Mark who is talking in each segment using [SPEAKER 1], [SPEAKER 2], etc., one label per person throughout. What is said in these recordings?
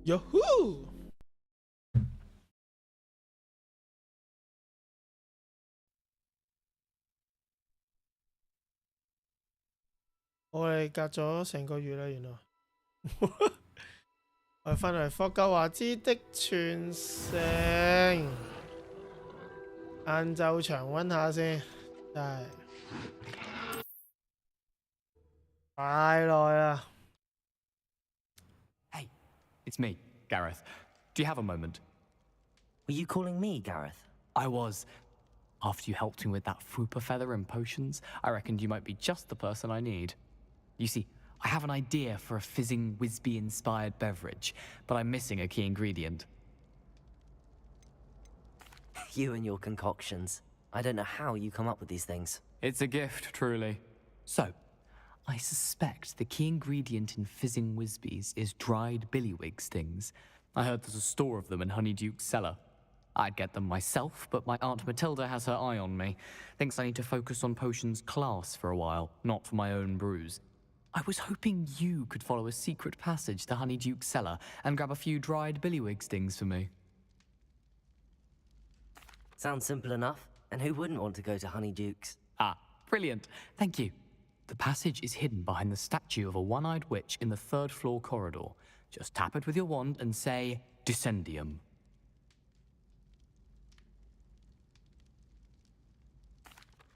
[SPEAKER 1] Yahoo！ 我哋隔咗成個月啦，原來。我哋翻嚟霍格華茲的傳承，晏晝場温下先，真係太耐啦。
[SPEAKER 2] Hey, it's me, Gareth. Do you have a moment?
[SPEAKER 3] Were you calling me, Gareth?
[SPEAKER 2] I was. After you helped me with that Fupa feather and potions, I reckoned you might be just the person I need. You see, I have an idea for a fizzing Whizbee-inspired beverage, but I'm missing a key ingredient.
[SPEAKER 3] You and your concoctions. I don't know how you come up with these things.
[SPEAKER 2] It's a gift, truly. So, I suspect the key ingredient in fizzing Whizbees is dried billywig stings. I heard there's a store of them in Honeyduke's cellar. I'd get them myself, but my Aunt Matilda has her eye on me. Thinks I need to focus on potions class for a while, not for my own brews. I was hoping you could follow a secret passage to Honeyduke's cellar and grab a few dried billywig stings for me.
[SPEAKER 3] Sounds simple enough. And who wouldn't want to go to Honeyduke's?
[SPEAKER 2] Ah, brilliant. Thank you. The passage is hidden behind the statue of a one-eyed witch in the third-floor corridor. Just tap it with your wand and say, Descendium.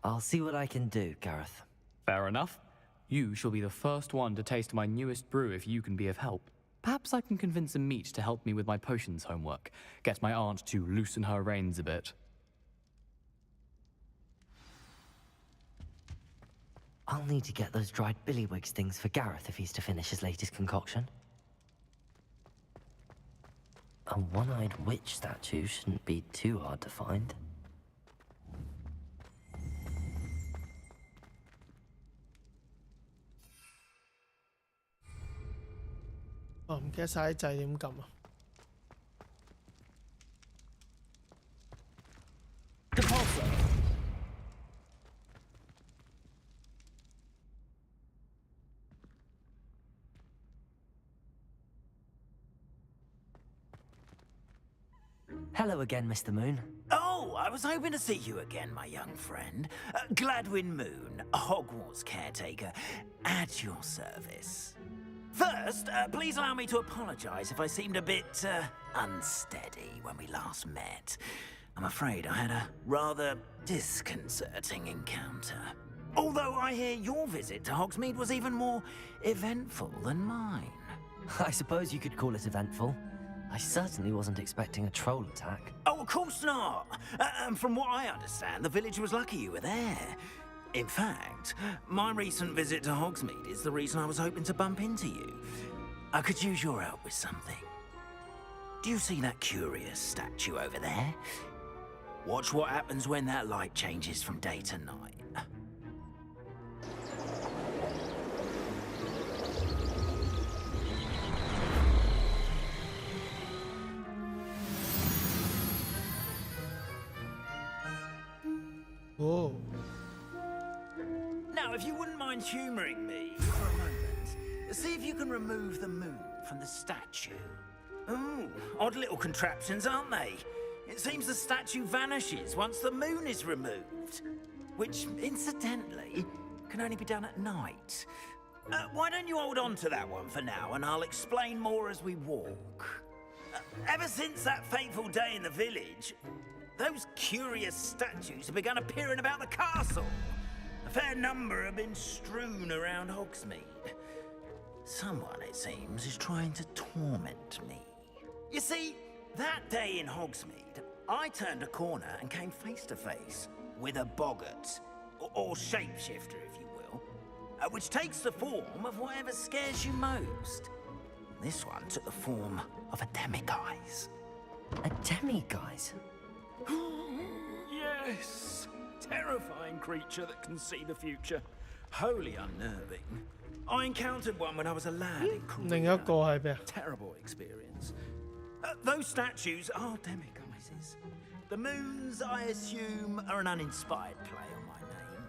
[SPEAKER 3] I'll see what I can do, Gareth.
[SPEAKER 2] Fair enough. You shall be the first one to taste my newest brew if you can be of help. Perhaps I can convince a meat to help me with my potions homework. Get my aunt to loosen her reins a bit.
[SPEAKER 3] I'll need to get those dried billywig stings for Gareth if he's to finish his latest concoction. A one-eyed witch statue shouldn't be too hard to find.
[SPEAKER 1] Oh, 唔記得晒啲掣點撳啊！
[SPEAKER 3] Hello again, Mr. Moon.
[SPEAKER 4] Oh, I was hoping to see you again, my young friend. Gladwin Moon, Hogwarts caretaker, at your service. First, please allow me to apologize if I seemed a bit, unsteady when we last met. I'm afraid I had a rather disconcerting encounter. Although I hear your visit to Hogsmeade was even more eventful than mine.
[SPEAKER 3] I suppose you could call it eventful. I certainly wasn't expecting a troll attack.
[SPEAKER 4] Oh, of course not. And from what I understand, the village was lucky you were there. In fact, my recent visit to Hogsmeade is the reason I was hoping to bump into you. I could use your help with something. Do you see that curious statue over there? Watch what happens when that light changes from day to night.
[SPEAKER 1] Whoa.
[SPEAKER 4] Now, if you wouldn't mind humouring me for a moment, see if you can remove the moon from the statue. Ooh, odd little contraptions, aren't they? It seems the statue vanishes once the moon is removed, which, incidentally, can only be done at night. Why don't you hold on to that one for now, and I'll explain more as we walk. Ever since that fateful day in the village, those curious statues have begun appearing about the castle. A fair number have been strewn around Hogsmeade. Someone, it seems, is trying to torment me. You see, that day in Hogsmeade, I turned a corner and came face to face with a boggart, or shapeshifter, if you will, which takes the form of whatever scares you most. This one took the form of a demiguise.
[SPEAKER 3] A demiguise?
[SPEAKER 4] Yes! Terrifying creature that can see the future. Wholly unnerving. I encountered one when I was a lad in Korea.
[SPEAKER 1] 另一個係咩啊？
[SPEAKER 4] Terrible experience. Those statues are demiguises. The moons, I assume, are an uninspired play on my name.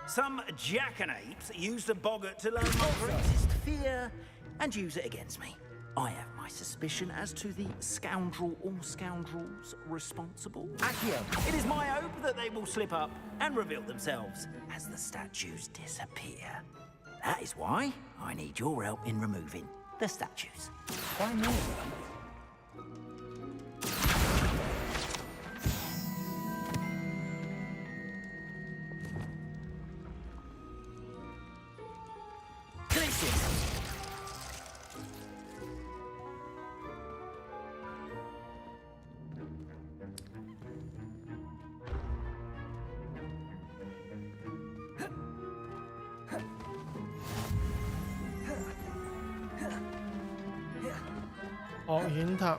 [SPEAKER 4] Some jackanapes used a boggart to learn my greatest fear and use it against me. I have my suspicion as to the scoundrel or scoundrels responsible. Accio, it is my hope that they will slip up and reveal themselves as the statues disappear. That is why I need your help in removing the statues.
[SPEAKER 3] Why me?
[SPEAKER 4] Delicious.
[SPEAKER 1] 學院塔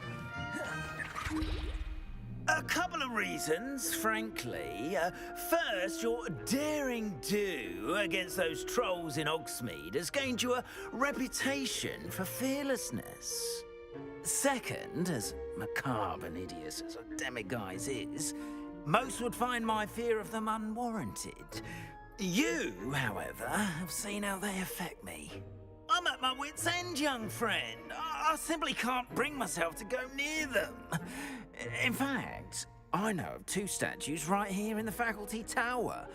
[SPEAKER 4] A couple of reasons, frankly. First, your daring do against those trolls in Hogsmeade has gained you a reputation for fearlessness. Second, as macabre and hideous as a demiguise is, most would find my fear of them unwarranted. You, however, have seen how they affect me. I'm at my wit's end, young friend. I simply can't bring myself to go near them. In fact, I know of 2 statues right here in the faculty tower.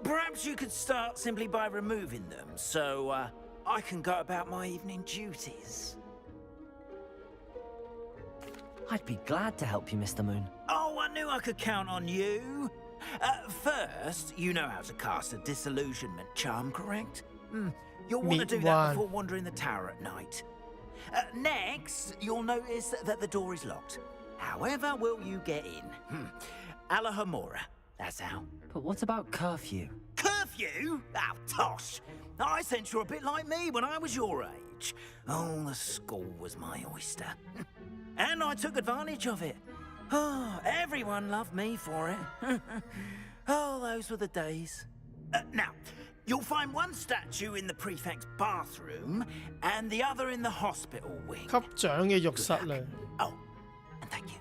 [SPEAKER 4] Perhaps you could start simply by removing them, so I can go about my evening duties.
[SPEAKER 3] I'd be glad to help you, Mr. Moon.
[SPEAKER 4] Oh, I knew I could count on you. First, you know how to cast a disillusionment charm, correct? You'll want to do that before wandering the tower at night. Next, you'll notice that the door is locked. However will you get in? Alahomora, that's how.
[SPEAKER 3] But what about curfew?
[SPEAKER 4] Curfew? Oh, tosh. I sense you're a bit like me when I was your age. Oh, the school was my oyster. And I took advantage of it. Oh, everyone loved me for it. Oh, those were the days. Now, you'll find one statue in the prefect's bathroom and the other in the hospital wing.
[SPEAKER 1] 級長嘅浴室嚟。
[SPEAKER 4] Oh, and thank you.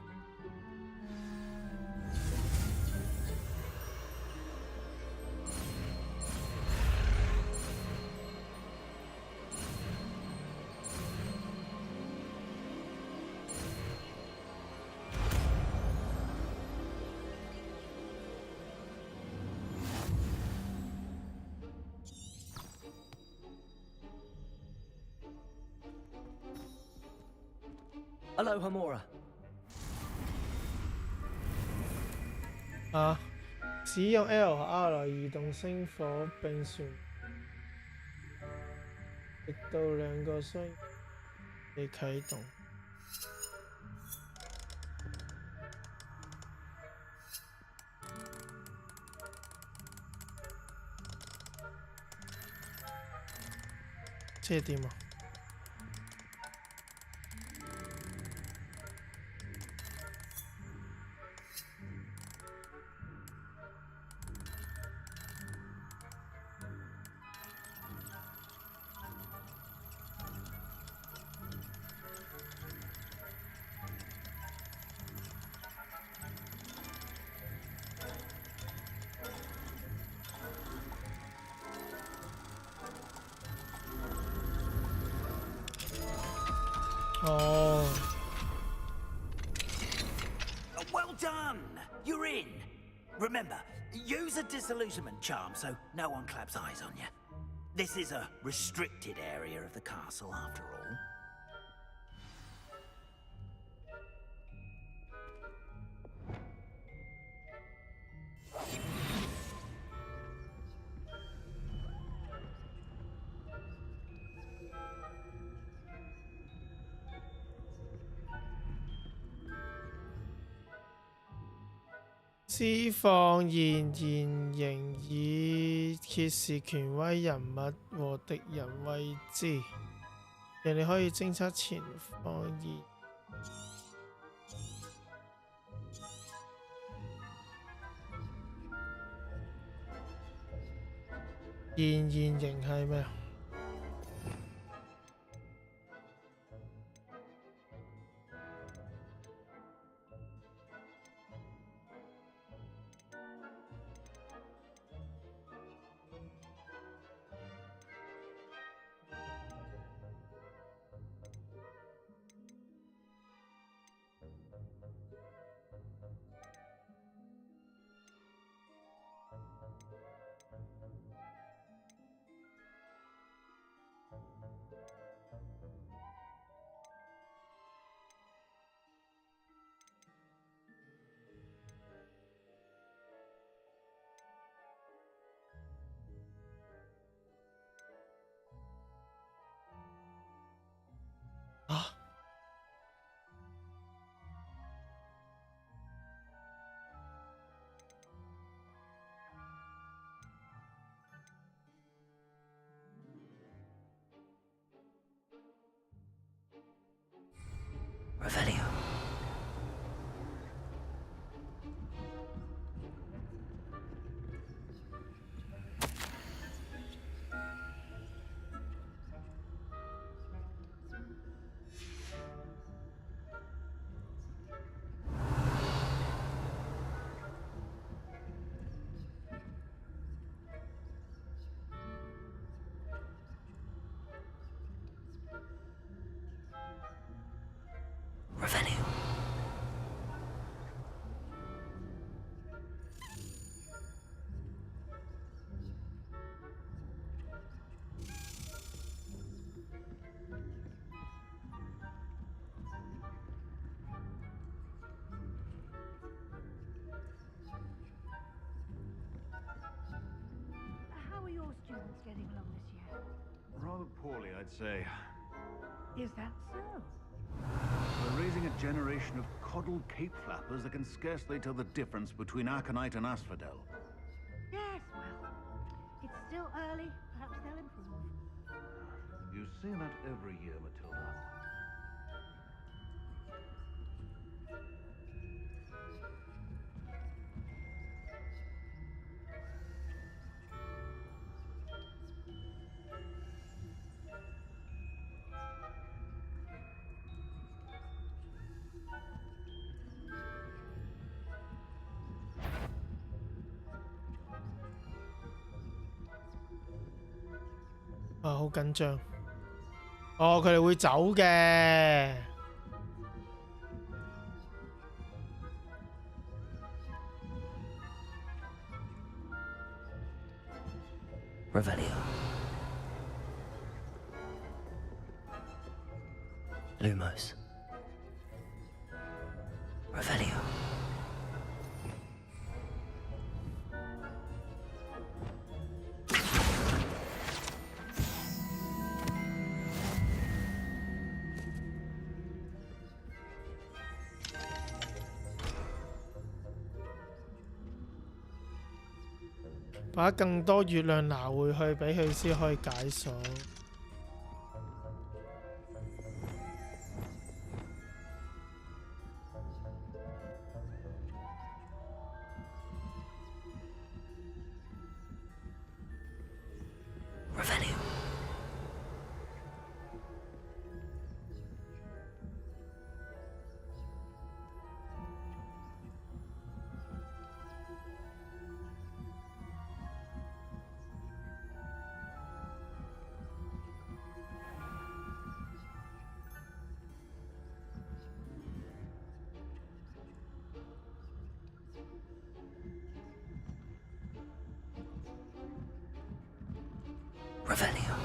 [SPEAKER 3] Hello, Homura.
[SPEAKER 1] 啊！使用 L 和 R 來移動星火並船，直到2個需被啟動。即係點啊？ 哦，
[SPEAKER 4] Well done! You're in. Remember, use a disillusionment charm so no one claps eyes on you. This is a restricted area of the castle, after all.
[SPEAKER 1] 施放現仍以揭示權威人物和敵人位置，讓你可以偵測前方現形係咩啊？
[SPEAKER 5] I'd say.
[SPEAKER 6] Is that so?
[SPEAKER 5] We're raising a generation of coddled cape flappers that can scarcely tell the difference between Aconite and Asphodel.
[SPEAKER 6] Yes, well, it's still early. Perhaps they'll improve.
[SPEAKER 5] You say that every year, Matilda.
[SPEAKER 1] 啊，好緊張。哦，佢哋會走嘅。
[SPEAKER 3] Revelio. Lumos. Revelio.
[SPEAKER 1] «把更多月亮拿回去俾佢先可以解鎖。
[SPEAKER 3] Revelio. Revelio.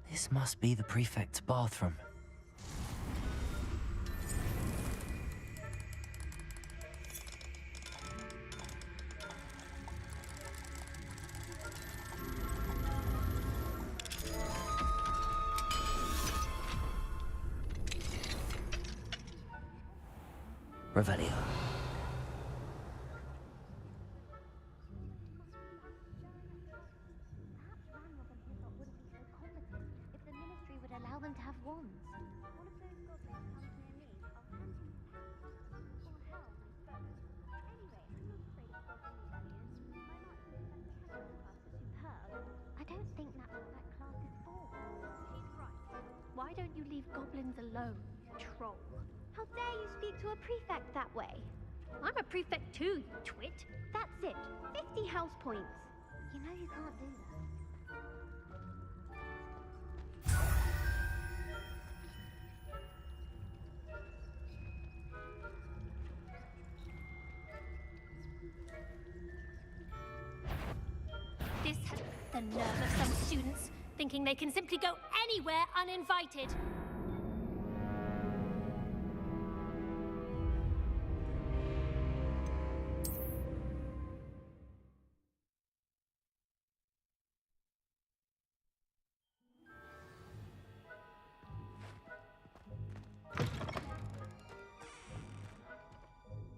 [SPEAKER 3] This must be the prefect's bathroom. Revelio.
[SPEAKER 7] If the ministry would allow them to have wands. One of those goblins comes near me, I'll hand him or hell, I suppose. Anyway, I'm not afraid of goblin rebellion. My marks in the sarcastic class are superb. I don't think that's what that class is for. She's right. Why don't you leave goblins alone, you troll? How dare you speak to a prefect that way? I'm a prefect too, you twit. That's it. 50 house points. You know you can't do that.
[SPEAKER 8] This has the nerve of some students thinking they can simply go anywhere uninvited.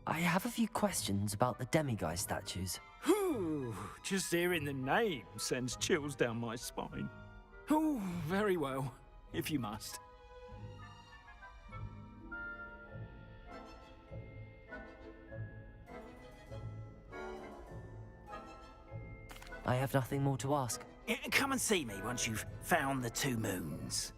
[SPEAKER 3] I have a few questions about the demiguise statues.
[SPEAKER 4] Whew, just hearing the name sends chills down my spine. Oh, very well, if you must.
[SPEAKER 3] I have nothing more to ask.
[SPEAKER 4] Come and see me once you've found the 2 moons.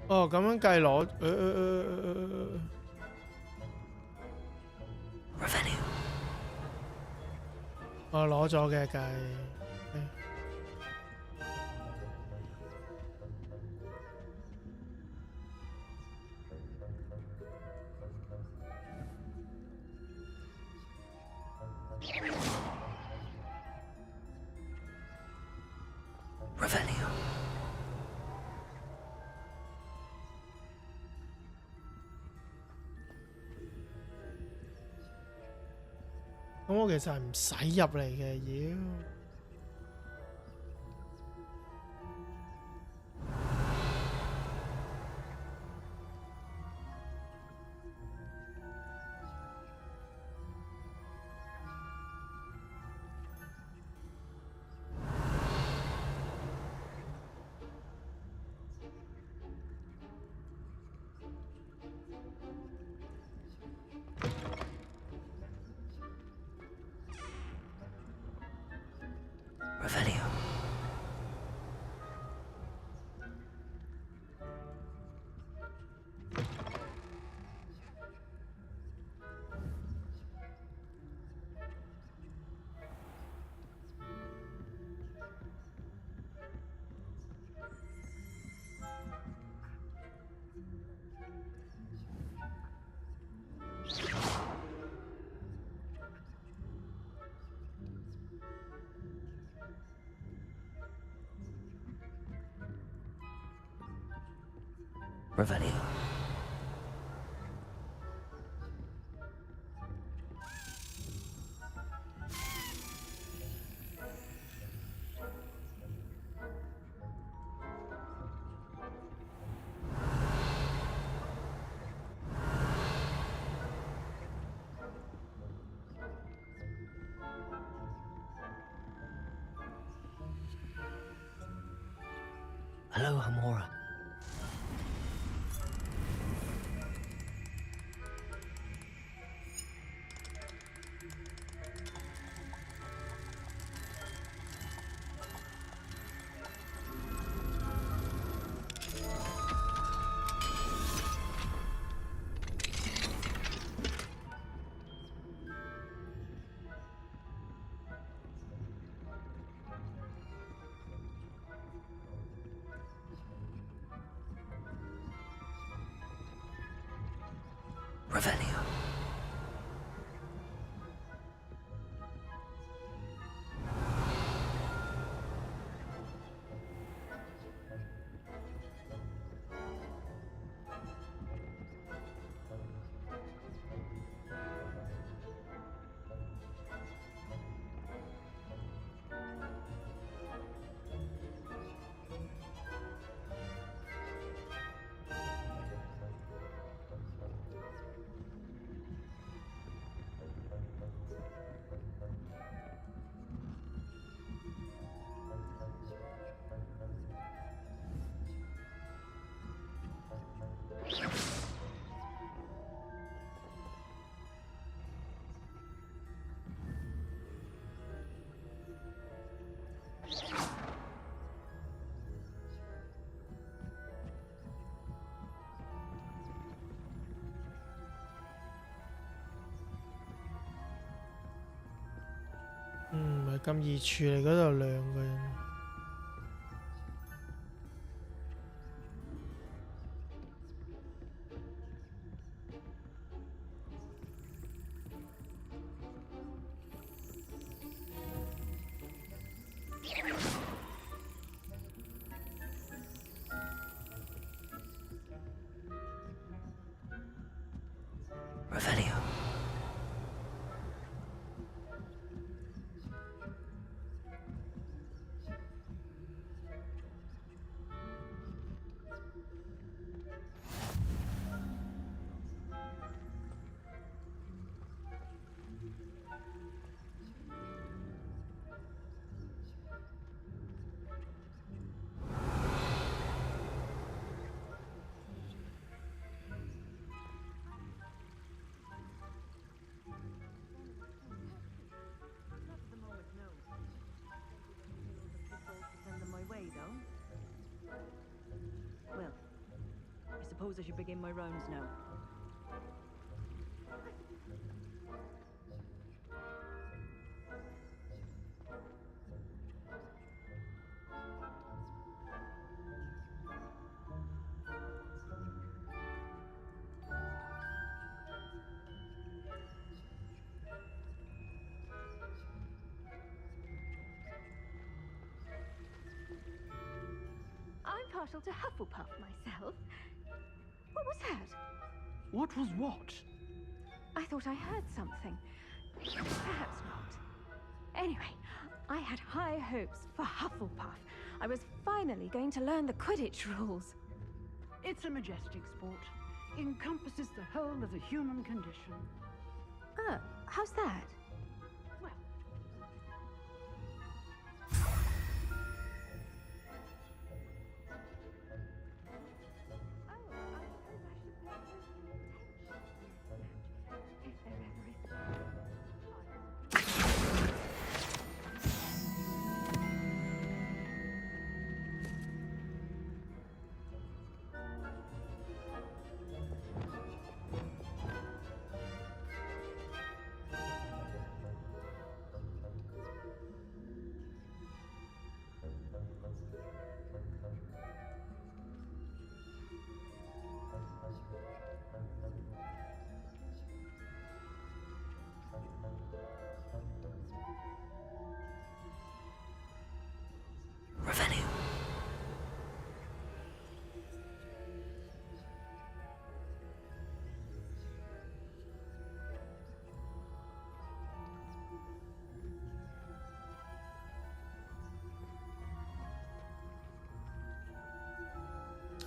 [SPEAKER 1] 哦，咁樣計攞
[SPEAKER 3] Revenue.
[SPEAKER 1] 我攞咗嘅計。
[SPEAKER 3] Revenue.
[SPEAKER 1] 咁我其實係唔使入嚟嘅，妖。
[SPEAKER 3] Revenue. Revenue. Hello, Hamora. Revenue.
[SPEAKER 1] 唔係咁易處理，嗰度兩個人。
[SPEAKER 3] Revenue.
[SPEAKER 9] suppose I should begin my rounds now.
[SPEAKER 6] I'm partial to Hufflepuff myself. What was that?
[SPEAKER 9] What was what?
[SPEAKER 6] I thought I heard something. Perhaps not. Anyway, I had high hopes for Hufflepuff. I was finally going to learn the Quidditch rules.
[SPEAKER 9] It's a majestic sport. Encompasses the whole of the human condition.
[SPEAKER 6] How's that?
[SPEAKER 9] Well,
[SPEAKER 6] If there ever is.
[SPEAKER 3] Revenue.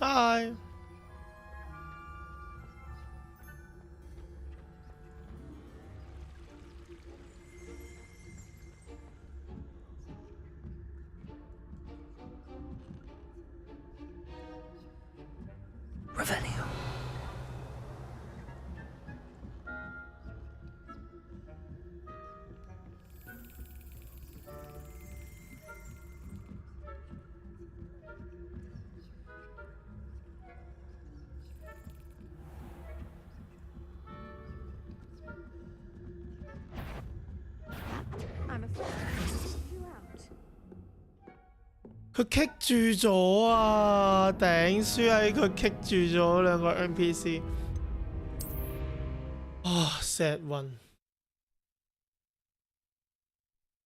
[SPEAKER 1] Hi。Revenue.
[SPEAKER 6] I'm afraid I kicked you out.
[SPEAKER 1] 佢棘住咗啊！頂，輸喺佢棘住咗兩個 NPC。sad one。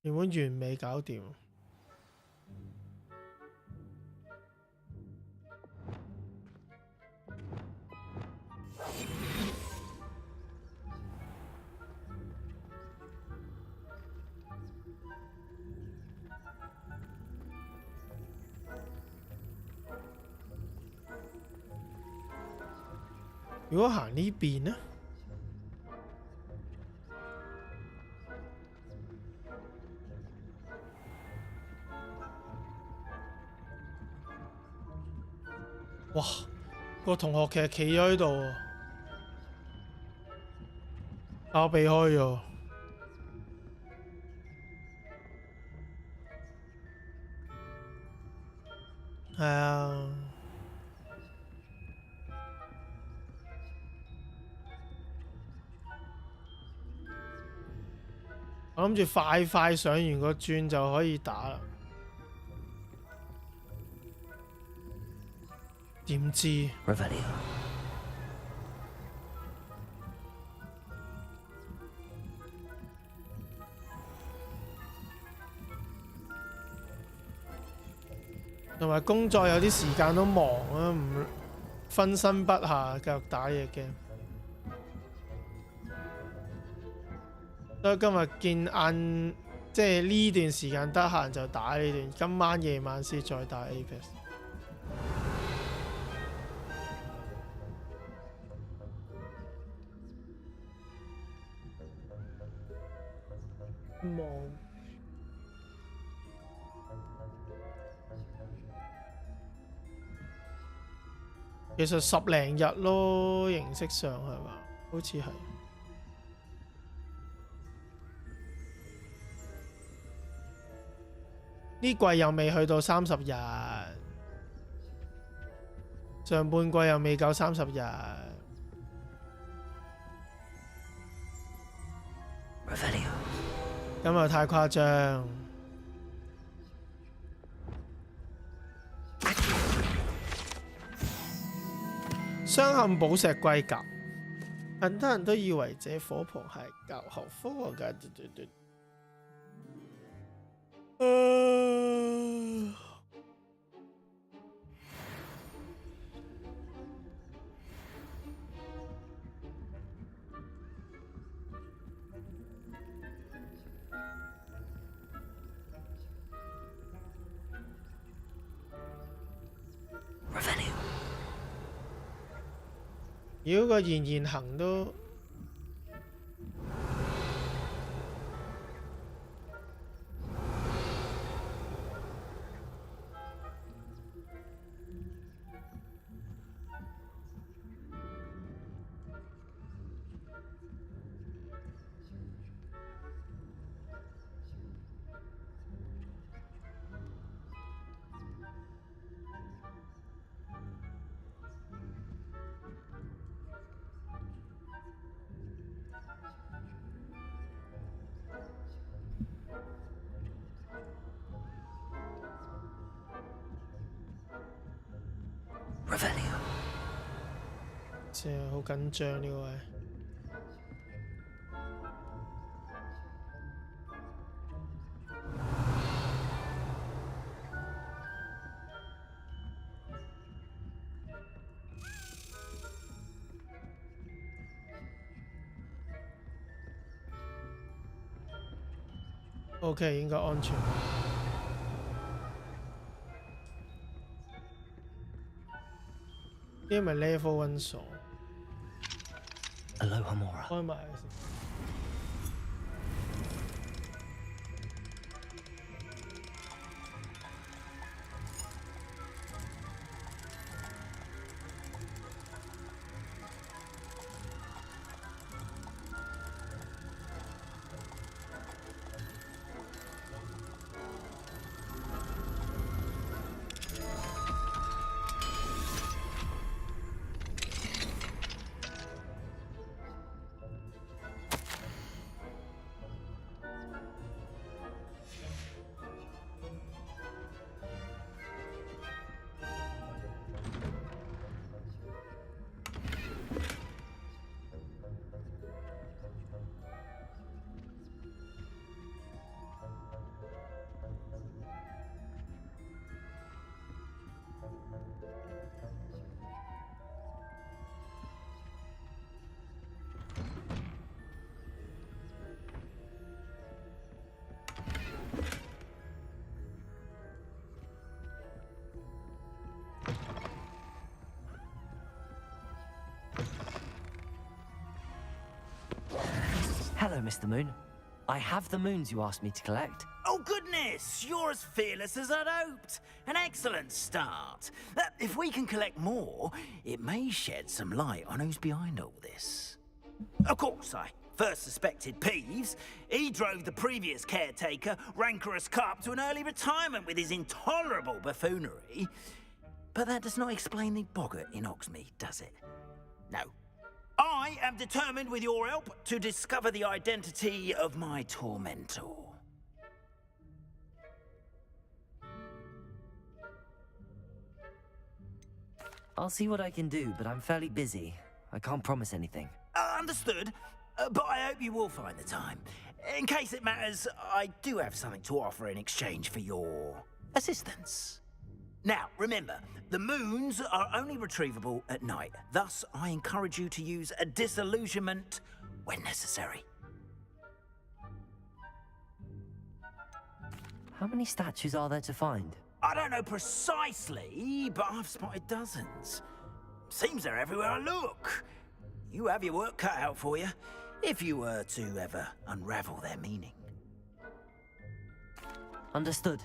[SPEAKER 1] 原本完美搞掂。如果行呢邊呢？哇！個同學其實企咗喺度喎，我避開咗。係啊。我諗住快上完個轉就可以打啦，點知
[SPEAKER 3] Revenue.
[SPEAKER 1] 同埋工作有啲時間都忙啊，唔分身不下，繼續打嘢嘅。所以今日見晏，即係呢段時間得閒就打呢段，今晚夜晚先再打 Apex。忙。其實10零日咯，形式上係嘛？好似係。呢季又未去到30日，上半季又未夠30日。咁又太誇張。雙嵌寶石龜甲，很多人都以為這火盆係較後科嘅。如果個言行都真係好緊張呢個位。OK， 應該安全。呢咪 level 1鎖。開埋先。
[SPEAKER 3] Hello, Mr. Moon. I have the moons you asked me to collect.
[SPEAKER 4] Oh, goodness! You're as fearless as I'd hoped. An excellent start. If we can collect more, it may shed some light on who's behind all this. Of course, I first suspected Peeves. He drove the previous caretaker, Rancorous Carp, to an early retirement with his intolerable buffoonery. But that does not explain the boggart in Oxmead, does it? No. I am determined, with your help, to discover the identity of my tormentor.
[SPEAKER 3] I'll see what I can do, but I'm fairly busy. I can't promise anything.
[SPEAKER 4] Understood, but I hope you will find the time. In case it matters, I do have something to offer in exchange for your assistance. Now, remember, the moons are only retrievable at night. Thus, I encourage you to use a disillusionment when necessary.
[SPEAKER 3] How many statues are there to find?
[SPEAKER 4] I don't know precisely, but I've spotted dozens. Seems they're everywhere I look. You have your work cut out for you, if you were to ever unravel their meaning.
[SPEAKER 3] Understood.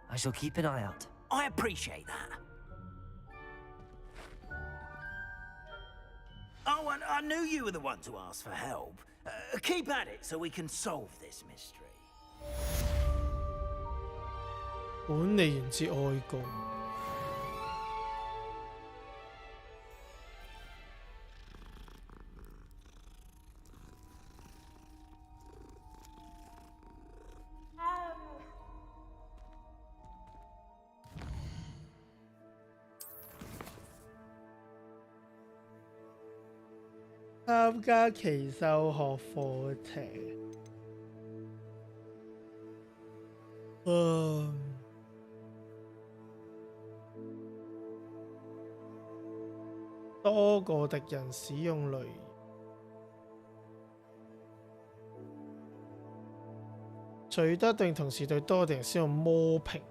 [SPEAKER 3] I shall keep an eye out.
[SPEAKER 4] I appreciate that. Oh, and I knew you were the one to ask for help. Keep at it so we can solve this mystery.
[SPEAKER 1] 管理員之哀歌。參加奇獸學課程。多個敵人使用雷，取得定同時對多敵人使用魔瓶。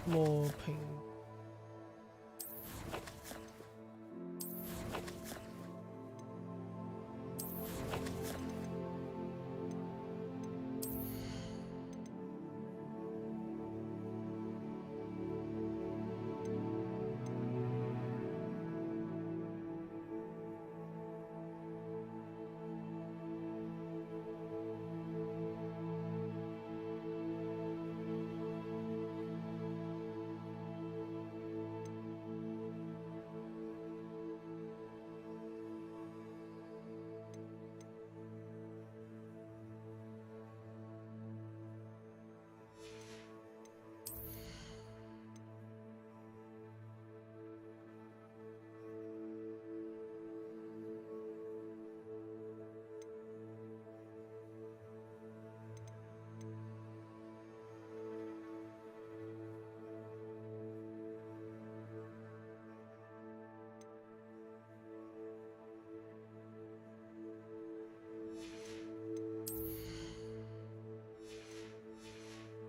[SPEAKER 1] 魔瓶。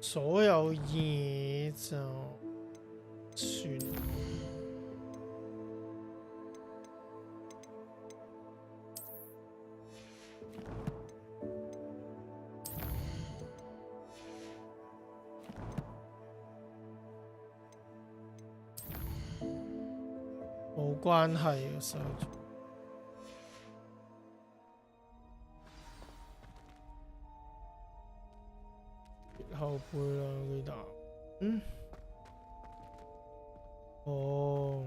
[SPEAKER 1] 所有嘢就算。冇關係嘅，所以。後背啦，幾大？哦，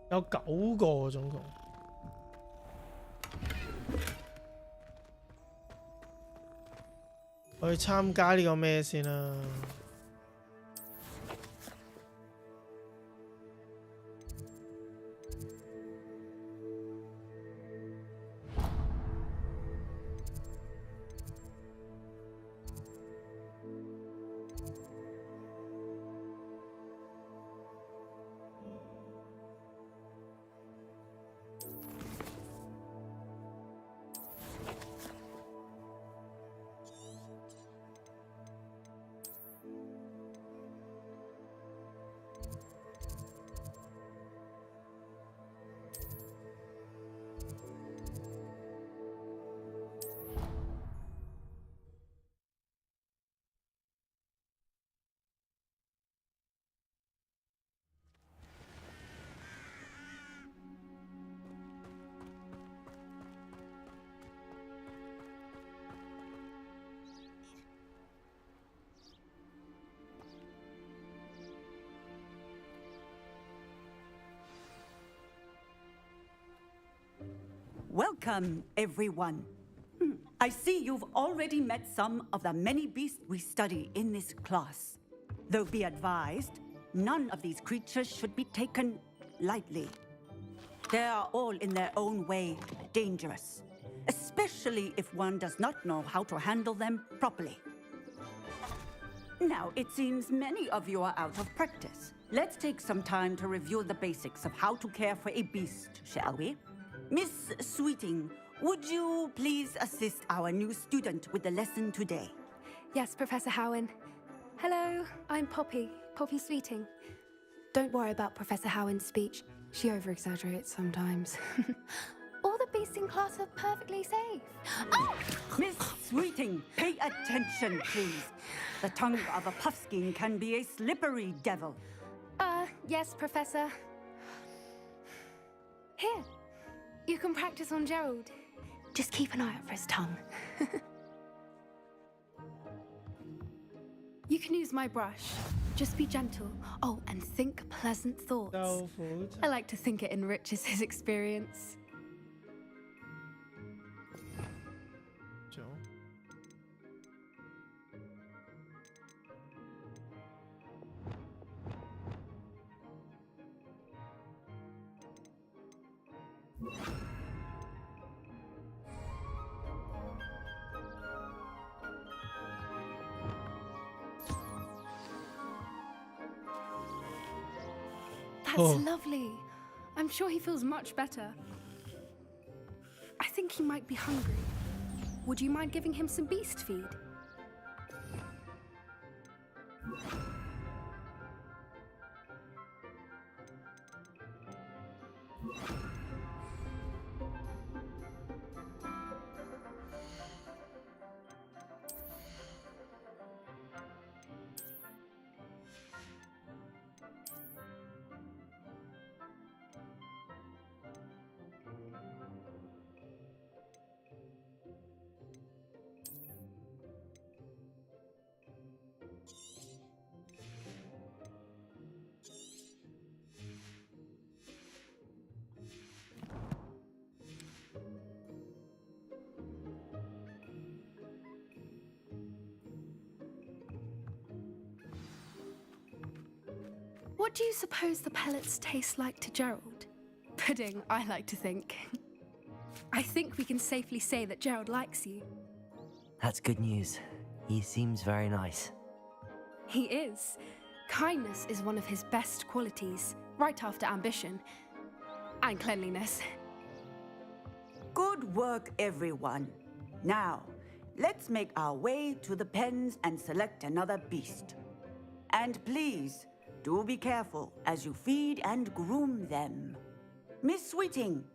[SPEAKER 1] 有9個總共。我去參加呢個咩先啦？Welcome,
[SPEAKER 10] everyone. I see you've already met some of the many beasts we study in this class. Though be advised, none of these creatures should be taken lightly. They are all in their own way dangerous, especially if one does not know how to handle them properly. Now, it seems many of you are out of practice. Let's take some time to review the basics of how to care for a beast, shall we? Miss Sweeting, would you please assist our new student with the lesson today?
[SPEAKER 11] Yes, Professor Howen. Hello, I'm Poppy Sweeting. Don't worry about Professor Howen's speech. She over-exaggerates sometimes. All the beasts in class are perfectly safe. Oh!
[SPEAKER 10] Miss Sweeting, pay attention, please. The tongue of a puffskein can be a slippery devil.
[SPEAKER 11] Yes, Professor. Here, you can practice on Gerald. Just keep an eye out for his tongue. You can use my brush. Just be gentle. Oh, and think pleasant thoughts. I like to think it enriches his experience. That's lovely. I'm sure he feels much better. I think he might be hungry. Would you mind giving him some beast feed? What do you suppose the pellets taste like to Gerald? Pudding, I like to think. I think we can safely say that Gerald likes you.
[SPEAKER 3] That's good news. He seems very nice.
[SPEAKER 11] He is. Kindness is one of his best qualities, right after ambition. And cleanliness.
[SPEAKER 10] Good work, everyone. Now, let's make our way to the pens and select another beast. And please, do be careful as you feed and groom them. Miss Sweeting,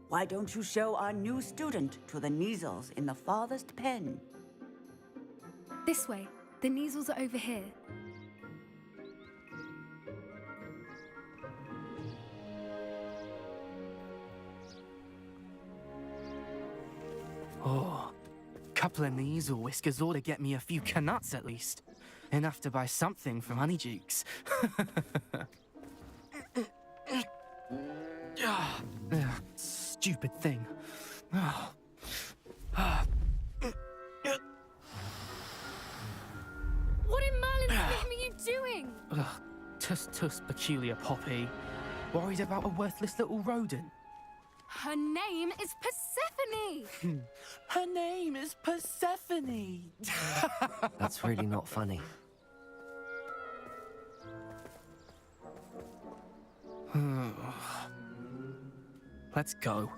[SPEAKER 10] why don't you show our new student to the Neasels in the farthest pen?
[SPEAKER 11] This way. The Neasels are over here.
[SPEAKER 12] Oh, couple of Neasel whiskers ought to get me a few canuts at least. Enough to buy something from Honeydukes. Stupid thing.
[SPEAKER 11] What in Merlin's name are you doing?
[SPEAKER 12] Tuss, peculiar Poppy. Worried about a worthless little rodent.
[SPEAKER 11] Her name is Persephone!
[SPEAKER 12] Her name is Persephone!
[SPEAKER 3] That's really not funny.
[SPEAKER 12] Let's go.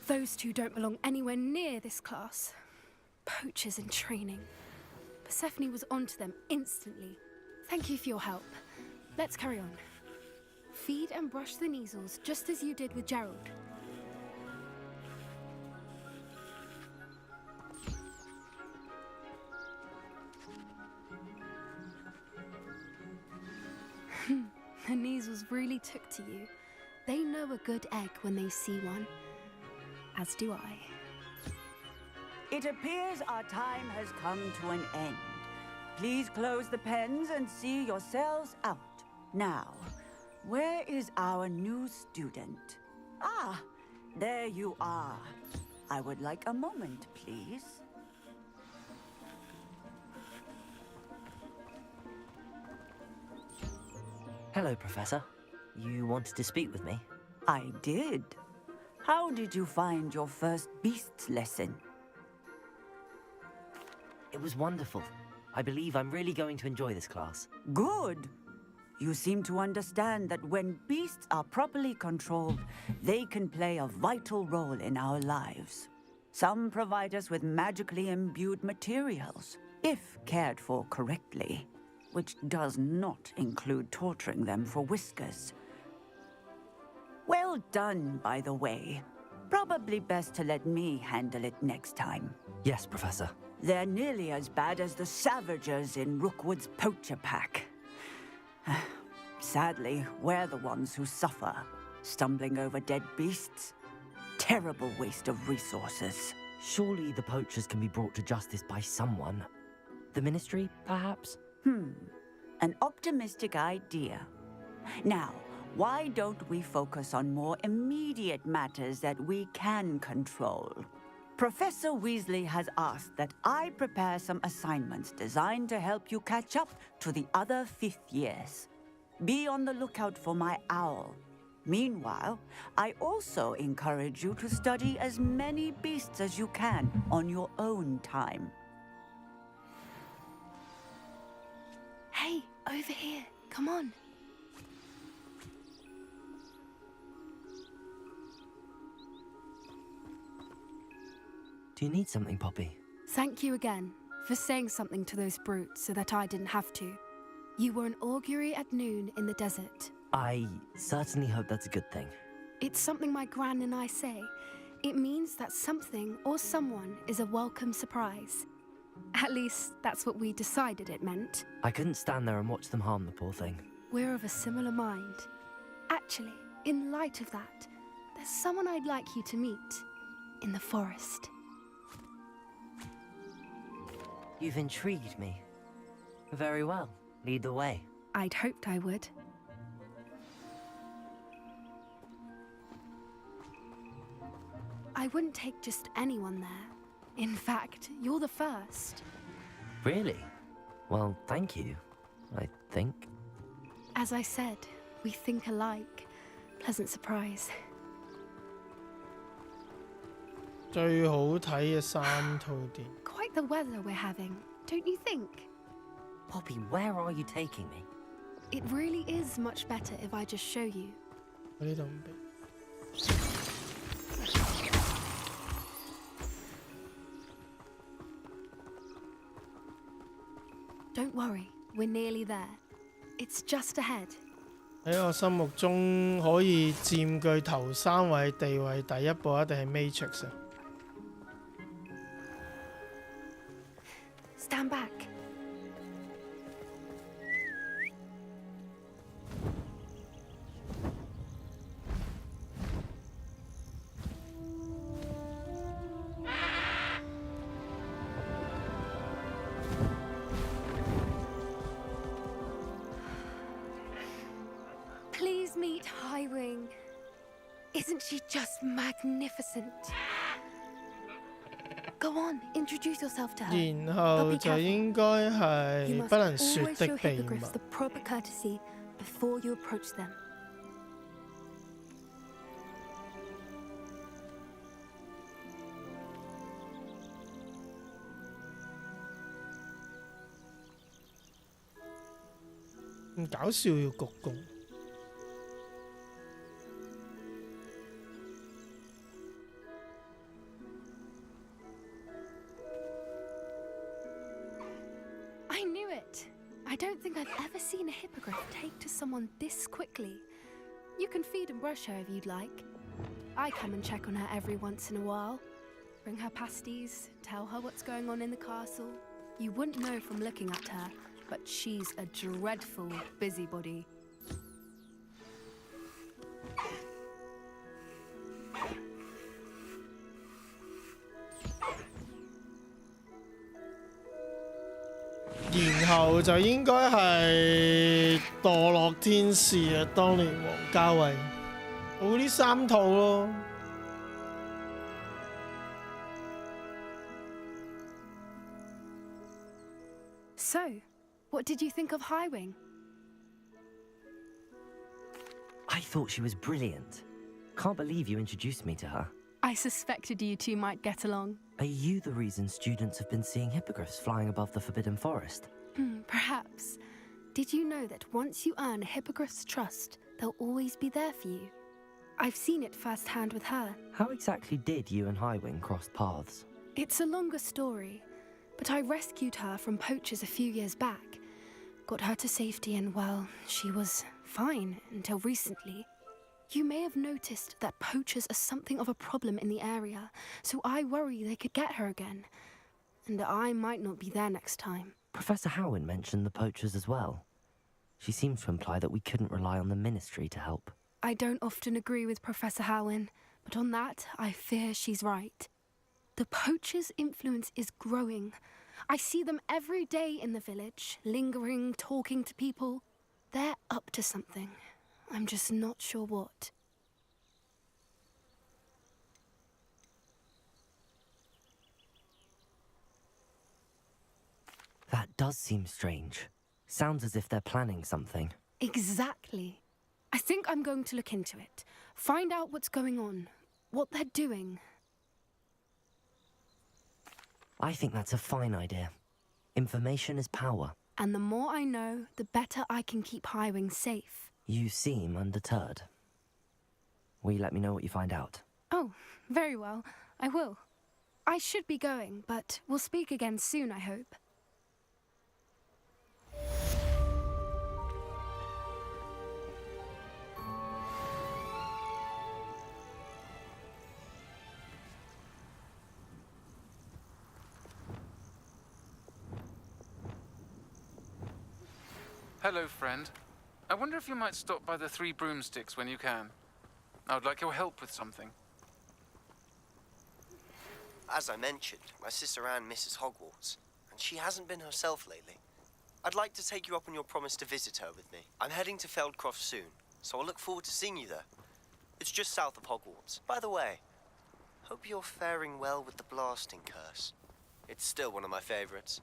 [SPEAKER 11] Those two don't belong anywhere near this class. Poachers in training. Persephone was onto them instantly. Thank you for your help. Let's carry on. Feed and brush the Neasels just as you did with Gerald. The Neasels really took to you. They know a good egg when they see one. As do I.
[SPEAKER 10] It appears our time has come to an end. Please close the pens and see yourselves out. Now, where is our new student? Ah, there you are. I would like a moment, please.
[SPEAKER 3] Hello, Professor. You wanted to speak with me?
[SPEAKER 10] I did. How did you find your first beasts lesson?
[SPEAKER 3] It was wonderful. I believe I'm really going to enjoy this class.
[SPEAKER 10] Good. You seem to understand that when beasts are properly controlled, they can play a vital role in our lives. Some provide us with magically imbued materials, if cared for correctly, which does not include torturing them for whiskers. Well done, by the way. Probably best to let me handle it next time.
[SPEAKER 3] Yes, Professor.
[SPEAKER 10] They're nearly as bad as the Savagers in Rookwood's poacher pack. Sadly, we're the ones who suffer, stumbling over dead beasts. Terrible waste of resources.
[SPEAKER 3] Surely the poachers can be brought to justice by someone. The Ministry, perhaps?
[SPEAKER 10] An optimistic idea. Now, why don't we focus on more immediate matters that we can control? Professor Weasley has asked that I prepare some assignments designed to help you catch up to the other 5th years. Be on the lookout for my owl. Meanwhile, I also encourage you to study as many beasts as you can on your own time.
[SPEAKER 11] Hey, over here. Come on.
[SPEAKER 3] Do you need something, Poppy?
[SPEAKER 11] Thank you again for saying something to those brutes so that I didn't have to. You were an augury at noon in the desert.
[SPEAKER 3] I certainly hope that's a good thing.
[SPEAKER 11] It's something my gran and I say. It means that something or someone is a welcome surprise. At least, that's what we decided it meant.
[SPEAKER 3] I couldn't stand there and watch them harm the poor thing.
[SPEAKER 11] We're of a similar mind. Actually, in light of that, there's someone I'd like you to meet in the forest.
[SPEAKER 3] You've intrigued me. Very well. Lead the way.
[SPEAKER 11] I'd hoped I would. I wouldn't take just anyone there. In fact, you're the first.
[SPEAKER 3] Really? Well, thank you, I think.
[SPEAKER 11] As I said, we think alike. Pleasant surprise.
[SPEAKER 1] 最好睇嘅3套電影。
[SPEAKER 11] Quite the weather we're having, don't you think?
[SPEAKER 3] Poppy, where are you taking me?
[SPEAKER 11] It really is much better if I just show you.
[SPEAKER 1] 我呢度唔俾。
[SPEAKER 11] Don't worry, we're nearly there. It's just ahead.
[SPEAKER 1] 喺我心目中可以佔據頭3位地位第一部一定係 Matrix 啊！
[SPEAKER 11] Stand back. Please meet Highwing. Isn't she just magnificent? Go on, introduce yourself to her.
[SPEAKER 1] 然後就應該
[SPEAKER 11] You
[SPEAKER 1] 係
[SPEAKER 11] must
[SPEAKER 1] 不能
[SPEAKER 11] always
[SPEAKER 1] 說
[SPEAKER 11] show
[SPEAKER 1] 的秘密
[SPEAKER 11] hippogriffs。the proper courtesy before you approach them.
[SPEAKER 1] 咁搞笑要鞠躬。
[SPEAKER 11] I knew it. I don't think I've ever seen a hippogriff take to someone this quickly. You can feed and brush her if you'd like. I come and check on her every once in a while. Bring her pasties, tell her what's going on in the castle. You wouldn't know from looking at her, but she's a dreadful busybody.
[SPEAKER 1] 「然後就應該係墮落天使啊！當年王家衛，好呢3套咯。
[SPEAKER 11] So, what did you think of Highwing?
[SPEAKER 3] I thought she was brilliant. Can't believe you introduced me to her.
[SPEAKER 11] I suspected you two might get along.
[SPEAKER 3] Are you the reason students have been seeing hippogriffs flying above the Forbidden Forest?
[SPEAKER 11] Perhaps. Did you know that once you earn a hippogriff's trust, they'll always be there for you? I've seen it firsthand with her.
[SPEAKER 3] How exactly did you and Highwing cross paths?
[SPEAKER 11] It's a longer story, but I rescued her from poachers a few years back. Got her to safety and, well, she was fine until recently. You may have noticed that poachers are something of a problem in the area, so I worry they could get her again. And I might not be there next time.
[SPEAKER 3] Professor Howen mentioned the poachers as well. She seemed to imply that we couldn't rely on the Ministry to help.
[SPEAKER 11] I don't often agree with Professor Howen, but on that, I fear she's right. The poachers' influence is growing. I see them every day in the village, lingering, talking to people. They're up to something. I'm just not sure what.
[SPEAKER 3] That does seem strange. Sounds as if they're planning something.
[SPEAKER 11] Exactly. I think I'm going to look into it. Find out what's going on, what they're doing.
[SPEAKER 3] I think that's a fine idea. Information is power.
[SPEAKER 11] And the more I know, the better I can keep Highwing safe.
[SPEAKER 3] You seem undeterred. Will you let me know what you find out?
[SPEAKER 11] Oh, very well. I will. I should be going, but we'll speak again soon, I hope.
[SPEAKER 13] Hello, friend. I wonder if you might stop by the Three Broomsticks when you can. I would like your help with something.
[SPEAKER 14] As I mentioned, my sister Anne misses Hogwarts, and she hasn't been herself lately. I'd like to take you up on your promise to visit her with me. I'm heading to Feldcroft soon, so I'll look forward to seeing you there. It's just south of Hogwarts. By the way, hope you're faring well with the blasting curse. It's still one of my favorites.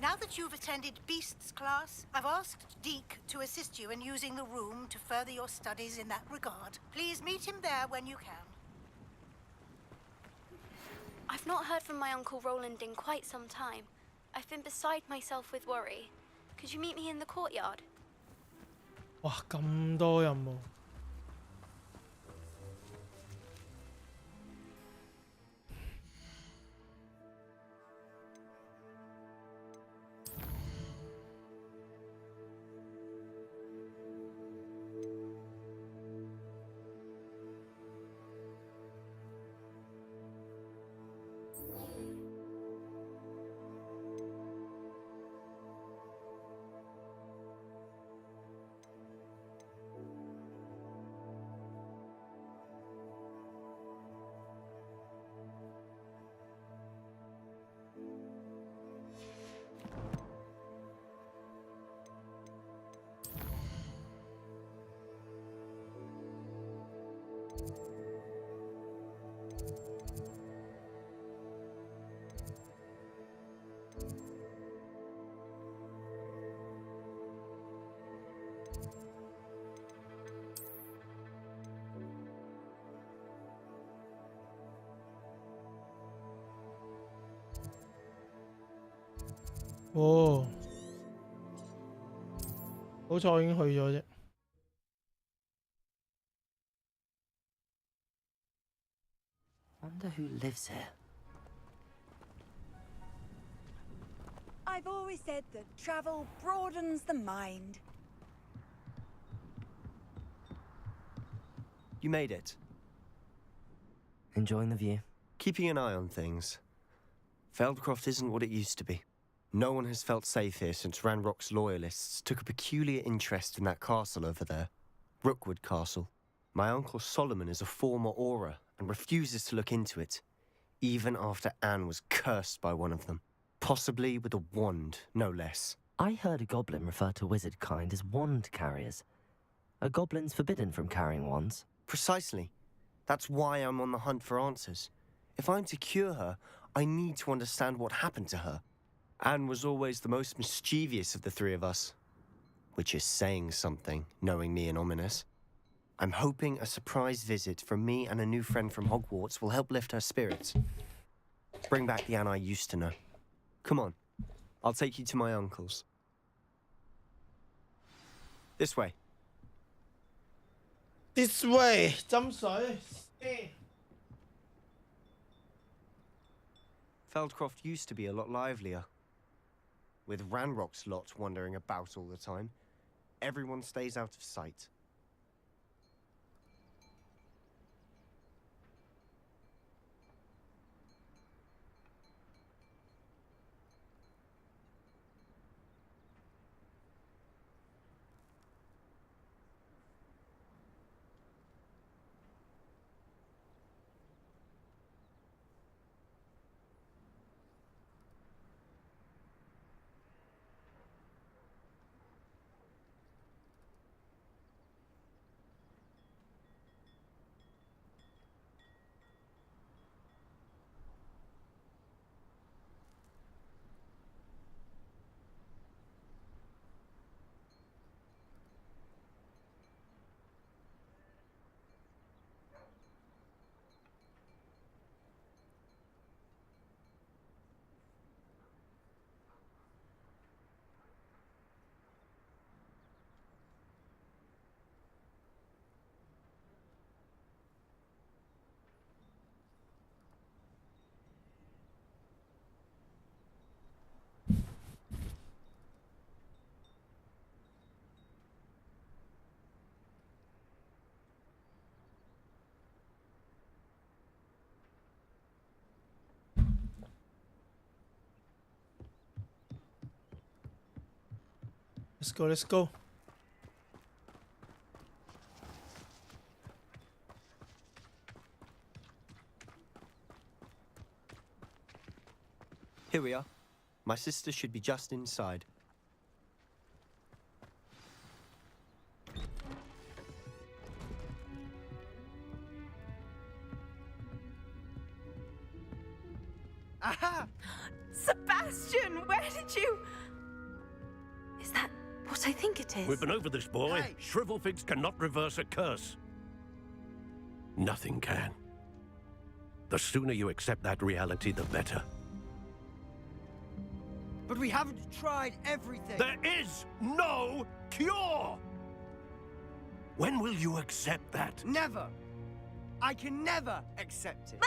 [SPEAKER 15] Now that you've attended Beasts class, I've asked Deke to assist you in using the room to further your studies in that regard. Please meet him there when you can.
[SPEAKER 16] I've not heard from my Uncle Roland in quite some time. I've been beside myself with worry. Could you meet me in the courtyard?
[SPEAKER 1] 哇，咁多任務。哦，好彩我已經去咗啫。
[SPEAKER 3] Wonder who lives here.
[SPEAKER 17] I've always said that travel broadens the mind.
[SPEAKER 14] You made it.
[SPEAKER 3] Enjoying the view?
[SPEAKER 14] Keeping an eye on things. Feldcroft isn't what it used to be. No one has felt safe here since Ranrock's loyalists took a peculiar interest in that castle over there. Rookwood Castle. My uncle Solomon is a former Auror and refuses to look into it, even after Anne was cursed by one of them. Possibly with a wand, no less.
[SPEAKER 3] I heard a goblin refer to wizard kind as wand carriers. Are goblins forbidden from carrying wands?
[SPEAKER 14] Precisely. That's why I'm on the hunt for answers. If I'm to cure her, I need to understand what happened to her. Anne was always the most mischievous of the three of us. Which is saying something, knowing me and Ominous. I'm hoping a surprise visit from me and a new friend from Hogwarts will help lift her spirits. Bring back the Anne I used to know. Come on, I'll take you to my uncle's. This way.
[SPEAKER 1] This way， 斟水。
[SPEAKER 14] Feldcroft used to be a lot livelier. With Ranrock's lot wandering about all the time. everyone stays out of sight.
[SPEAKER 1] Let's go, let's go.
[SPEAKER 14] Here we are. My sister should be just inside.
[SPEAKER 11] Aha! Sebastian, where did you... Is that what I think it is?
[SPEAKER 18] We've been over this, boy. Hey. Shrivel figs cannot reverse a curse. Nothing can. The sooner you accept that reality, the better.
[SPEAKER 19] But we haven't tried everything.
[SPEAKER 18] There is no cure! When will you accept that?
[SPEAKER 19] Never. I can never accept it.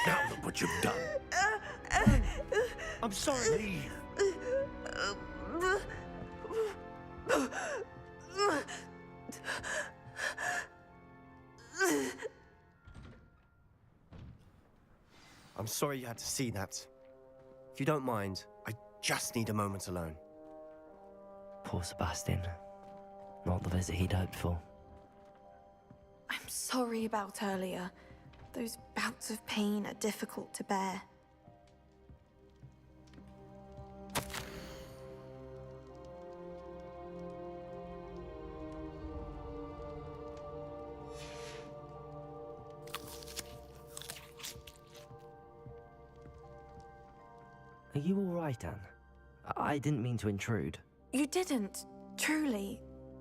[SPEAKER 18] Now look what you've done.
[SPEAKER 19] I'm sorry.
[SPEAKER 18] Leave.
[SPEAKER 14] I'm sorry you had to see that. If you don't mind, I just need a moment alone.
[SPEAKER 3] Poor Sebastian. Not the visit he'd hoped for.
[SPEAKER 6] I'm sorry about earlier. Those bouts of pain are difficult to bear.
[SPEAKER 3] Are you all right, Anne? I didn't mean to intrude.
[SPEAKER 6] You didn't, truly.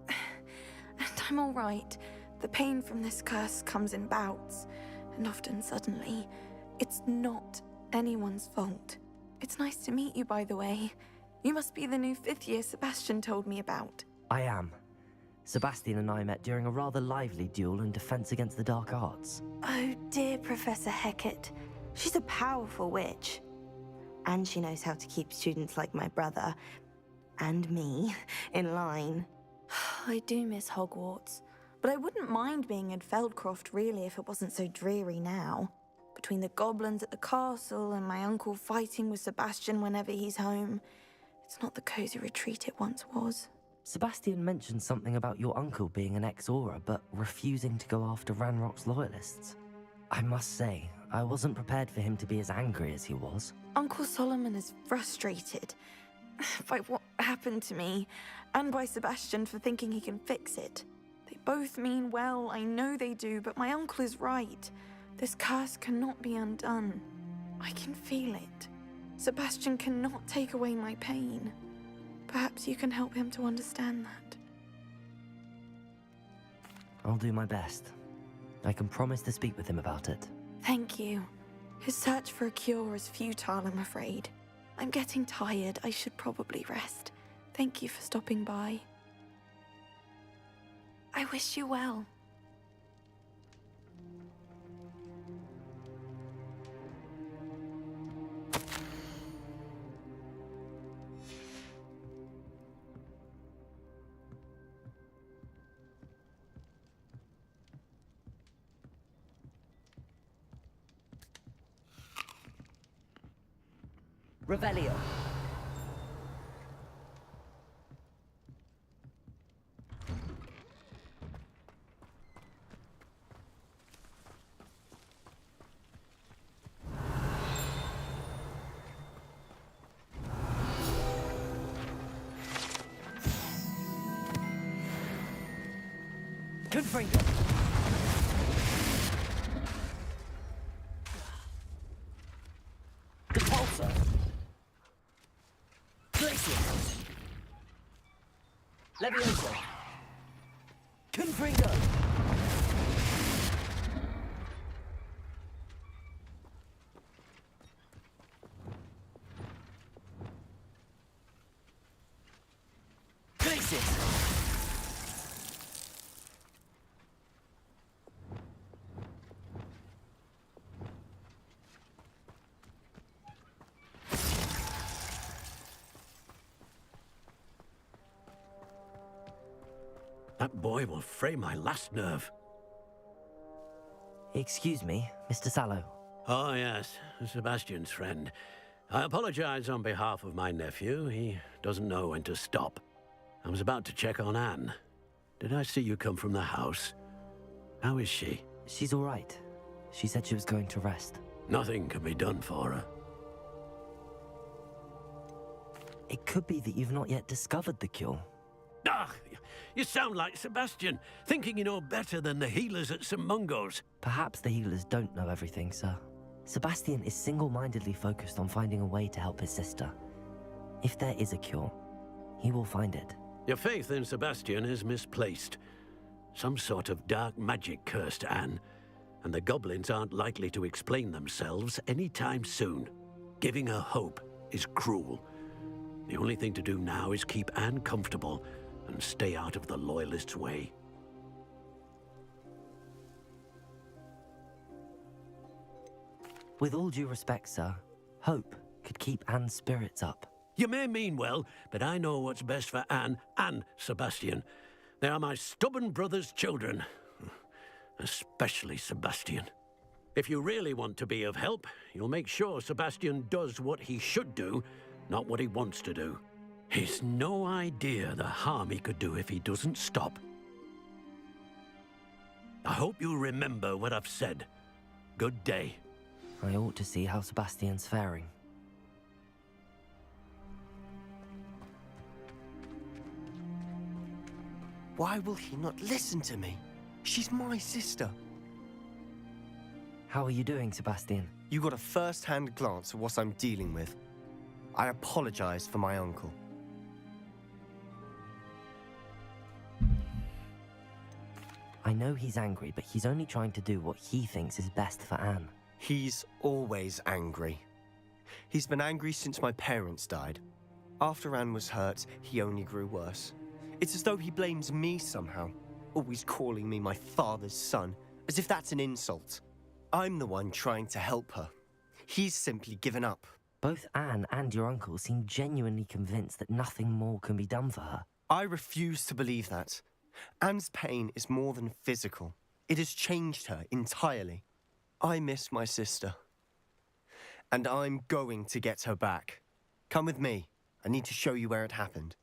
[SPEAKER 6] And I'm all right. The pain from this curse comes in bouts, and often suddenly. It's not anyone's fault. It's nice to meet you, by the way. You must be the new 5th year Sebastian told me about.
[SPEAKER 3] I am. Sebastian and I met during a rather lively duel in Defense Against the Dark Arts.
[SPEAKER 6] Oh, dear Professor Hecat. She's a powerful witch. And she knows how to keep students like my brother, and me, in line. I do miss Hogwarts, but I wouldn't mind being in Feldcroft, really, if it wasn't so dreary now. Between the goblins at the castle and my uncle fighting with Sebastian whenever he's home, it's not the cozy retreat it once was.
[SPEAKER 3] Sebastian mentioned something about your uncle being an ex-Auror, but refusing to go after Ranrock's loyalists. I must say, I wasn't prepared for him to be as angry as he was.
[SPEAKER 6] Uncle Solomon is frustrated by what happened to me, and by Sebastian for thinking he can fix it. They both mean well, I know they do, but my uncle is right. This curse cannot be undone. I can feel it. Sebastian cannot take away my pain. Perhaps you can help him to understand that.
[SPEAKER 3] I'll do my best. I can promise to speak with him about it.
[SPEAKER 6] Thank you. His search for a cure is futile, I'm afraid. I'm getting tired. I should probably rest. Thank you for stopping by. I wish you well.
[SPEAKER 3] Revelio. Confringo. Repulsor. Glacius. Levioso. Confringo. Glacius.
[SPEAKER 18] That boy will fray my last nerve.
[SPEAKER 3] Excuse me, Mr. Sallow.
[SPEAKER 18] Oh, yes, Sebastian's friend. I apologize on behalf of my nephew. He doesn't know when to stop. I was about to check on Anne. Did I see you come from the house? How is she?
[SPEAKER 3] She's all right. She said she was going to rest.
[SPEAKER 18] Nothing can be done for her.
[SPEAKER 3] It could be that you've not yet discovered the cure.
[SPEAKER 18] Ah, you sound like Sebastian, thinking you know better than the healers at St. Mungo's.
[SPEAKER 3] Perhaps the healers don't know everything, sir. Sebastian is single-mindedly focused on finding a way to help his sister. If there is a cure, he will find it.
[SPEAKER 18] Your faith in Sebastian is misplaced. Some sort of dark magic cursed Anne, and the goblins aren't likely to explain themselves anytime soon. Giving her hope is cruel. The only thing to do now is keep Anne comfortable and stay out of the Loyalists' way.
[SPEAKER 3] With all due respect, sir, hope could keep Anne's spirits up.
[SPEAKER 18] You may mean well, but I know what's best for Anne and Sebastian. They are my stubborn brother's children. Especially Sebastian. If you really want to be of help, you'll make sure Sebastian does what he should do, not what he wants to do. He's no idea the harm he could do if he doesn't stop. I hope you'll remember what I've said. Good day.
[SPEAKER 3] I ought to see how Sebastian's faring.
[SPEAKER 14] Why will he not listen to me? She's my sister.
[SPEAKER 3] How are you doing, Sebastian?
[SPEAKER 14] You got a first-hand glance at what I'm dealing with. I apologize for my uncle.
[SPEAKER 3] I know he's angry, but he's only trying to do what he thinks is best for Anne.
[SPEAKER 14] He's always angry. He's been angry since my parents died. After Anne was hurt, he only grew worse. It's as though he blames me somehow, always calling me my father's son, as if that's an insult. I'm the one trying to help her. He's simply given up.
[SPEAKER 3] Both Anne and your uncle seem genuinely convinced that nothing more can be done for her.
[SPEAKER 14] I refuse to believe that. Anne's pain is more than physical. It has changed her entirely. I miss my sister. And I'm going to get her back. Come with me. I need to show you where it happened.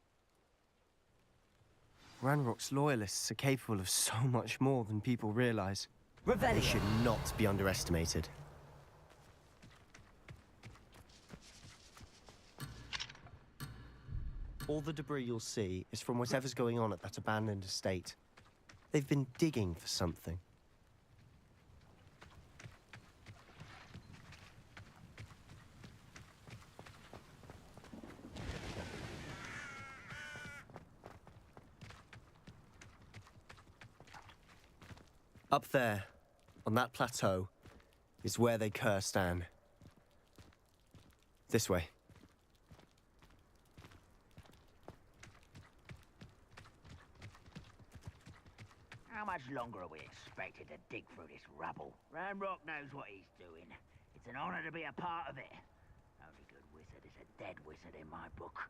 [SPEAKER 14] Ranrock's loyalists are capable of so much more than people realize. They should not be underestimated. All the debris you'll see is from whatever's going on at that abandoned estate. They've been digging for something. Up there, on that plateau, is where they cursed Anne. This way.
[SPEAKER 4] How much longer are we expected to dig through this rubble? Ranrock knows what he's doing. It's an honor to be a part of it. Only good wizard is a dead wizard in my book.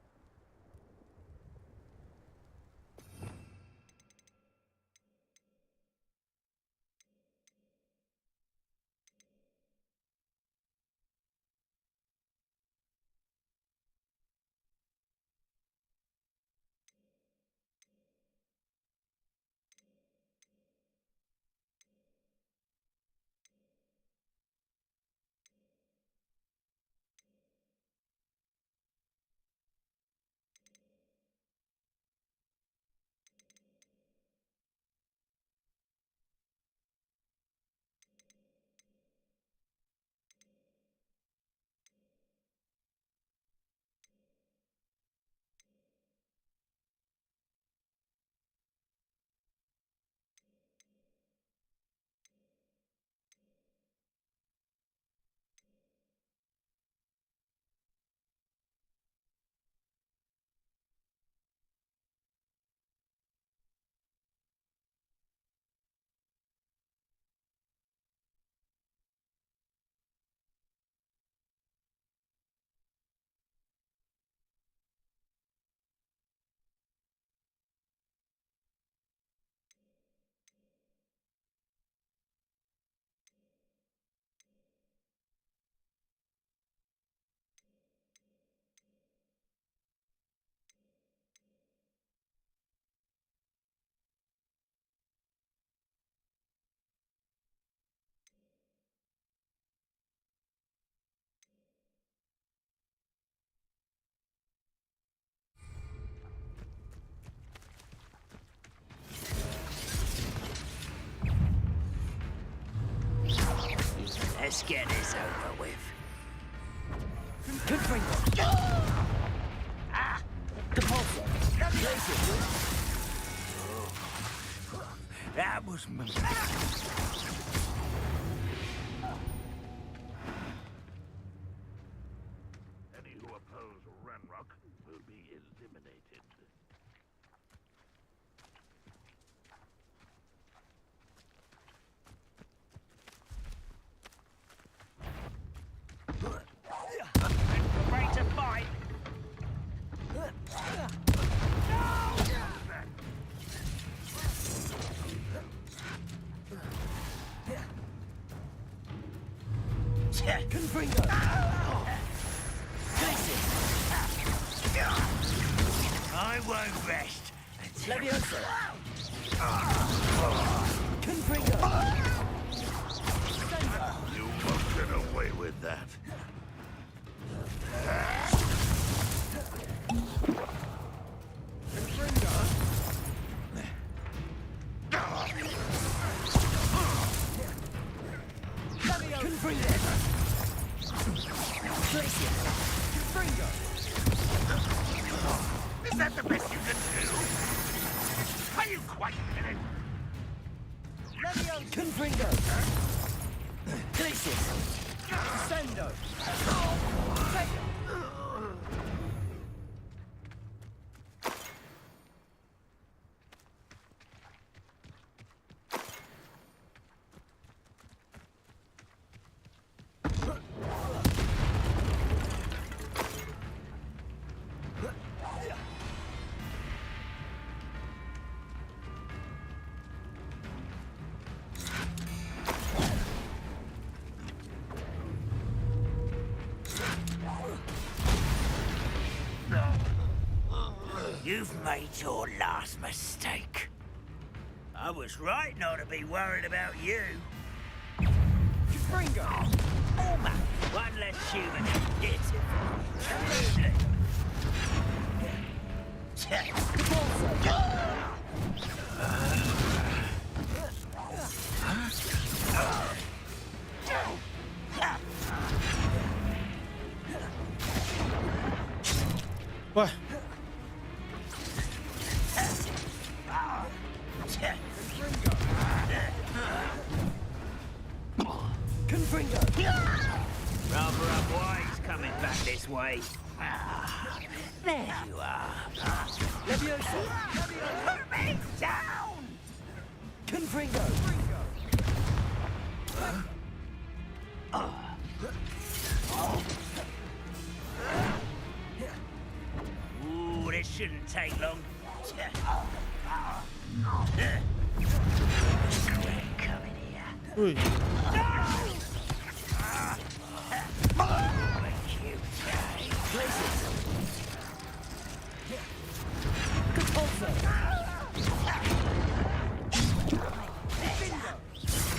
[SPEAKER 4] Let's get this over with.
[SPEAKER 3] Confringo.
[SPEAKER 4] Ah!
[SPEAKER 3] Depulso.
[SPEAKER 4] That was me.
[SPEAKER 5] Any who oppose Ranrock will be eliminated.
[SPEAKER 4] Ready to fight.
[SPEAKER 3] Confringo.
[SPEAKER 4] I won't rest.
[SPEAKER 3] Levioso. Confringo.
[SPEAKER 5] You won't get away with that.
[SPEAKER 4] Is that the best you can do? Are you quite finished?
[SPEAKER 3] Confringo. Glacius. Sendo.
[SPEAKER 4] You've made your last mistake. I was right not to be worried about you.
[SPEAKER 3] Confringo.
[SPEAKER 4] Almost one less human condition.
[SPEAKER 1] What?
[SPEAKER 3] Confringo.
[SPEAKER 4] Rather unwise coming back this way. There you are.
[SPEAKER 3] Levioso.
[SPEAKER 4] Put me down!
[SPEAKER 3] Confringo.
[SPEAKER 4] Ooh, this shouldn't take long. Come in here.
[SPEAKER 1] Ui.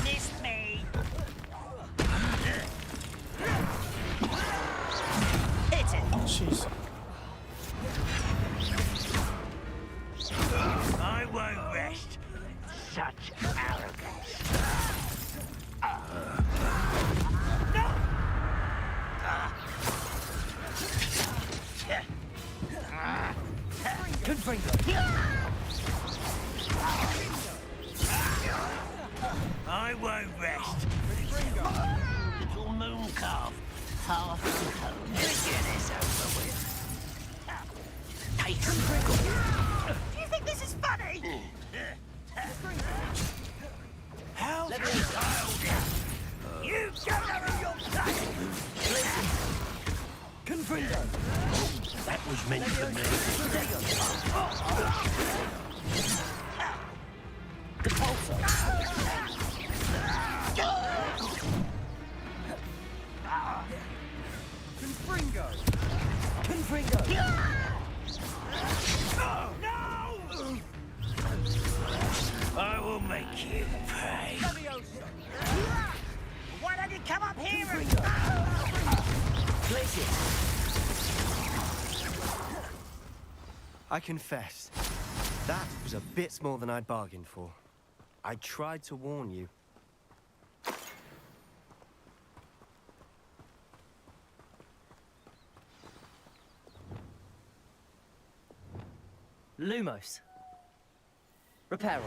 [SPEAKER 4] Miss me. Hit it.
[SPEAKER 1] Jeez.
[SPEAKER 4] I won't rest. Such arrogance.
[SPEAKER 3] Confringo.
[SPEAKER 4] I won't rest. Little moon calf. Half the home. Let's get this over with. Take Confringo. Do you think this is funny? How's your child? You don't know your place.
[SPEAKER 3] Confringo.
[SPEAKER 18] That was meant for me.
[SPEAKER 3] Depulso.
[SPEAKER 19] Confringo.
[SPEAKER 3] Confringo.
[SPEAKER 4] Oh, no! I will make you pay. Why don't you come up here and...
[SPEAKER 3] Glacius.
[SPEAKER 14] I confess, that was a bit more than I'd bargained for. I tried to warn you.
[SPEAKER 3] Lumos. Reparo.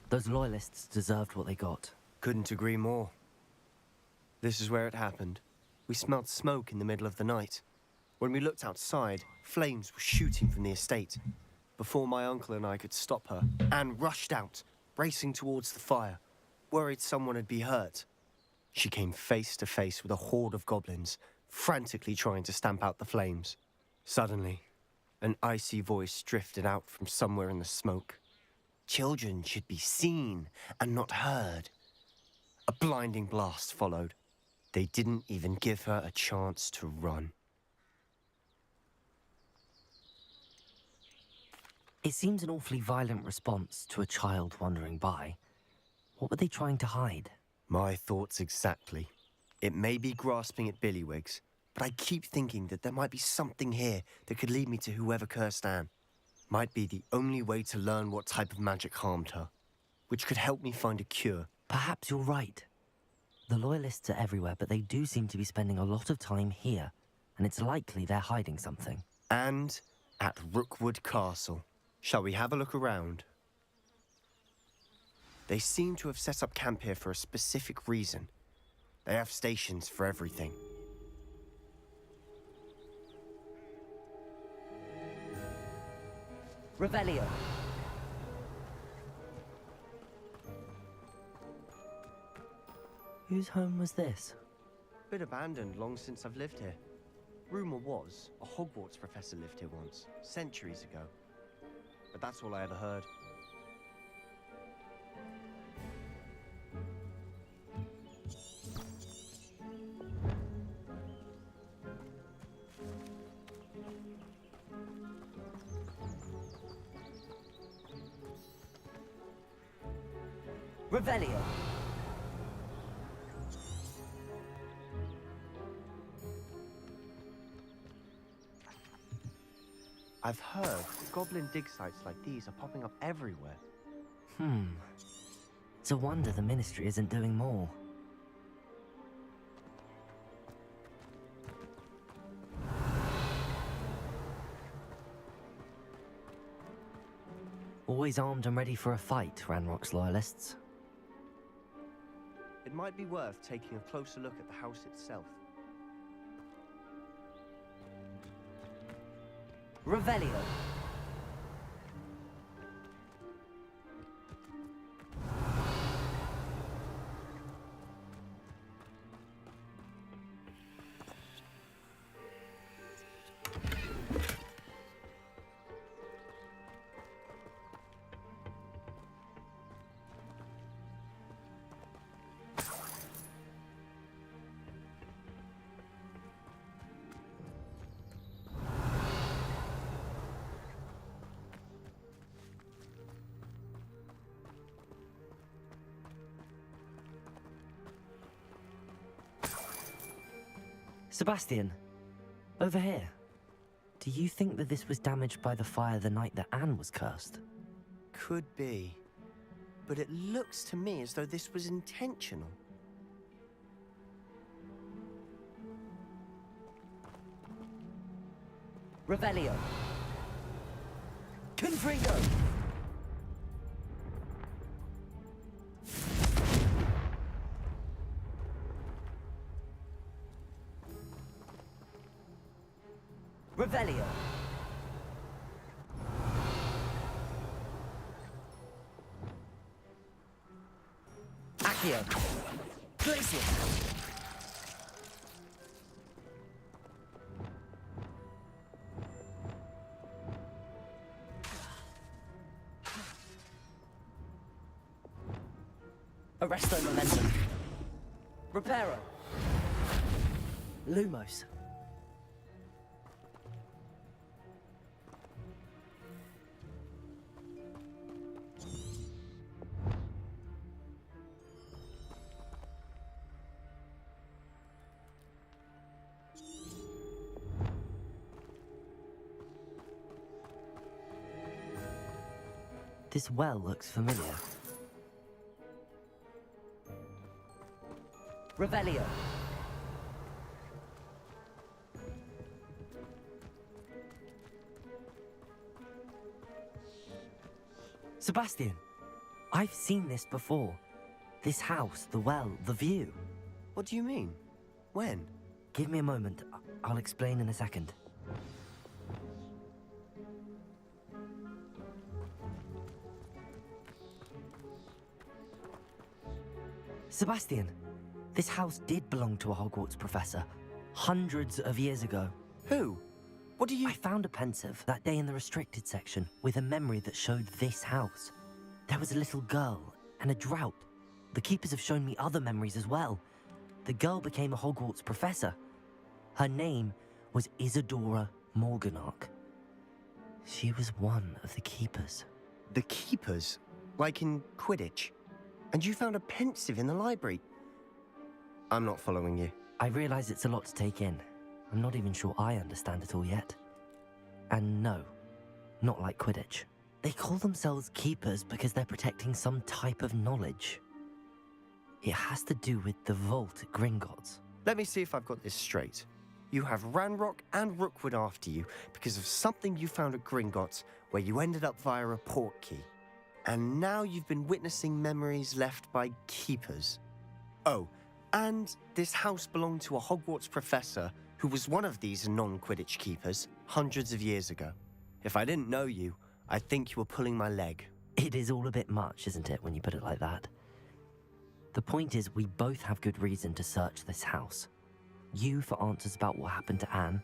[SPEAKER 3] Those loyalists deserved what they got.
[SPEAKER 14] Couldn't agree more. This is where it happened. We smelled smoke in the middle of the night. When we looked outside, flames were shooting from the estate. Before my uncle and I could stop her, Anne rushed out, racing towards the fire, worried someone had been hurt. She came face to face with a horde of goblins, frantically trying to stamp out the flames. Suddenly, an icy voice drifted out from somewhere in the smoke. Children should be seen and not heard. A blinding blast followed. They didn't even give her a chance to run.
[SPEAKER 3] It seems an awfully violent response to a child wandering by. What were they trying to hide?
[SPEAKER 14] My thoughts exactly. It may be grasping at Billywigs, but I keep thinking that there might be something here that could lead me to whoever cursed Anne. Might be the only way to learn what type of magic harmed her, which could help me find a cure.
[SPEAKER 3] Perhaps you're right. The Loyalists are everywhere, but they do seem to be spending a lot of time here, and it's likely they're hiding something.
[SPEAKER 14] And at Rookwood Castle. Shall we have a look around? They seem to have set up camp here for a specific reason. They have stations for everything.
[SPEAKER 3] Revelio. Whose home was this?
[SPEAKER 14] Been abandoned long since I've lived here. Rumor was a Hogwarts professor lived here once, centuries ago. But that's all I ever heard.
[SPEAKER 3] Revelio.
[SPEAKER 14] I've heard that goblin dig sites like these are popping up everywhere.
[SPEAKER 3] It's a wonder the Ministry isn't doing more. Always armed and ready for a fight, Ranrock's Loyalists.
[SPEAKER 14] It might be worth taking a closer look at the house itself.
[SPEAKER 3] Revelio. Sebastian, over here. Do you think that this was damaged by the fire the night that Anne was cursed?
[SPEAKER 14] Could be. But it looks to me as though this was intentional.
[SPEAKER 3] Revelio. Confringo. Revelio. Accio. Glacier. Arresto Momentum. Reparo. Lumos. This well looks familiar. Revelio. Sebastian, I've seen this before. This house, the well, the view.
[SPEAKER 14] What do you mean? When?
[SPEAKER 3] Give me a moment. I'll explain in a second. Sebastian, this house did belong to a Hogwarts professor, hundreds of years ago.
[SPEAKER 14] Who? What do you...
[SPEAKER 3] I found a pensive that day in the restricted section with a memory that showed this house. There was a little girl and a drought. The keepers have shown me other memories as well. The girl became a Hogwarts professor. Her name was Isadora Morganach. She was one of the keepers.
[SPEAKER 14] The keepers? Like in Quidditch? And you found a pensive in the library? I'm not following you.
[SPEAKER 3] I realize it's a lot to take in. I'm not even sure I understand it all yet. And no, not like Quidditch. They call themselves keepers because they're protecting some type of knowledge. It has to do with the vault at Gringotts.
[SPEAKER 14] Let me see if I've got this straight. You have Ranrock and Rookwood after you because of something you found at Gringotts where you ended up via a portkey. And now you've been witnessing memories left by keepers. Oh, and this house belonged to a Hogwarts professor who was one of these non-Quidditch keepers hundreds of years ago. If I didn't know you, I'd think you were pulling my leg.
[SPEAKER 3] It is all a bit much, isn't it, when you put it like that? The point is, we both have good reason to search this house. You for answers about what happened to Anne,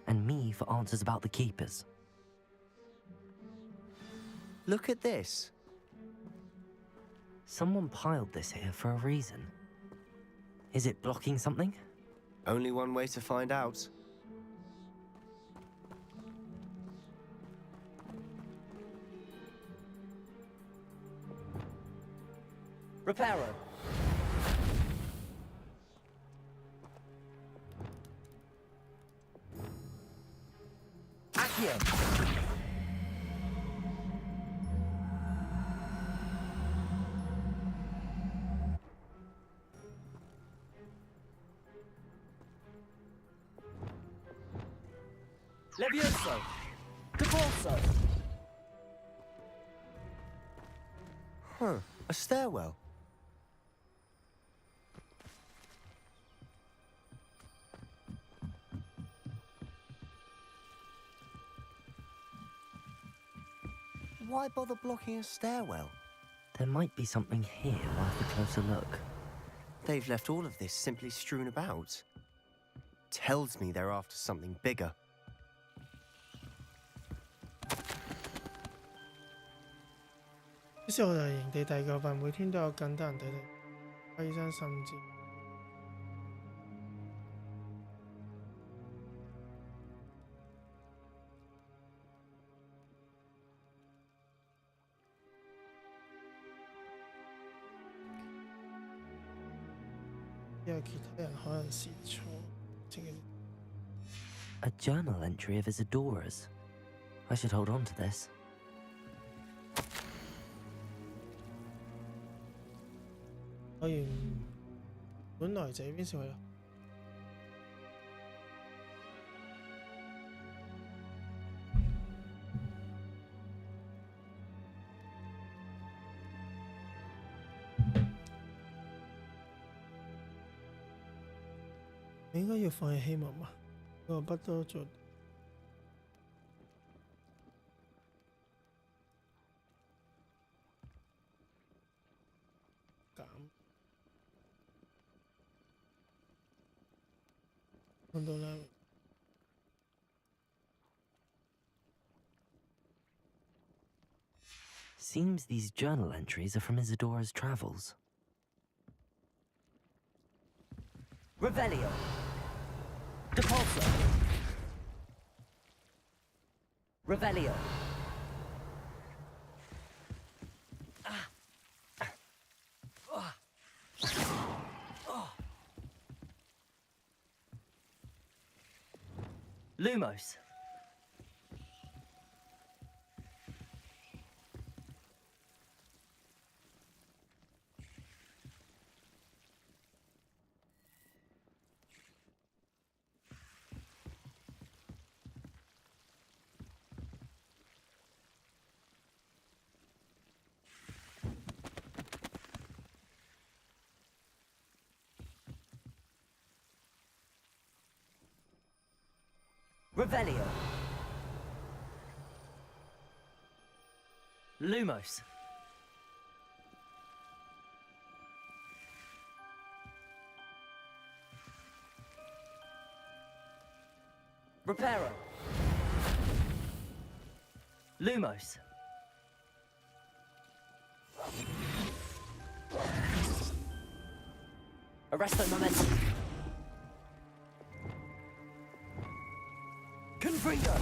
[SPEAKER 3] and me for answers about the keepers.
[SPEAKER 14] Look at this.
[SPEAKER 3] Someone piled this here for a reason. Is it blocking something?
[SPEAKER 14] Only one way to find out.
[SPEAKER 3] Reparo. Accio. Levioso. Deborso.
[SPEAKER 14] Huh, a stairwell. Why bother blocking a stairwell?
[SPEAKER 3] There might be something here worth a closer look.
[SPEAKER 14] They've left all of this simply strewn about. Tells me they're after something bigger.
[SPEAKER 1] 於是我就營地第二個份，每天都有更多人睇睇醫生，甚至因為其他人可能試錯。
[SPEAKER 3] A journal entry of Isadora's. I should hold on to this.
[SPEAKER 1] 我原本來這邊先去啦。你應該要放棄希望嘛？我不多做。減。看到啦。
[SPEAKER 3] Seems these journal entries are from Isadora's travels. Revelio. Depulso. Revelio. Lumos. Revelio. Lumos. Reparo. Lumos. Arresto momentum. Confringo.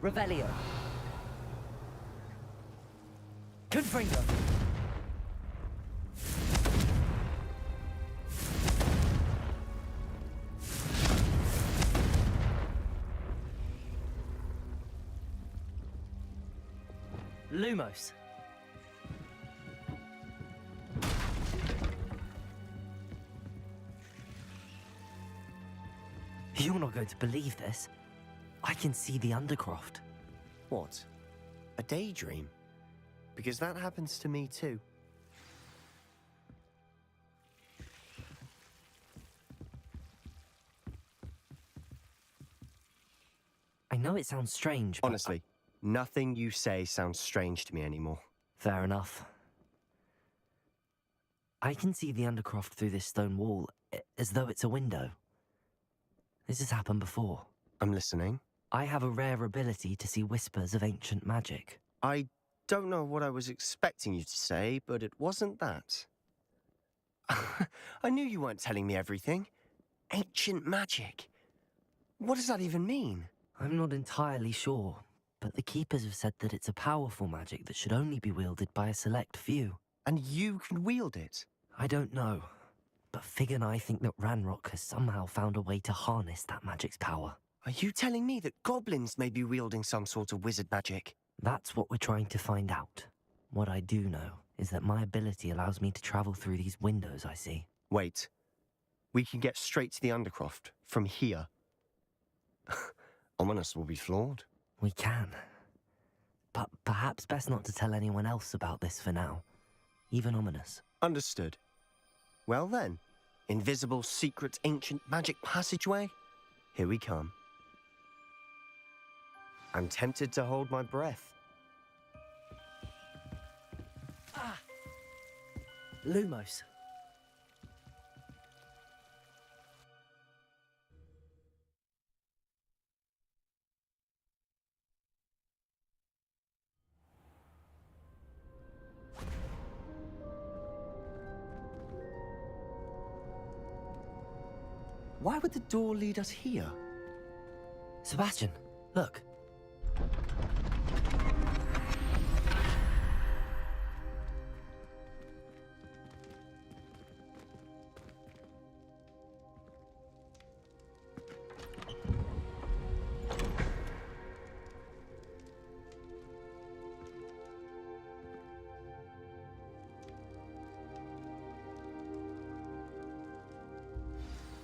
[SPEAKER 3] Revelio. Confringo. Lumos. You're not going to believe this. I can see the Undercroft.
[SPEAKER 14] What? A daydream? Because that happens to me too.
[SPEAKER 3] I know it sounds strange, but
[SPEAKER 14] honestly, nothing you say sounds strange to me anymore.
[SPEAKER 3] Fair enough. I can see the Undercroft through this stone wall, as though it's a window. This has happened before.
[SPEAKER 14] I'm listening.
[SPEAKER 3] I have a rare ability to see whispers of ancient magic.
[SPEAKER 14] I don't know what I was expecting you to say, but it wasn't that. I knew you weren't telling me everything. Ancient magic. What does that even mean?
[SPEAKER 3] I'm not entirely sure, but the Keepers have said that it's a powerful magic that should only be wielded by a select few.
[SPEAKER 14] And you can wield it?
[SPEAKER 3] I don't know, but Fig and I think that Ranrock has somehow found a way to harness that magic's power.
[SPEAKER 14] Are you telling me that goblins may be wielding some sort of wizard magic?
[SPEAKER 3] That's what we're trying to find out. What I do know is that my ability allows me to travel through these windows I see.
[SPEAKER 14] Wait. We can get straight to the Undercroft from here. Ominous will be floored.
[SPEAKER 3] We can. But perhaps best not to tell anyone else about this for now. Even Ominous.
[SPEAKER 14] Understood. Well then, invisible, secret, ancient magic passageway? Here we come. I'm tempted to hold my breath.
[SPEAKER 3] Ah! Lumos.
[SPEAKER 14] Why would the door lead us here?
[SPEAKER 3] Sebastian, look.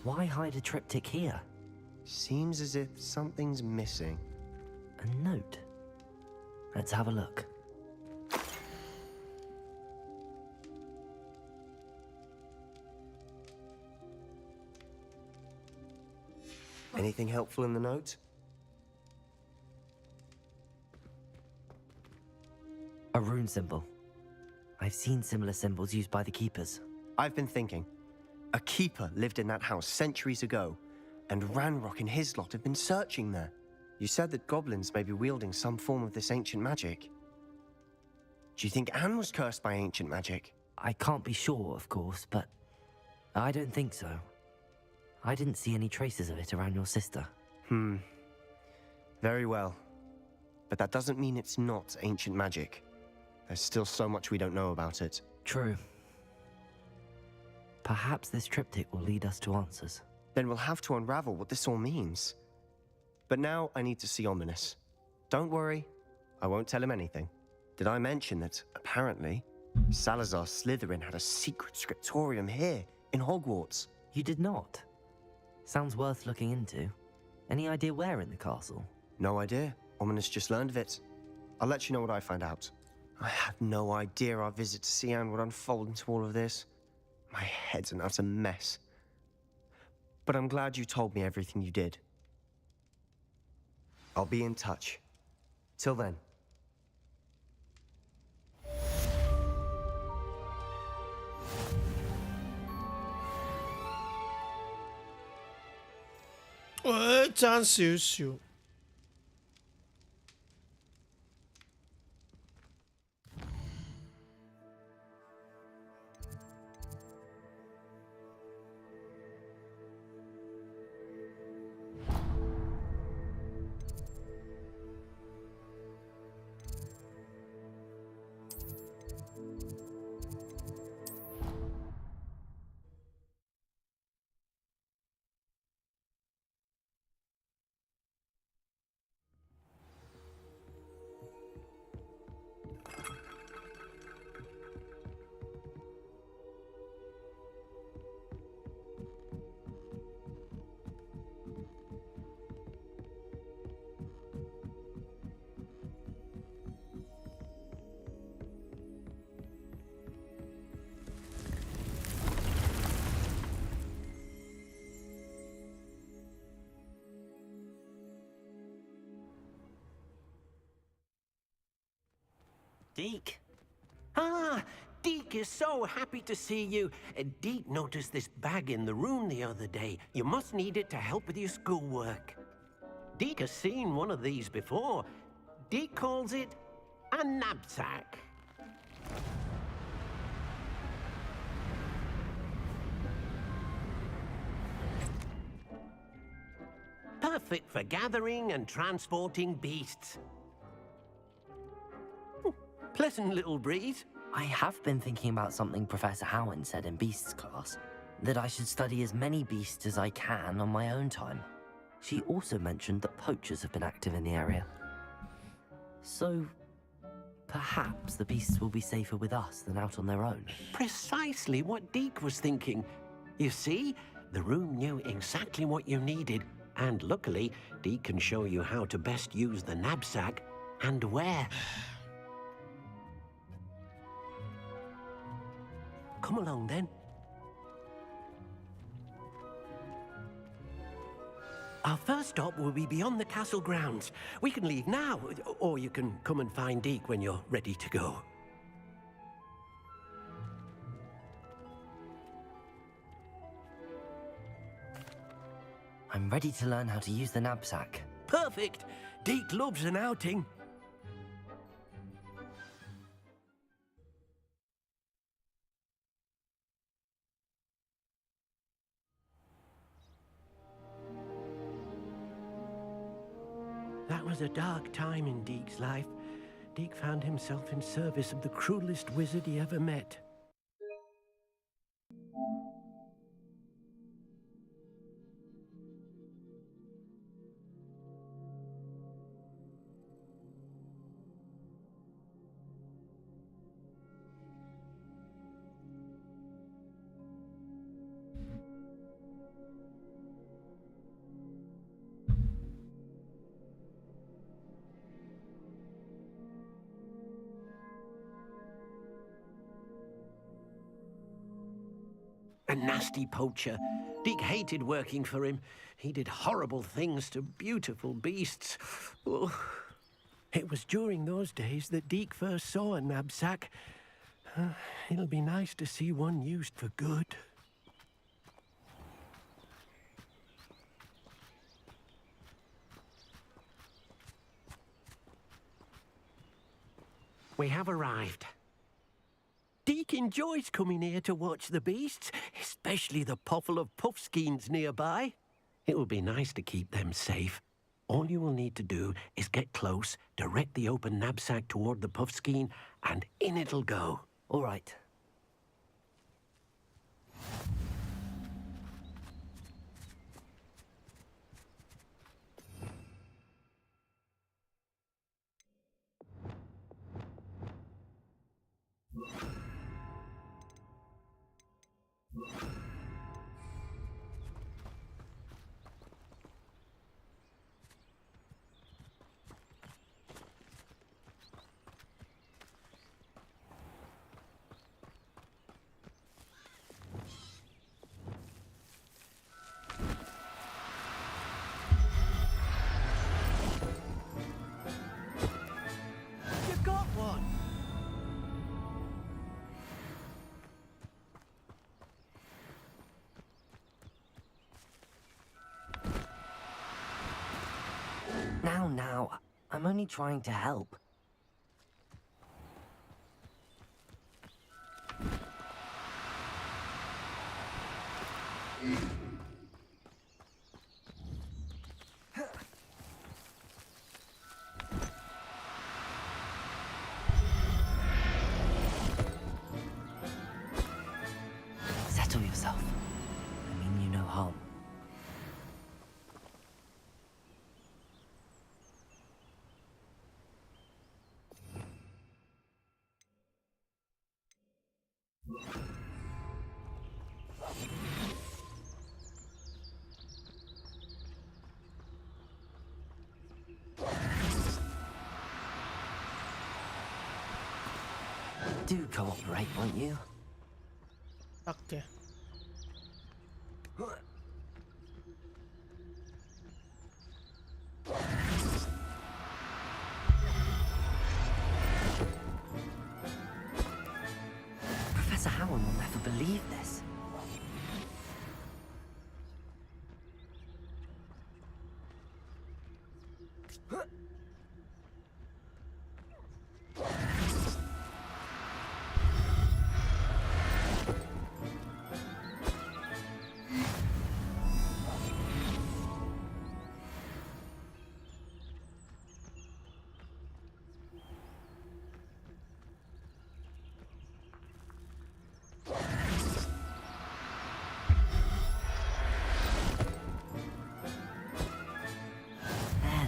[SPEAKER 3] Why hide a triptych here?
[SPEAKER 14] Seems as if something's missing.
[SPEAKER 3] A note. Let's have a look.
[SPEAKER 14] Anything helpful in the note?
[SPEAKER 3] A rune symbol. I've seen similar symbols used by the Keepers.
[SPEAKER 14] I've been thinking. A keeper lived in that house centuries ago, and Ranrock and his lot have been searching there. You said that goblins may be wielding some form of this ancient magic. Do you think Anne was cursed by ancient magic?
[SPEAKER 3] I can't be sure, of course, but I don't think so. I didn't see any traces of it around your sister.
[SPEAKER 14] Very well. But that doesn't mean it's not ancient magic. There's still so much we don't know about it.
[SPEAKER 3] True. Perhaps this triptych will lead us to answers.
[SPEAKER 14] Then we'll have to unravel what this all means. But now I need to see Ominous. Don't worry, I won't tell him anything. Did I mention that, apparently, Salazar Slytherin had a secret scriptorium here, in Hogwarts?
[SPEAKER 3] You did not? Sounds worth looking into. Any idea where in the castle?
[SPEAKER 14] No idea. woman has just learned of it. I'll let you know what I find out. I had no idea our visit to Xi'an would unfold into all of this. My head's an utter mess. But I'm glad you told me everything you did. I'll be in touch. Till then.
[SPEAKER 1] 爭少少。
[SPEAKER 18] Deke? Ah, Deke is so happy to see you. Deke noticed this bag in the room the other day. You must need it to help with your schoolwork. Deke has seen one of these before. Deke calls it a knapsack. Perfect for gathering and transporting beasts. Pleasant little breeze.
[SPEAKER 3] I have been thinking about something Professor Howen said in Beasts class, that I should study as many beasts as I can on my own time. She also mentioned that poachers have been active in the area. So, perhaps the beasts will be safer with us than out on their own.
[SPEAKER 18] Precisely what Deke was thinking. You see, the room knew exactly what you needed, and luckily, Deke can show you how to best use the knapsack and where. Come along, then. Our first stop will be beyond the castle grounds. We can leave now, or you can come and find Deke when you're ready to go.
[SPEAKER 3] I'm ready to learn how to use the knapsack.
[SPEAKER 18] Perfect! Deke loves an outing. That was a dark time in Deke's life. Deke found himself in service of the cruelest wizard he ever met. A nasty poacher. Deke hated working for him. He did horrible things to beautiful beasts. Oh. It was during those days that Deke first saw a knapsack. It'll be nice to see one used for good. We have arrived. Deke enjoys coming here to watch the beasts, especially the potful of puffskeins nearby. It will be nice to keep them safe. All you will need to do is get close, direct the open knapsack toward the puffskein, and in it'll go.
[SPEAKER 3] All right. down now. I'm only trying to help. Settle yourself. I mean you no harm. Do cooperate, won't you?
[SPEAKER 1] 得嘅。
[SPEAKER 3] Professor Howard will never believe this.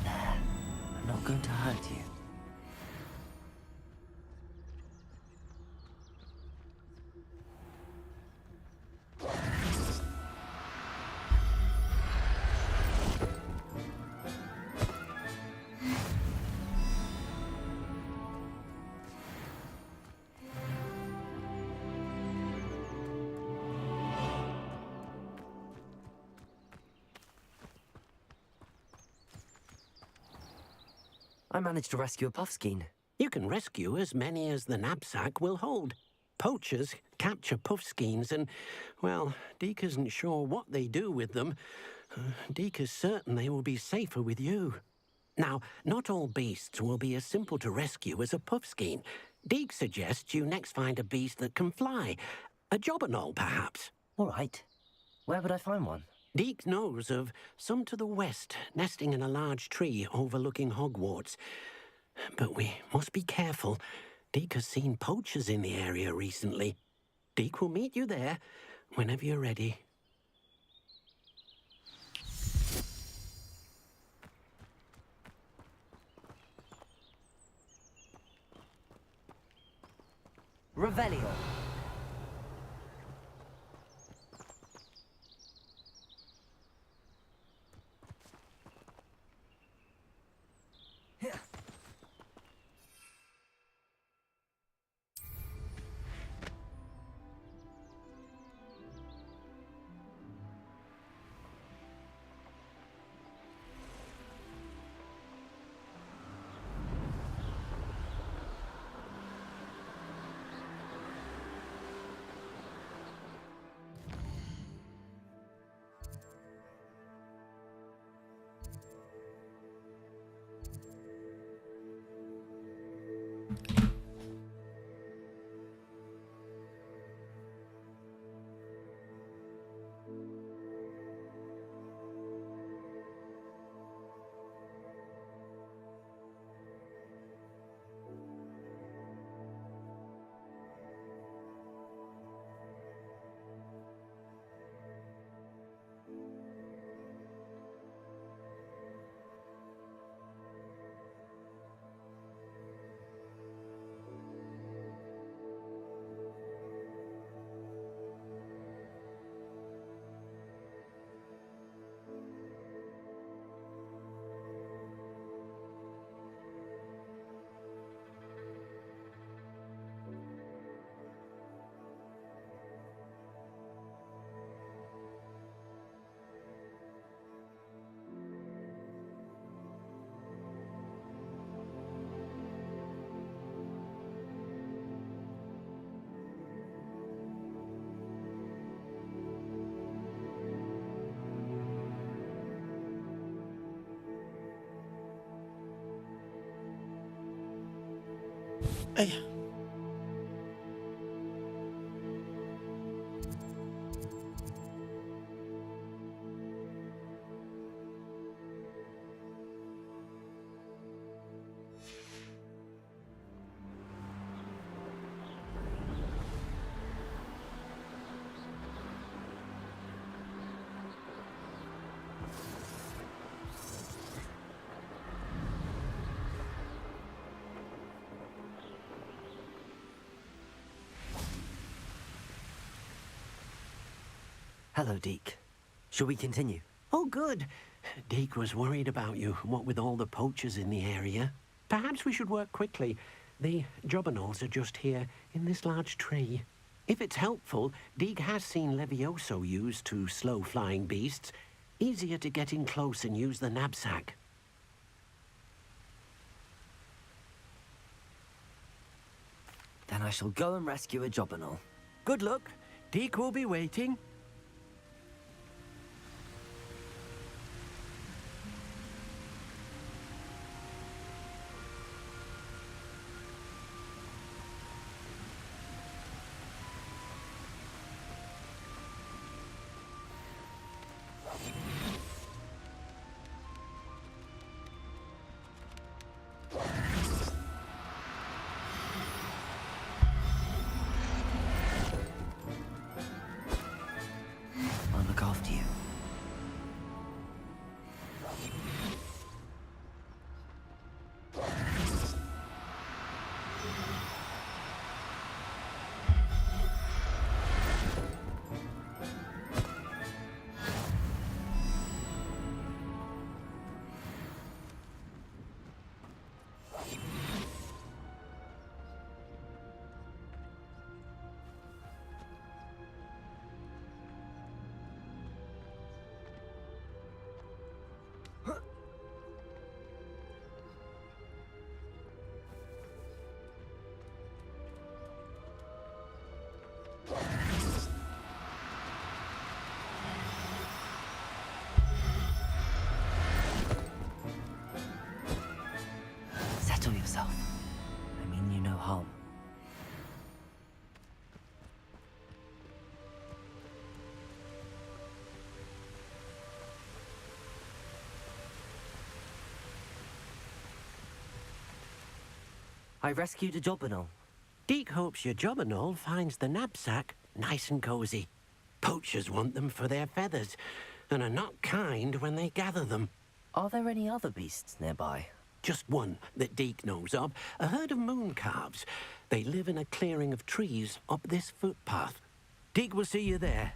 [SPEAKER 3] There. I'm not going to hurt you. I managed to rescue a puffskein.
[SPEAKER 18] You can rescue as many as the knapsack will hold. Poachers capture puffskeins and, well, Deke isn't sure what they do with them. Deke is certain they will be safer with you. Now, not all beasts will be as simple to rescue as a puffskein. Deke suggests you next find a beast that can fly. A jobberknoll, perhaps.
[SPEAKER 3] All right. Where would I find one?
[SPEAKER 18] Deke knows of some to the west, nesting in a large tree overlooking Hogwarts. But we must be careful. Deke has seen poachers in the area recently. Deke will meet you there whenever you're ready.
[SPEAKER 3] Revelio.
[SPEAKER 1] 哎呀！Hello,
[SPEAKER 3] Deke. Shall we continue?
[SPEAKER 20] Oh, good. Deke was worried about you, what with all the poachers in the area. Perhaps we should work quickly. The jobberknolls are just here, in this large tree. If it's helpful, Deke has seen Levioso used to slow flying beasts. Easier to get in close and use the knapsack.
[SPEAKER 3] Then I shall go and rescue a jobberknoll.
[SPEAKER 20] Good luck. Deke will be waiting.
[SPEAKER 3] I'll look after you. Settle yourself. I mean you no harm. I rescued a jobberknoll.
[SPEAKER 20] Deke hopes your jobberknoll finds the knapsack nice and cozy. Poachers want them for their feathers, and are not kind when they gather them.
[SPEAKER 3] Are there any other beasts nearby?
[SPEAKER 20] Just one that Deke knows of, a herd of moon calves. They live in a clearing of trees up this footpath. Deke will see you there.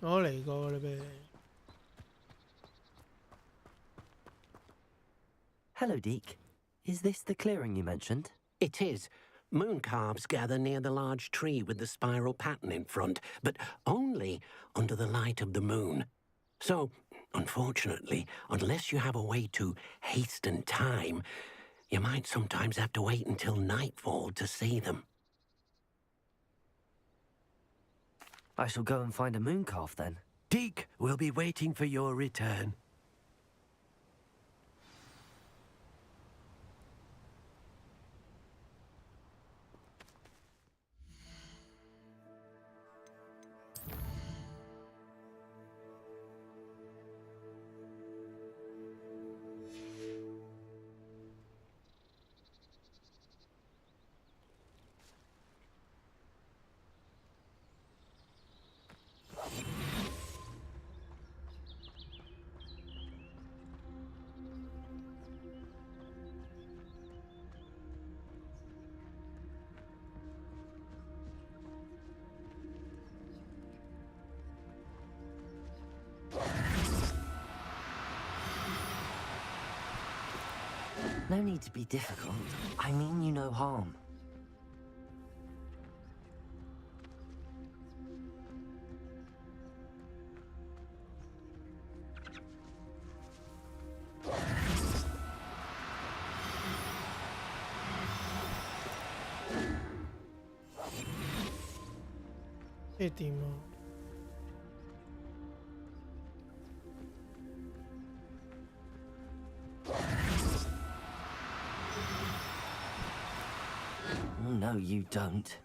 [SPEAKER 1] 我嚟過啦唄。
[SPEAKER 3] Hello, Deke. Is this the clearing you mentioned?
[SPEAKER 20] It is. Moon calves gather near the large tree with the spiral pattern in front, but only under the light of the moon. So, unfortunately, unless you have a way to hasten time, you might sometimes have to wait until nightfall to see them.
[SPEAKER 3] I shall go and find a moon calf then.
[SPEAKER 20] Deke will be waiting for your return.
[SPEAKER 3] No need to be difficult. I mean you no harm. No, you don't.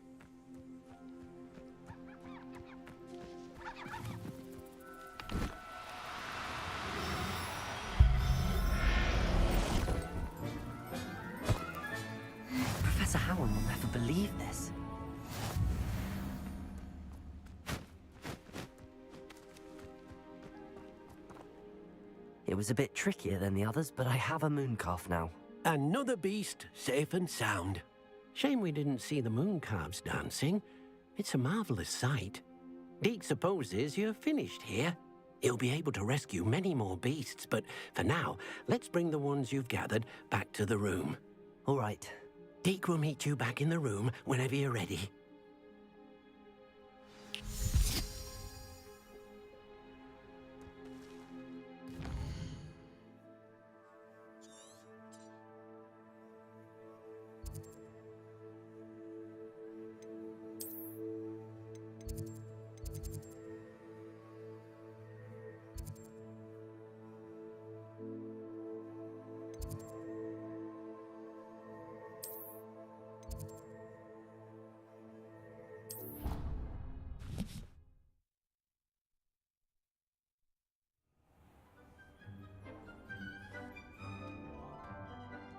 [SPEAKER 3] Professor Howard will never believe this. It was a bit trickier than the others, but I have a moon calf now.
[SPEAKER 20] Another beast, safe and sound. Shame we didn't see the moon calves dancing. It's a marvelous sight. Deke supposes you're finished here. He'll be able to rescue many more beasts, but for now, let's bring the ones you've gathered back to the room.
[SPEAKER 3] All right.
[SPEAKER 20] Deke will meet you back in the room whenever you're ready.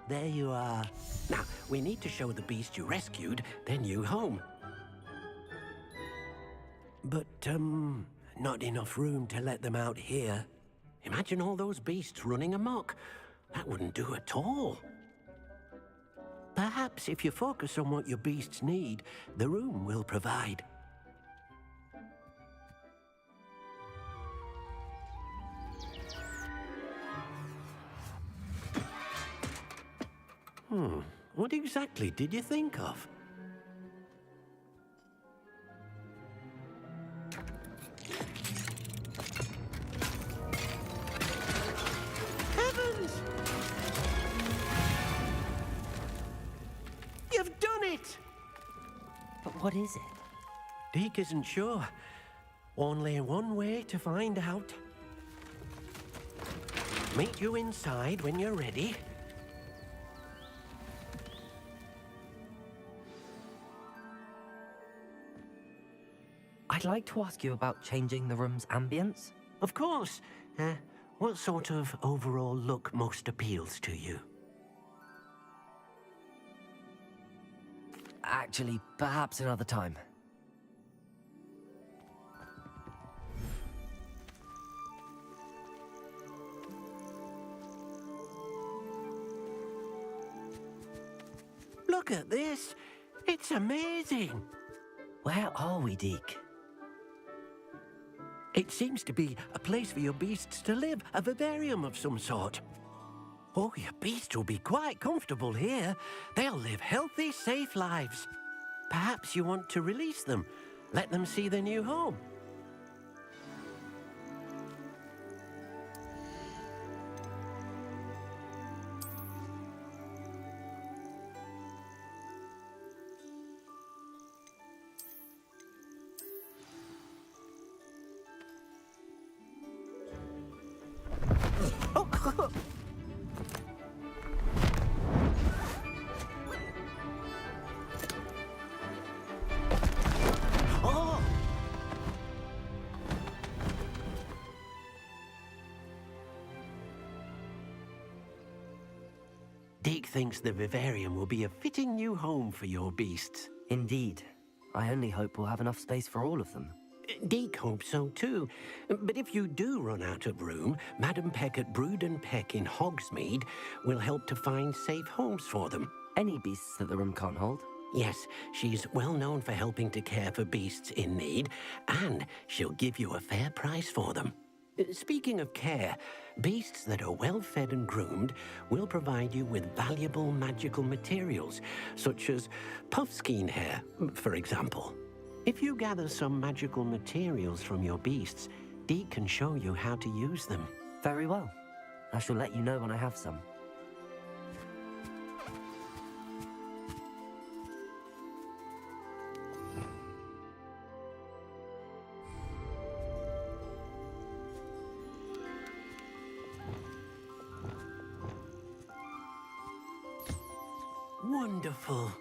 [SPEAKER 20] There you are. Now, we need to show the beast you rescued their new home. But, not enough room to let them out here. Imagine all those beasts running amok. That wouldn't do at all. Perhaps if you focus on what your beasts need, the room will provide. What exactly did you think of? Heavens! You've done it!
[SPEAKER 3] But what is it?
[SPEAKER 20] Deke isn't sure. Only one way to find out. Meet you inside when you're ready.
[SPEAKER 3] I'd like to ask you about changing the room's ambience.
[SPEAKER 20] Of course. What sort of overall look most appeals to you?
[SPEAKER 3] Actually, perhaps another time.
[SPEAKER 20] Look at this. It's amazing.
[SPEAKER 3] Where are we, Deke?
[SPEAKER 20] It seems to be a place for your beasts to live, a vivarium of some sort. Oh, your beasts will be quite comfortable here. They'll live healthy, safe lives. Perhaps you want to release them, let them see their new home. Deke thinks the vivarium will be a fitting new home for your beasts.
[SPEAKER 3] Indeed. I only hope we'll have enough space for all of them.
[SPEAKER 20] Deke hopes so too. But if you do run out of room, Madam Peck at Brood and Peck in Hogsmeade will help to find safe homes for them.
[SPEAKER 3] Any beasts that the room can't hold?
[SPEAKER 20] Yes, she's well known for helping to care for beasts in need, and she'll give you a fair price for them. Speaking of care, beasts that are well fed and groomed will provide you with valuable magical materials, such as puffskein hair, for example. If you gather some magical materials from your beasts, Deke can show you how to use them.
[SPEAKER 3] Very well. I shall let you know when I have some.
[SPEAKER 20] Wonderful.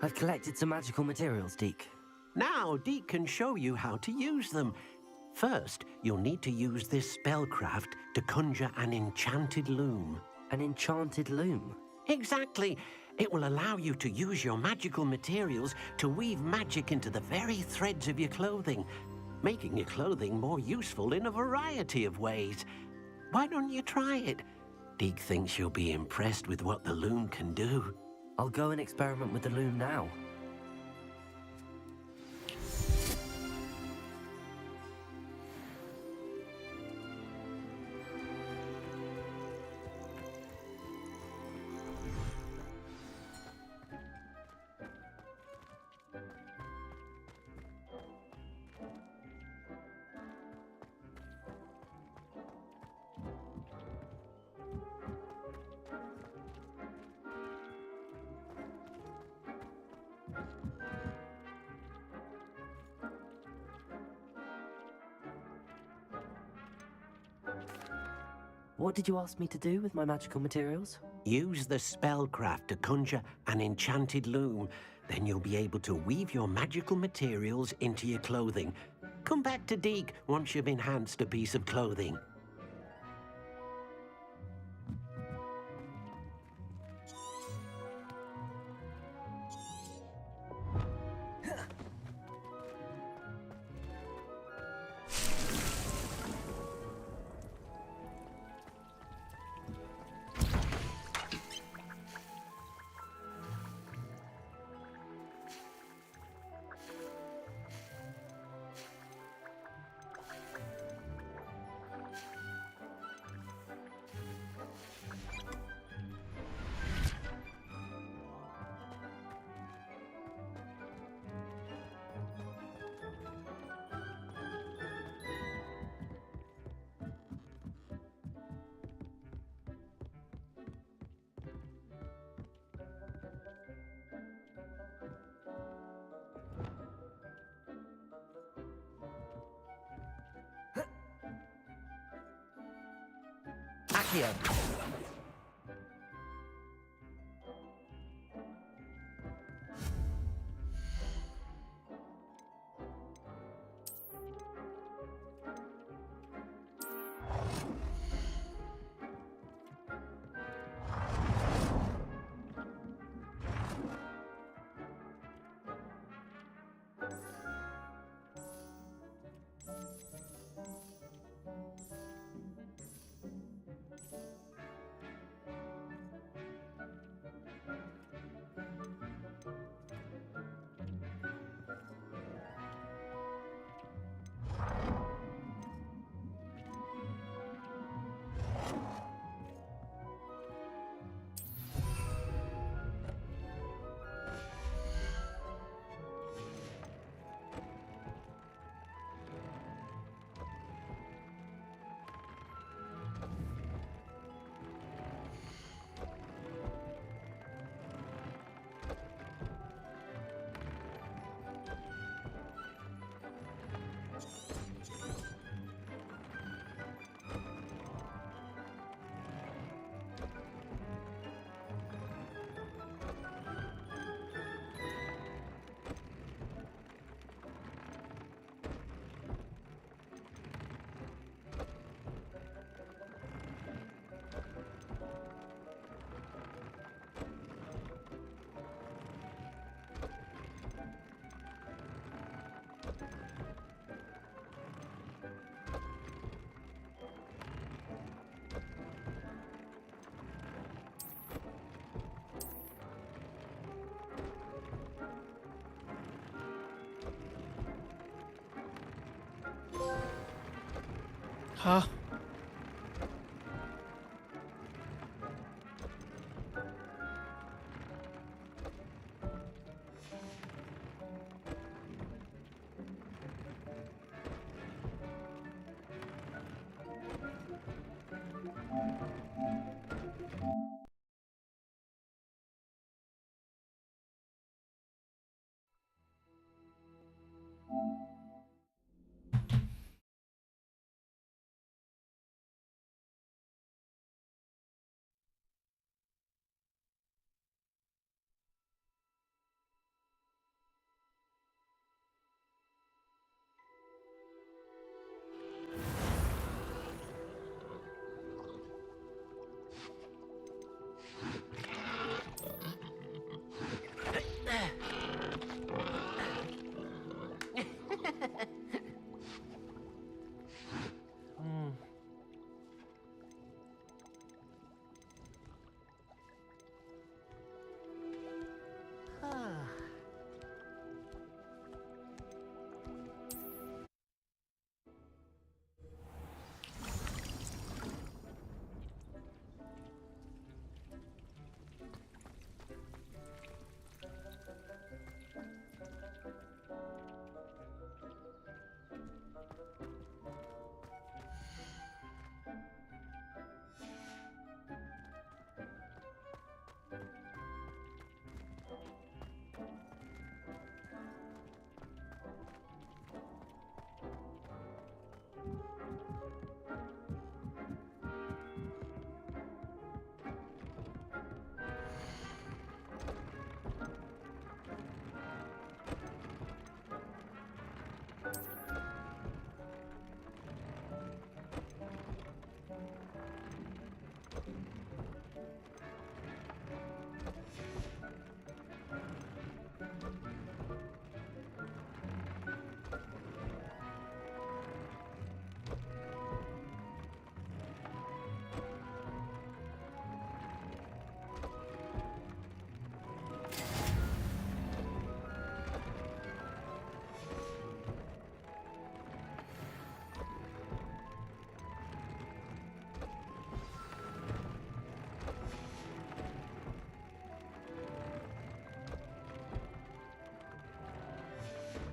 [SPEAKER 3] I've collected some magical materials, Deke.
[SPEAKER 20] Now, Deke can show you how to use them. First, you'll need to use this spellcraft to conjure an enchanted loom.
[SPEAKER 3] An enchanted loom?
[SPEAKER 20] Exactly. It will allow you to use your magical materials to weave magic into the very threads of your clothing, making your clothing more useful in a variety of ways. Why don't you try it? Deke thinks you'll be impressed with what the loom can do.
[SPEAKER 3] I'll go and experiment with the loom now. What did you ask me to do with my magical materials?
[SPEAKER 20] Use the spellcraft to conjure an enchanted loom. Then you'll be able to weave your magical materials into your clothing. Come back to Deke once you've enhanced a piece of clothing.
[SPEAKER 3] Accio.
[SPEAKER 1] 吓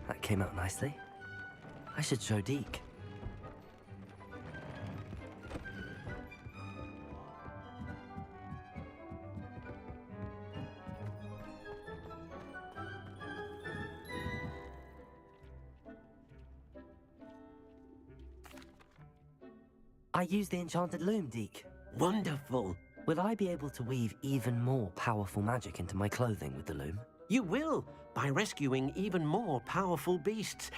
[SPEAKER 1] ？That
[SPEAKER 3] came out nicely. I should show Deke. I used the enchanted loom, Deke.
[SPEAKER 20] Wonderful.
[SPEAKER 3] Will I be able to weave even more powerful magic into my clothing with the loom?
[SPEAKER 20] You will, by rescuing even more powerful beasts.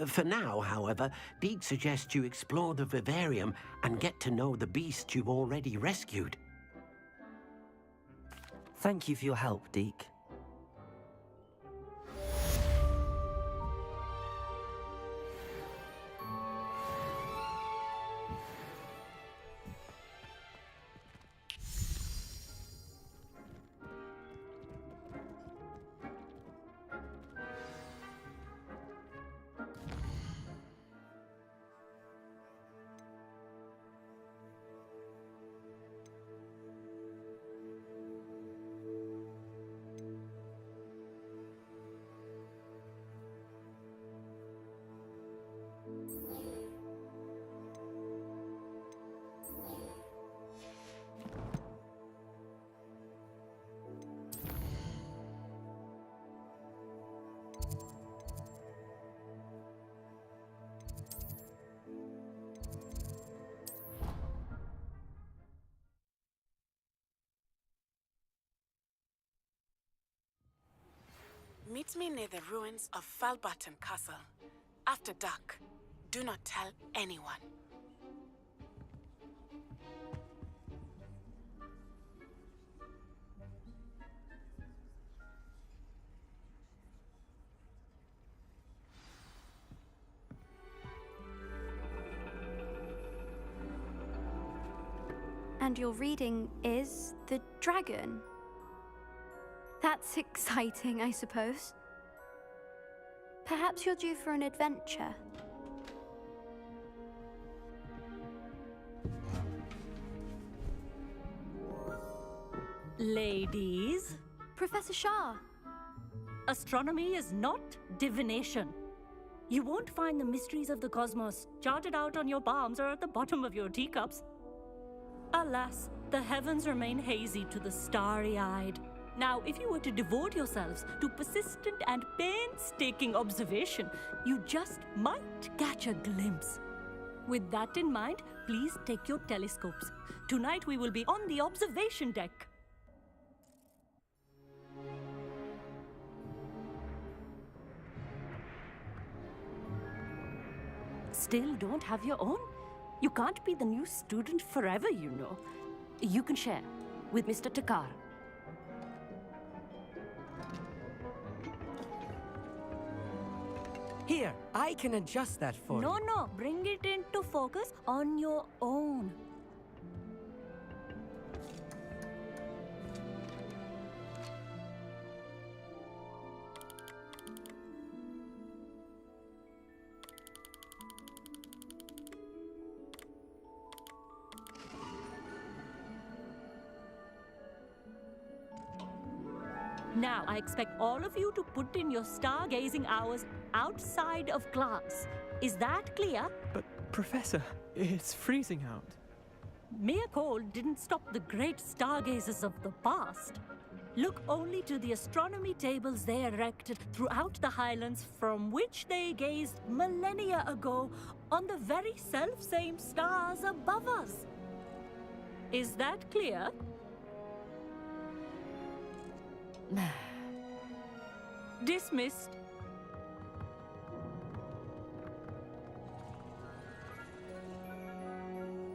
[SPEAKER 20] For now, however, Deke suggests you explore the vivarium and get to know the beasts you've already rescued.
[SPEAKER 3] Thank you for your help, Deke.
[SPEAKER 21] Meet me near the ruins of Falbutton Castle. After dark. Do not tell anyone.
[SPEAKER 16] And your reading is the dragon. That's exciting, I suppose. Perhaps you're due for an adventure.
[SPEAKER 2] Ladies,
[SPEAKER 8] Professor Shah.
[SPEAKER 2] astronomy is not divination. You won't find the mysteries of the cosmos charted out on your palms or at the bottom of your teacups. Alas, the heavens remain hazy to the starry-eyed. Now, if you were to devote yourselves to persistent and painstaking observation, you just might catch a glimpse. With that in mind, please take your telescopes. Tonight we will be on the observation deck. Still don't have your own? You can't be the new student forever, you know. You can share with Mr. Takar.
[SPEAKER 22] Here, I can adjust that for you.
[SPEAKER 2] No, bring it into focus on your own. Now, I expect all of you to put in your stargazing hours outside of class. Is that clear?
[SPEAKER 23] But, Professor, it's freezing out.
[SPEAKER 2] Mere cold didn't stop the great stargazers of the past. Look only to the astronomy tables they erected throughout the highlands from which they gazed millennia ago on the very self-same stars above us. Is that clear? Dismissed.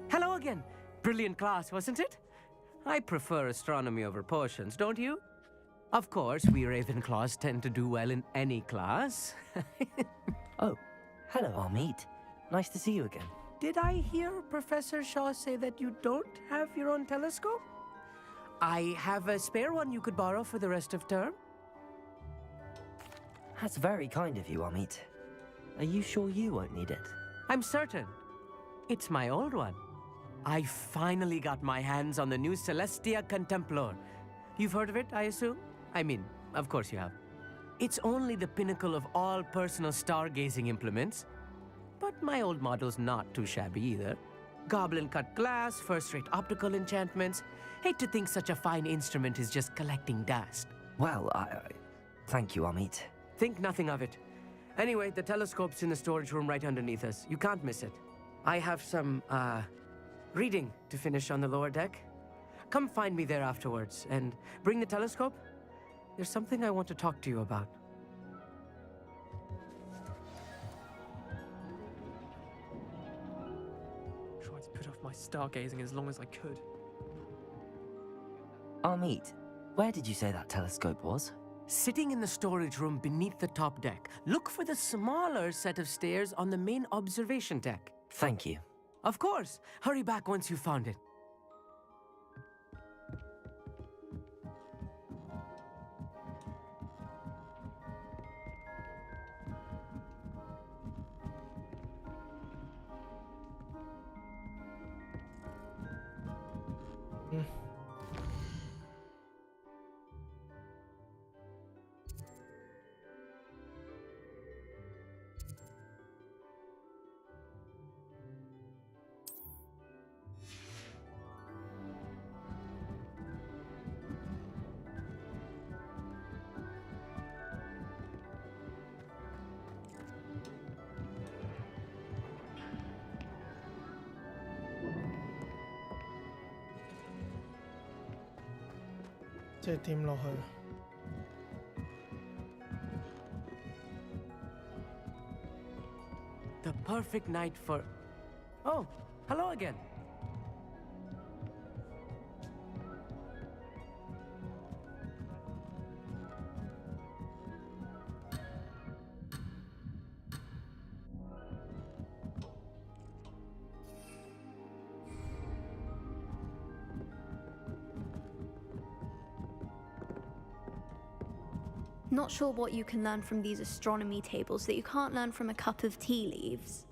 [SPEAKER 22] Hello again. Brilliant class, wasn't it? I prefer astronomy over potions, don't you? Of course, we Ravenclaws tend to do well in any class.
[SPEAKER 3] Oh, hello, Amit. Nice to see you again.
[SPEAKER 22] Did I hear Professor Shaw say that you don't have your own telescope? I have a spare one you could borrow for the rest of term.
[SPEAKER 3] That's very kind of you, Amit. Are you sure you won't need it?
[SPEAKER 22] I'm certain. It's my old one. I finally got my hands on the new Celestia Contemplor. You've heard of it, I assume? I mean, of course you have. It's only the pinnacle of all personal stargazing implements. But my old model's not too shabby either. Goblin-cut glass, first-rate optical enchantments. Hate to think such a fine instrument is just collecting dust.
[SPEAKER 3] Well, thank you, Amit.
[SPEAKER 22] Think nothing of it. Anyway, the telescope's in the storage room right underneath us. You can't miss it. I have some, reading to finish on the lower deck. Come find me there afterwards, and bring the telescope. There's something I want to talk to you about.
[SPEAKER 23] Tried to put off my stargazing as long as I could.
[SPEAKER 3] Amit, where did you say that telescope was?
[SPEAKER 22] Sitting in the storage room beneath the top deck. Look for the smaller set of stairs on the main observation deck.
[SPEAKER 3] Thank you.
[SPEAKER 22] Of course. Hurry back once you've found it.
[SPEAKER 1] 即係點落去？
[SPEAKER 22] The perfect night for... Oh, hello again.
[SPEAKER 16] Not sure what you can learn from these astronomy tables that you can't learn from a cup of tea leaves.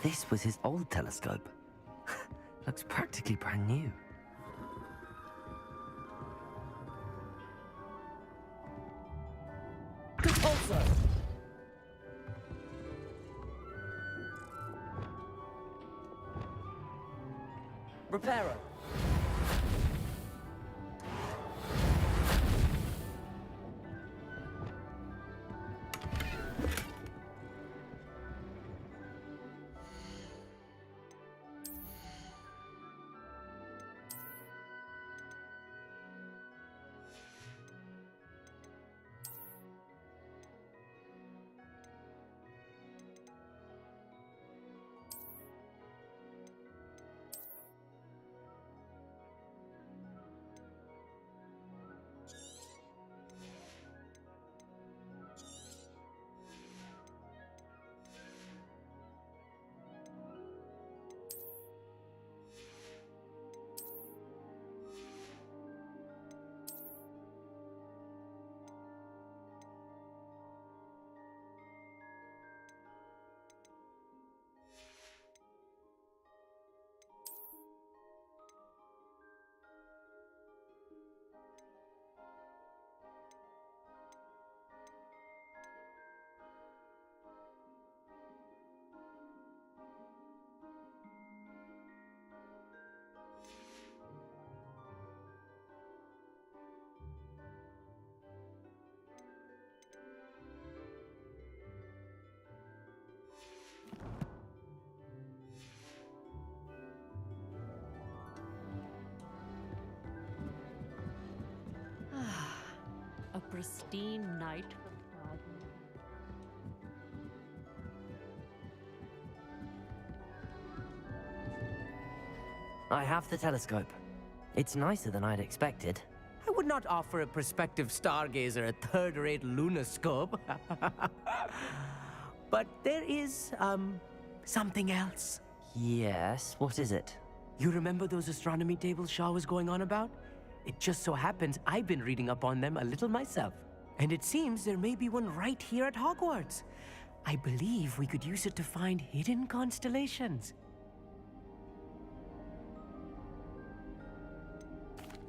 [SPEAKER 3] this was his old telescope. Looks practically brand new.
[SPEAKER 7] Also. Repairer.
[SPEAKER 2] A pristine night for stargazing.
[SPEAKER 3] I have the telescope. It's nicer than I'd expected.
[SPEAKER 22] I would not offer a prospective stargazer a third-rate lunoscope. But there is, something else.
[SPEAKER 3] Yes, what is it?
[SPEAKER 22] You remember those astronomy tables Shaw was going on about? It just so happens I've been reading up on them a little myself. And it seems there may be one right here at Hogwarts. I believe we could use it to find hidden constellations.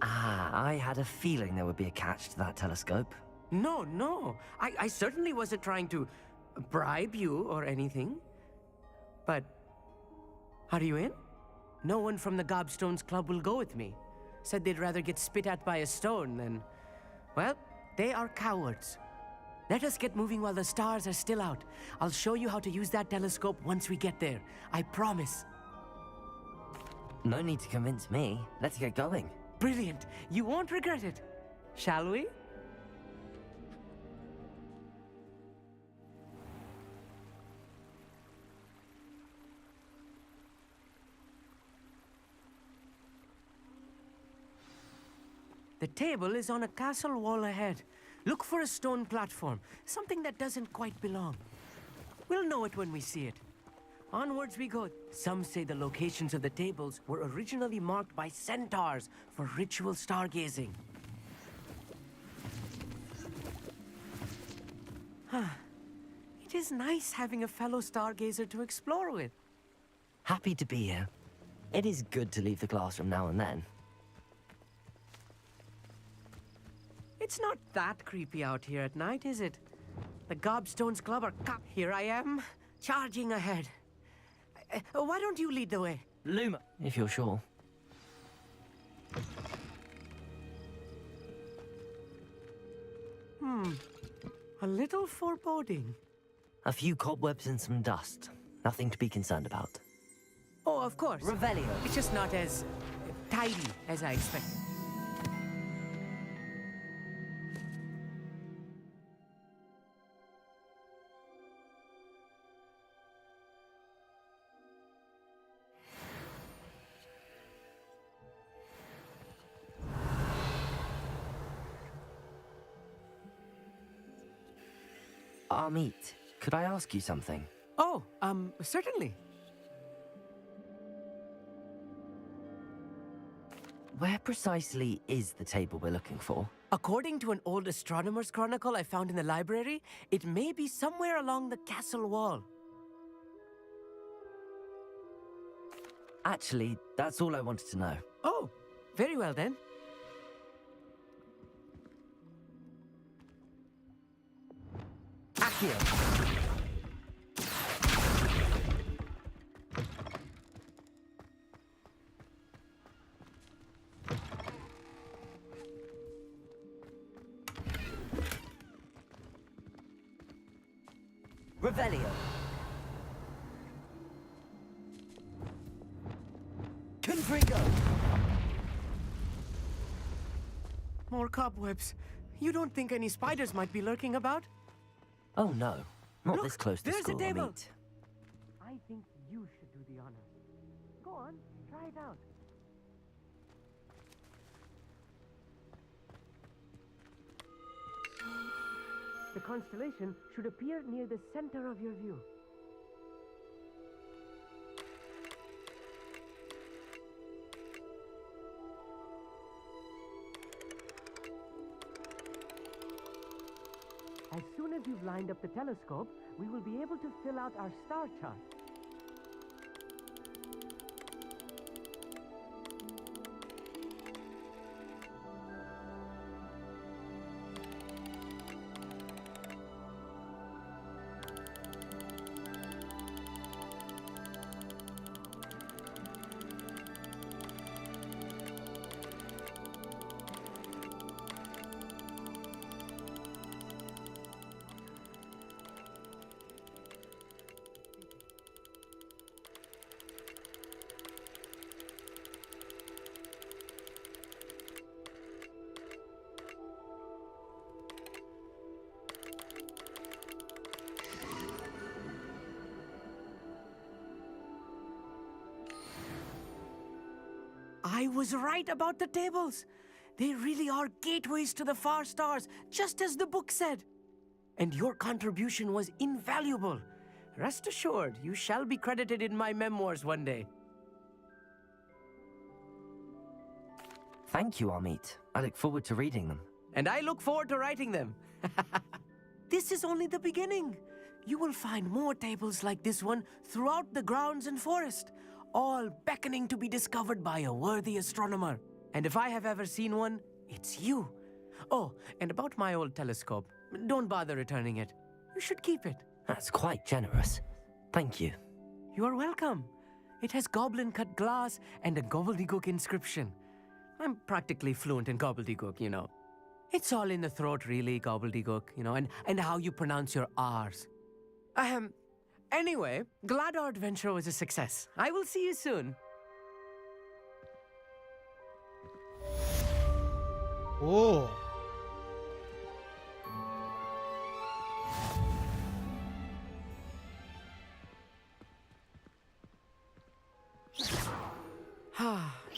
[SPEAKER 3] Ah, I had a feeling there would be a catch to that telescope.
[SPEAKER 22] No. I certainly wasn't trying to bribe you or anything. But are you in? No one from the Gobstones Club will go with me. Said they'd rather get spit at by a stone than... Well, they are cowards. Let us get moving while the stars are still out. I'll show you how to use that telescope once we get there. I promise.
[SPEAKER 3] No need to convince me. Let's get going.
[SPEAKER 22] Brilliant. You won't regret it. Shall we? The table is on a castle wall ahead. Look for a stone platform, something that doesn't quite belong. We'll know it when we see it. Onwards we go. Some say the locations of the tables were originally marked by centaurs for ritual stargazing. It is nice having a fellow stargazer to explore with.
[SPEAKER 3] Happy to be here. It is good to leave the classroom now and then.
[SPEAKER 22] It's not that creepy out here at night, is it? The Gobstones Club are Here I am, charging ahead. Why don't you lead the way?
[SPEAKER 3] Luma, if you're sure.
[SPEAKER 22] A little foreboding.
[SPEAKER 3] A few cobwebs and some dust. Nothing to be concerned about.
[SPEAKER 22] Oh, of course.
[SPEAKER 3] Revelio.
[SPEAKER 22] It's just not as tidy as I expected.
[SPEAKER 3] Amit, could I ask you something?
[SPEAKER 22] Oh, certainly.
[SPEAKER 3] Where precisely is the table we're looking for?
[SPEAKER 22] According to an old astronomer's chronicle I found in the library, it may be somewhere along the castle wall.
[SPEAKER 3] Actually, that's all I wanted to know.
[SPEAKER 22] Oh, very well then.
[SPEAKER 3] Accio! Revelio. Confringo.
[SPEAKER 22] More cobwebs. You don't think any spiders might be lurking about?
[SPEAKER 3] Oh no, not
[SPEAKER 22] Look,
[SPEAKER 3] this close to
[SPEAKER 22] there's
[SPEAKER 3] school,
[SPEAKER 22] a table.
[SPEAKER 3] Amit.
[SPEAKER 22] I think you should do the honors. Go on, try it out. The constellation should appear near the center of your view. As soon as you've lined up the telescope, we will be able to fill out our star chart. I was right about the tables. They really are gateways to the far stars, just as the book said. And your contribution was invaluable. Rest assured, you shall be credited in my memoirs one day.
[SPEAKER 3] Thank you, Amit. I look forward to reading them.
[SPEAKER 22] And I look forward to writing them. This is only the beginning. You will find more tables like this one throughout the grounds and forest, all beckoning to be discovered by a worthy astronomer. And if I have ever seen one, it's you. Oh, and about my old telescope, don't bother returning it. You should keep it.
[SPEAKER 3] That's quite generous. Thank you.
[SPEAKER 22] You are welcome. It has goblin-cut glass and a gobbledygook inscription. I'm practically fluent in gobbledygook, you know. It's all in the throat, really, gobbledygook, you know, and how you pronounce your R's. Anyway, glad our adventure was a success. I will see you soon.
[SPEAKER 1] Oh.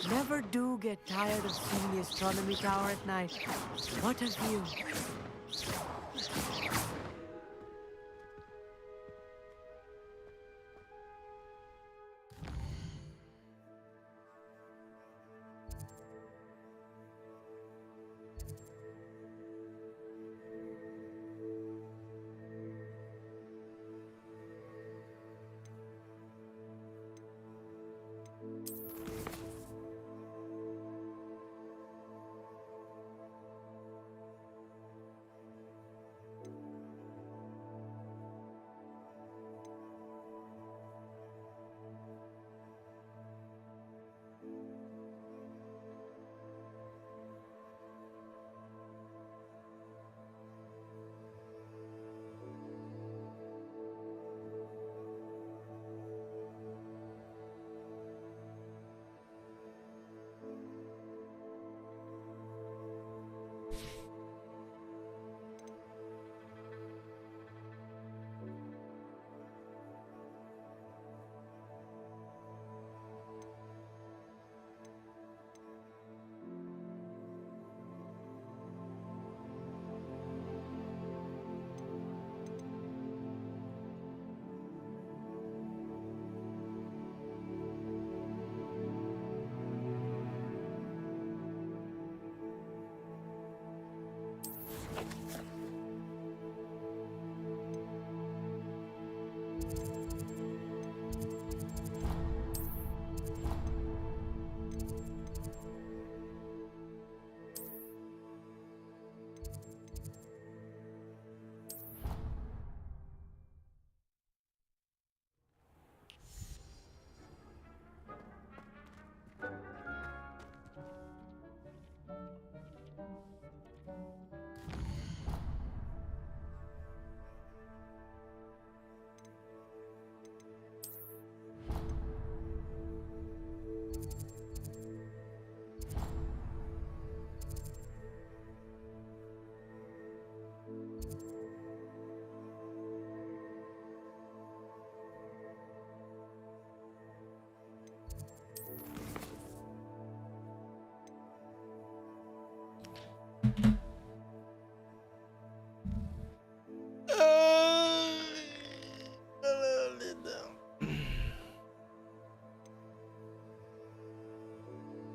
[SPEAKER 22] Never do get tired of seeing the astronomy tower at night. What a view.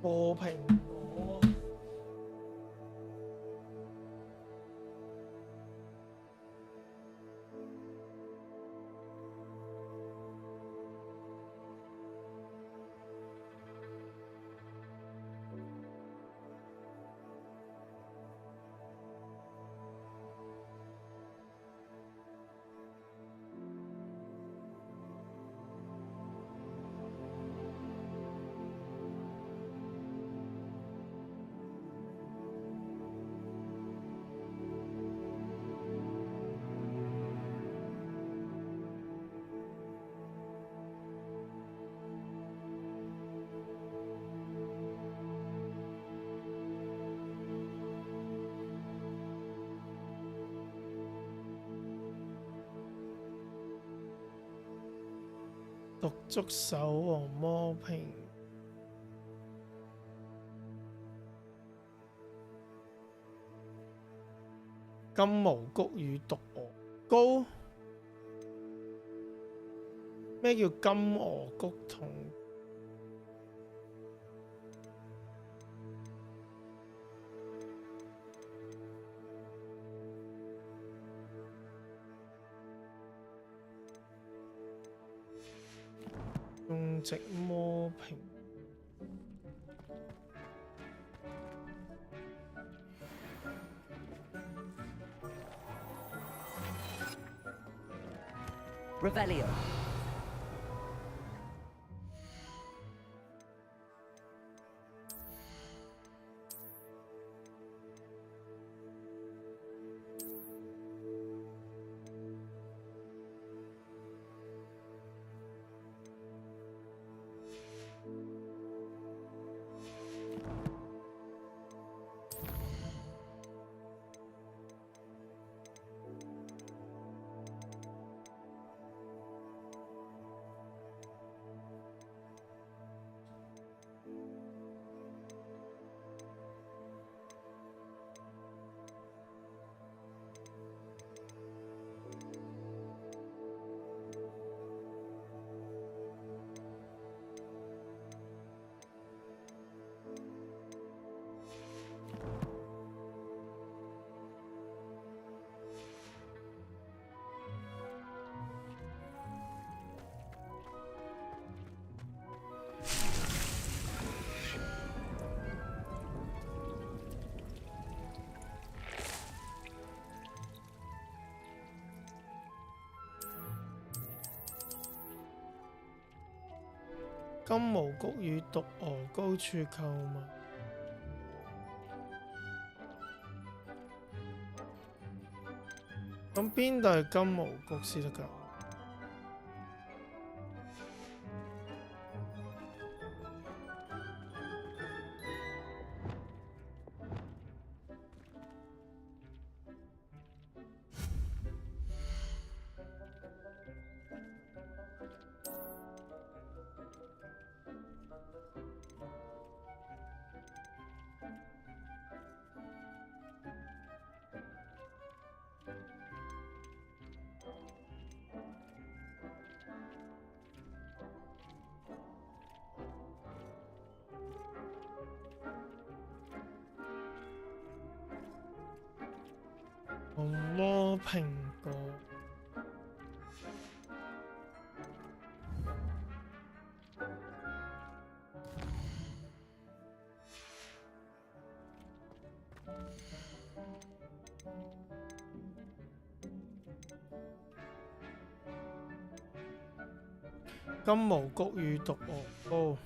[SPEAKER 1] 和蘋果。獨足手和魔瓶。金毛菊與毒鵝膏。咩叫金鵝菊同？種植魔瓶。
[SPEAKER 7] Revelio.金毛菊與毒鵝膏處購物。咁邊度係金毛菊先得㗎？紅魔蘋果。金毛菊與毒鵝膏。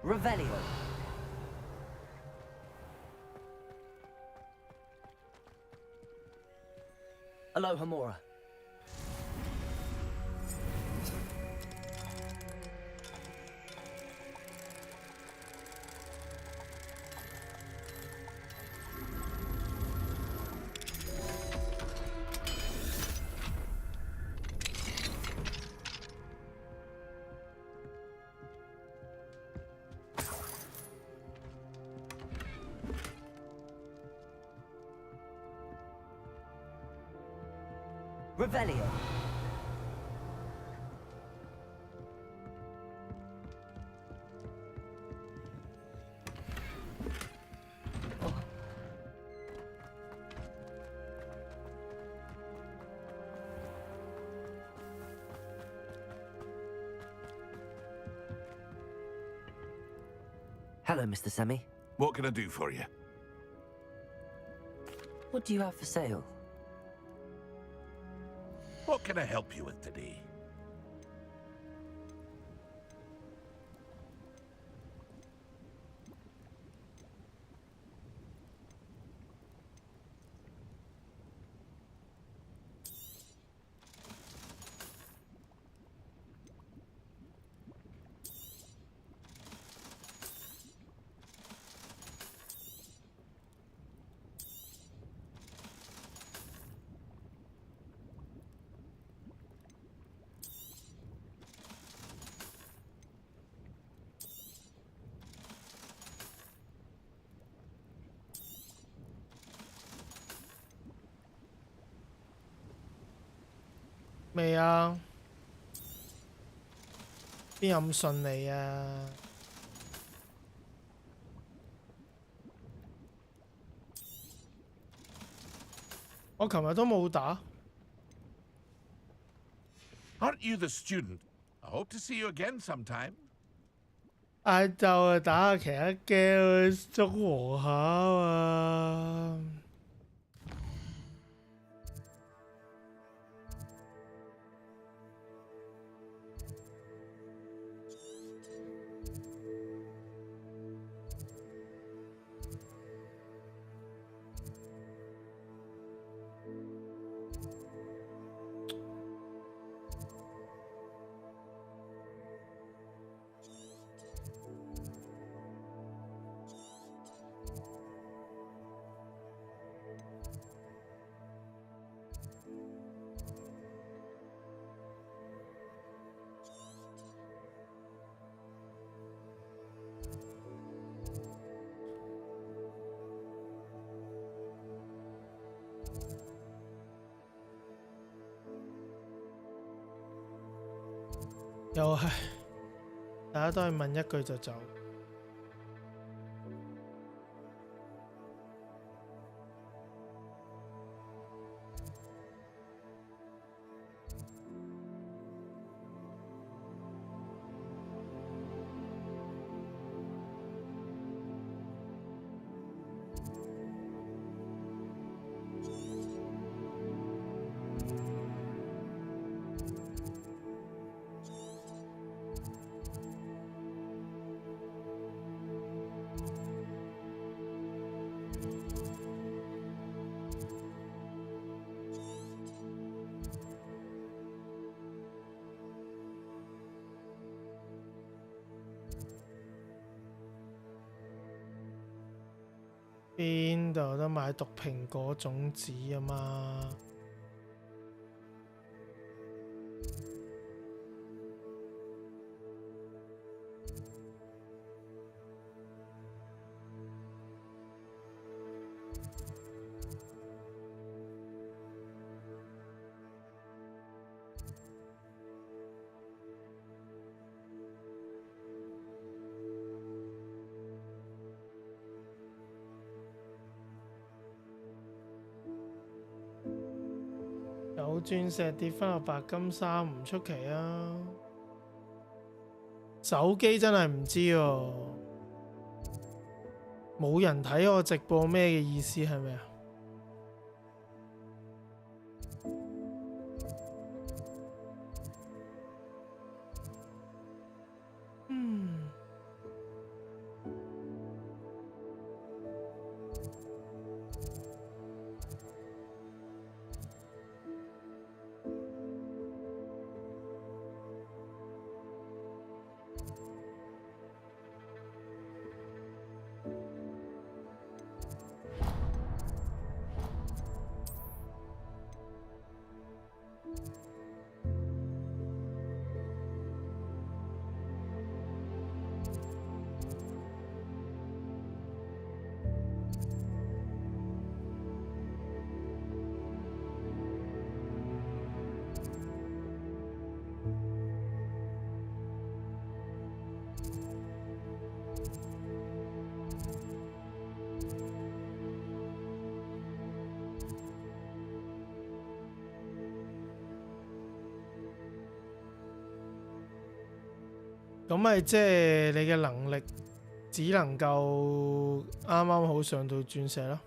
[SPEAKER 3] Revelio. Aloha Mora. Revelio. Hello, Mr. Semi.
[SPEAKER 9] What can I do for you?
[SPEAKER 3] What do you have for sale?
[SPEAKER 9] What can I help you with today?
[SPEAKER 1] 未啊？邊有咁順利啊？我琴日都冇打。
[SPEAKER 9] Aren't you the student? I hope to see you again sometime.
[SPEAKER 1] 晏晝啊，打下其他 game 中和下啊。又係，大家都係問一句就走。邊度有得買毒蘋果種子啊嘛？有鑽石跌翻落白金衫唔出奇啊！手機真係唔知喎，冇人睇我直播咩嘅意思係咪啊？咁咪即係你嘅能力只能夠啱啱好上到鑽石咯。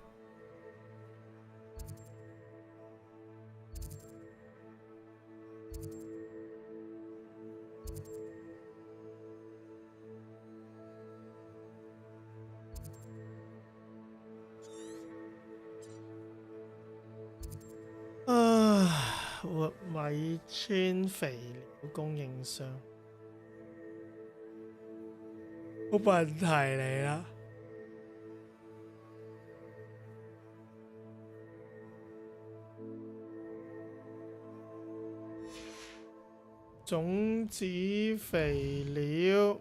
[SPEAKER 1] 米村肥料供應商，好問題嚟啦！種子肥料。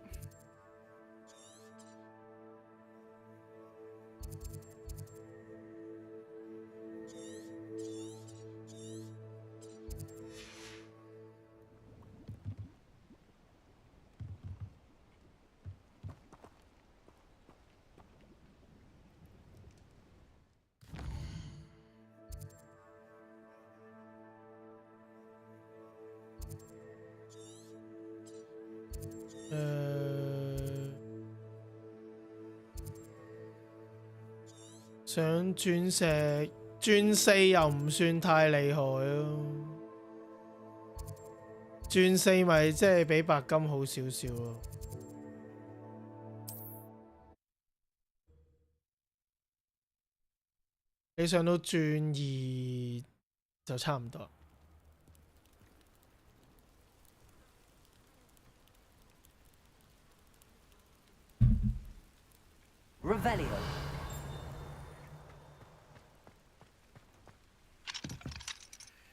[SPEAKER 1] 上鑽石，鑽4又唔算太厲害咯。鑽4咪即係比白金好少少咯。你上到鑽2就差唔多。
[SPEAKER 3] Revelio.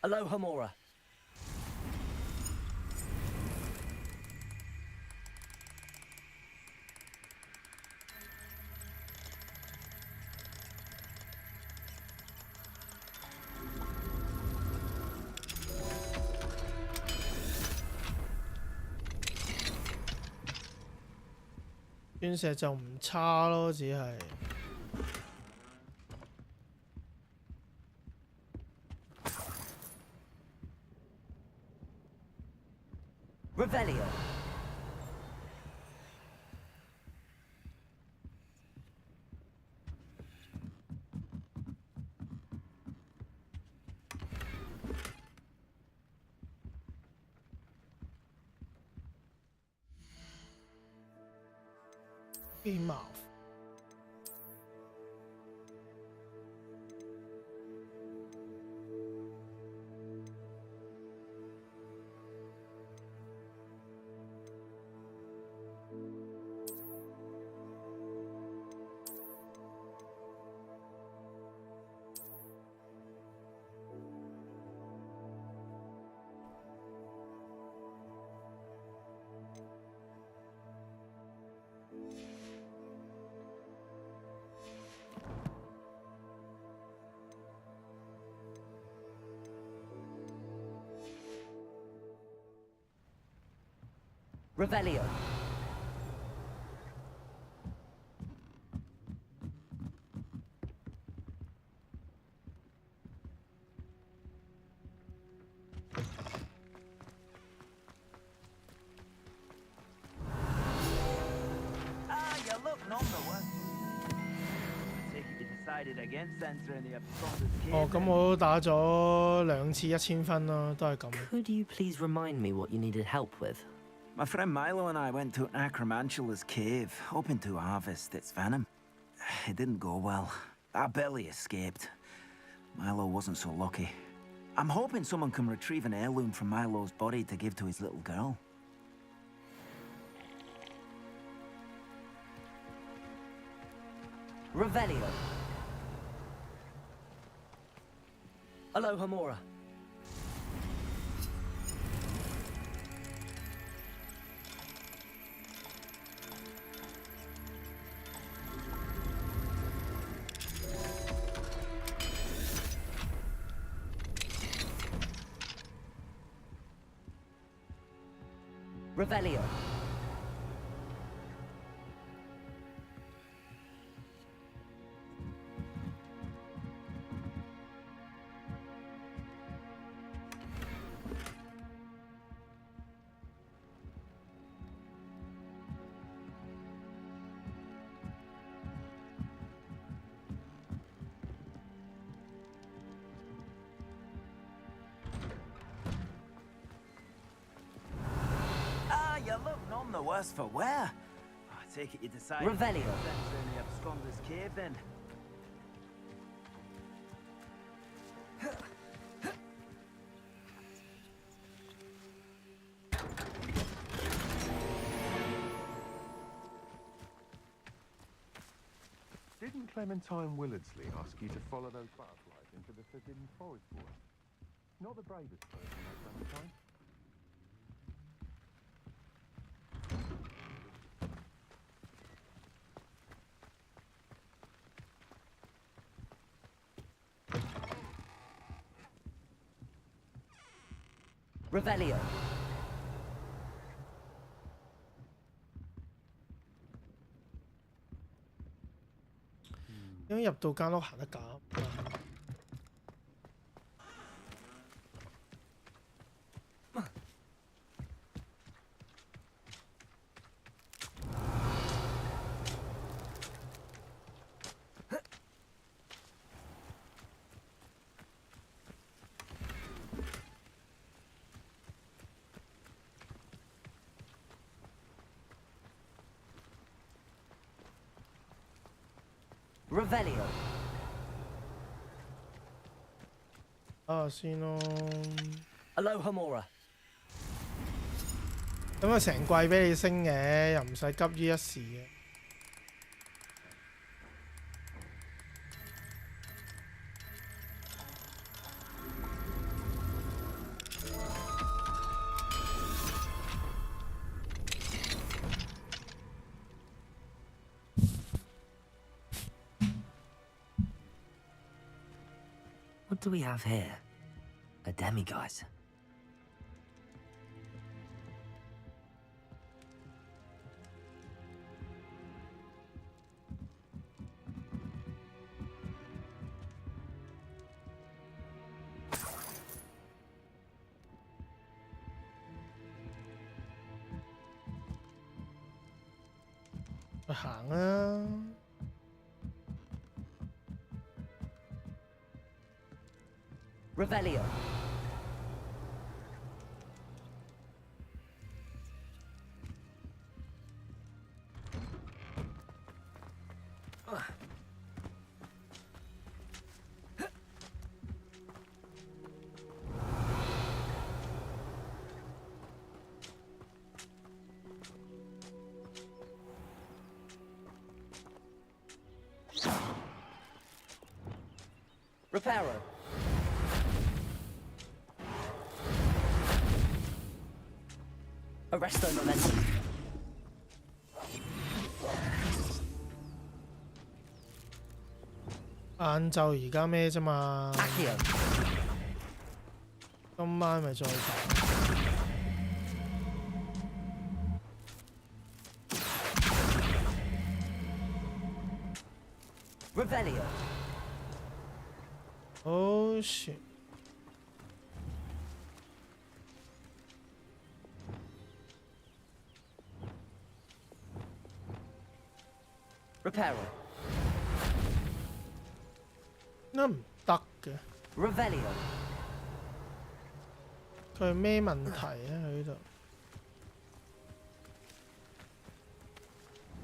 [SPEAKER 3] Aloha Mora.
[SPEAKER 1] 鑽石就唔差咯，只係。
[SPEAKER 3] Revelio.
[SPEAKER 1] Mouth.
[SPEAKER 3] Revelio.
[SPEAKER 4] You look none the worse. Take it you decided against censoring the absconded kid.
[SPEAKER 1] 哦，咁我都打咗2次1000分咯，都係咁。
[SPEAKER 3] Could you please remind me what you needed help with?
[SPEAKER 4] My friend Milo and I went to Acromantula's cave, hoping to harvest its venom. It didn't go well. Our belly escaped. Milo wasn't so lucky. I'm hoping someone can retrieve an heirloom from Milo's body to give to his little girl.
[SPEAKER 3] Revelio. Aloha Mora. Revelio.
[SPEAKER 4] none the worse for wear. I take it you decided.
[SPEAKER 3] Revelio.
[SPEAKER 4] Only absconder's cave then.
[SPEAKER 10] Didn't Clementine Willardsley ask you to follow those butterflies into the forbidden forest for her? Not the bravest person, Clementine.
[SPEAKER 3] Revelio.
[SPEAKER 1] 點解入到間屋行得咁？
[SPEAKER 3] Revelio.
[SPEAKER 1] 啊，先咯。
[SPEAKER 3] Aloha Mora.
[SPEAKER 1] 咁啊，成季俾你升嘅，又唔使急於一時嘅。
[SPEAKER 3] What do we have here? A demiguise.
[SPEAKER 1] Đi行啊！
[SPEAKER 3] Revelio. Reparo. Arresto momentum.
[SPEAKER 1] 晏晝而家咩啫嘛？
[SPEAKER 3] Accio.
[SPEAKER 1] 今晚咪再打。
[SPEAKER 3] Revelio.
[SPEAKER 1] Oh shit.
[SPEAKER 3] Reparo.
[SPEAKER 1] 點解唔得嘅？
[SPEAKER 3] Revelio.
[SPEAKER 1] 佢係咩問題啊？佢呢度？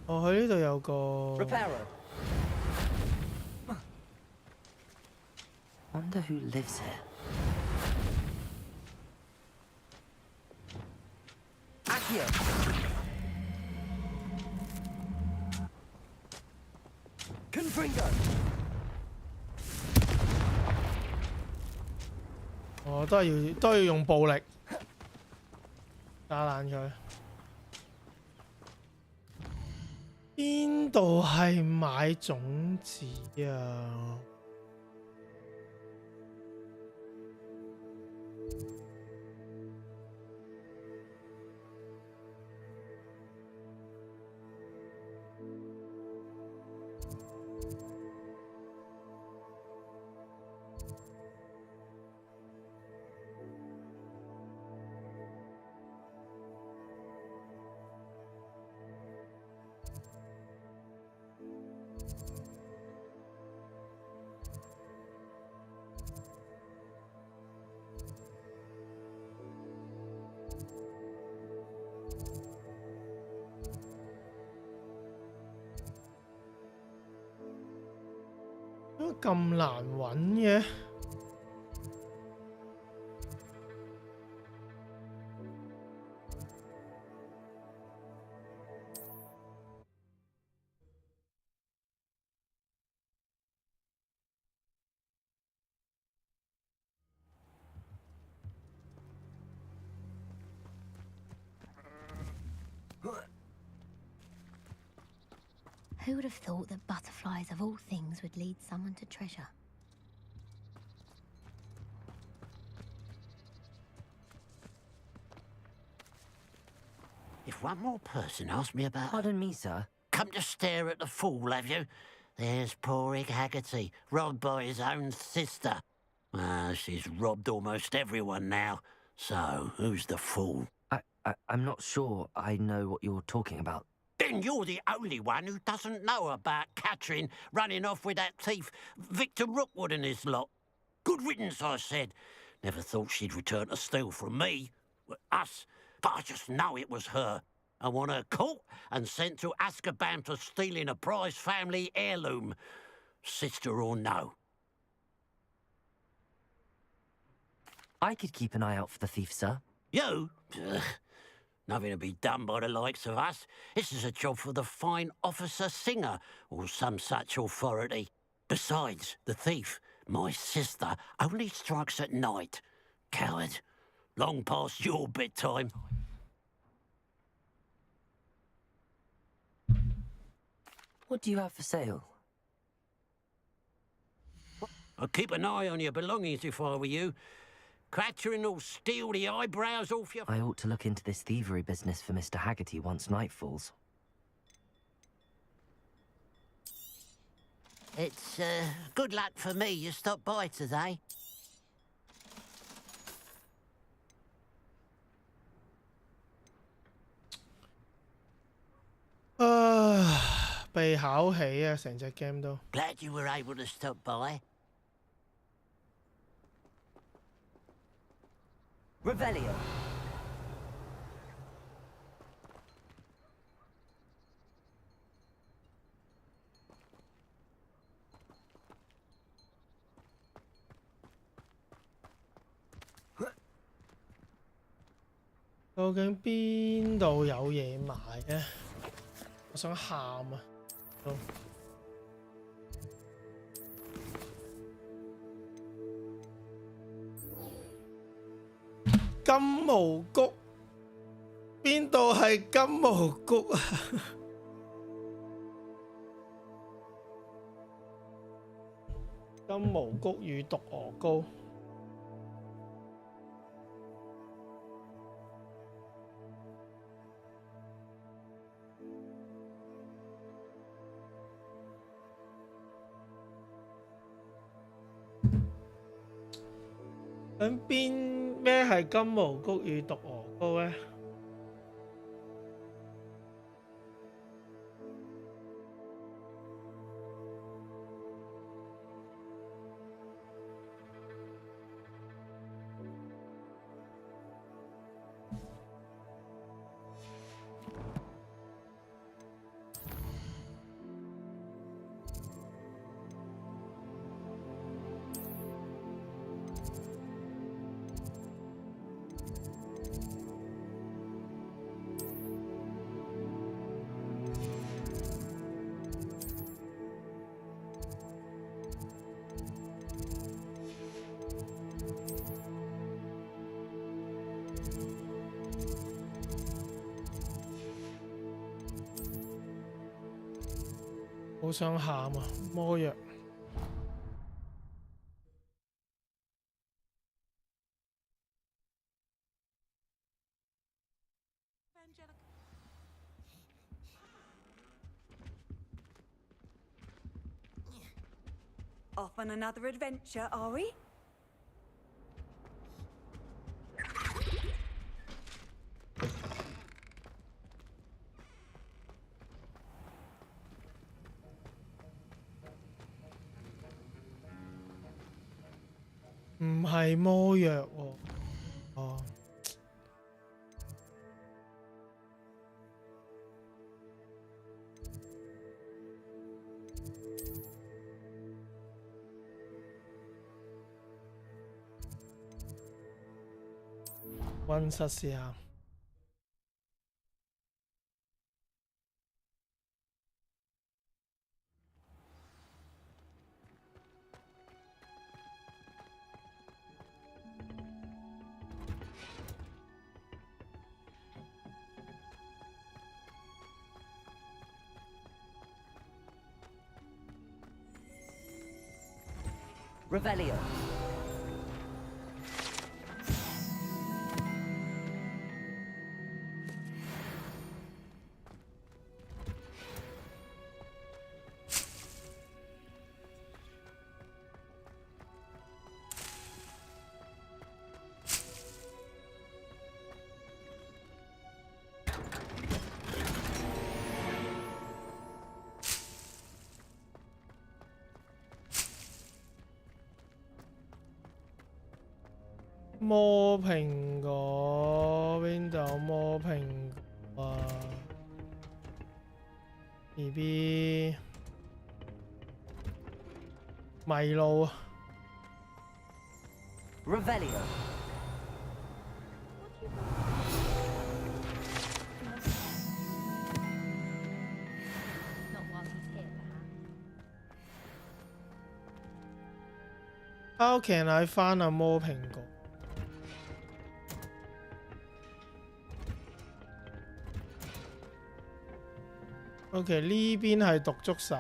[SPEAKER 1] 哦，佢呢度有個。
[SPEAKER 3] Reparo. Wonder who lives here. Accio. Confringo.
[SPEAKER 1] 哦，都要用暴力打爛佢。邊度係買種子啊？點解咁難揾嘅？Who
[SPEAKER 8] would have thought that butterflies of all things would lead someone to treasure?
[SPEAKER 20] If one more person asks me about...
[SPEAKER 3] Pardon me, sir.
[SPEAKER 20] Come to stare at the fool, have you? There's poor Ig Haggerty, robbed by his own sister. She's robbed almost everyone now. So, who's the fool?
[SPEAKER 3] I'm not sure I know what you're talking about.
[SPEAKER 20] Then you're the only one who doesn't know about Catherine running off with that thief, Victor Rookwood and his lot. Good riddance, I said. Never thought she'd return to steal from me. Us. But I just know it was her. I want her caught and sent to Azkaban for stealing a prized family heirloom. Sister or no.
[SPEAKER 3] I could keep an eye out for the thief, sir.
[SPEAKER 20] You? Ugh. Nothing to be done by the likes of us. This is a job for the fine officer Singer, or some such authority. Besides, the thief, my sister, only strikes at night. Coward. Long past your bedtime.
[SPEAKER 3] What do you have for sale?
[SPEAKER 20] I'd keep an eye on your belongings if I were you. Catherine will steal the eyebrows off your...
[SPEAKER 3] I ought to look into this thievery business for Mr. Haggerty once night falls.
[SPEAKER 20] It's, good luck for me you stopped by today.
[SPEAKER 1] Ah, 被考起啊，成隻 game 都。
[SPEAKER 20] Glad you were able to stop by.
[SPEAKER 3] Revelio.
[SPEAKER 1] 「究竟邊度有嘢賣咧？我想喊啊！都金毛菊，邊度係金毛菊啊？金毛菊與毒鵝膏。咁咩係金毛菊與毒鵝膏咧？好想喊啊！魔藥。
[SPEAKER 17] Off on another adventure, are we?
[SPEAKER 1] 唔係魔藥喎，哦。溫室試下。
[SPEAKER 3] Revelio.
[SPEAKER 1] 摸蘋果，邊度有摸蘋果啊 ？BB 迷路啊
[SPEAKER 3] Revelio.
[SPEAKER 8] Not while he's here, perhaps.
[SPEAKER 1] How can I find 啊摸蘋果？ OK， 呢邊係獨觸手。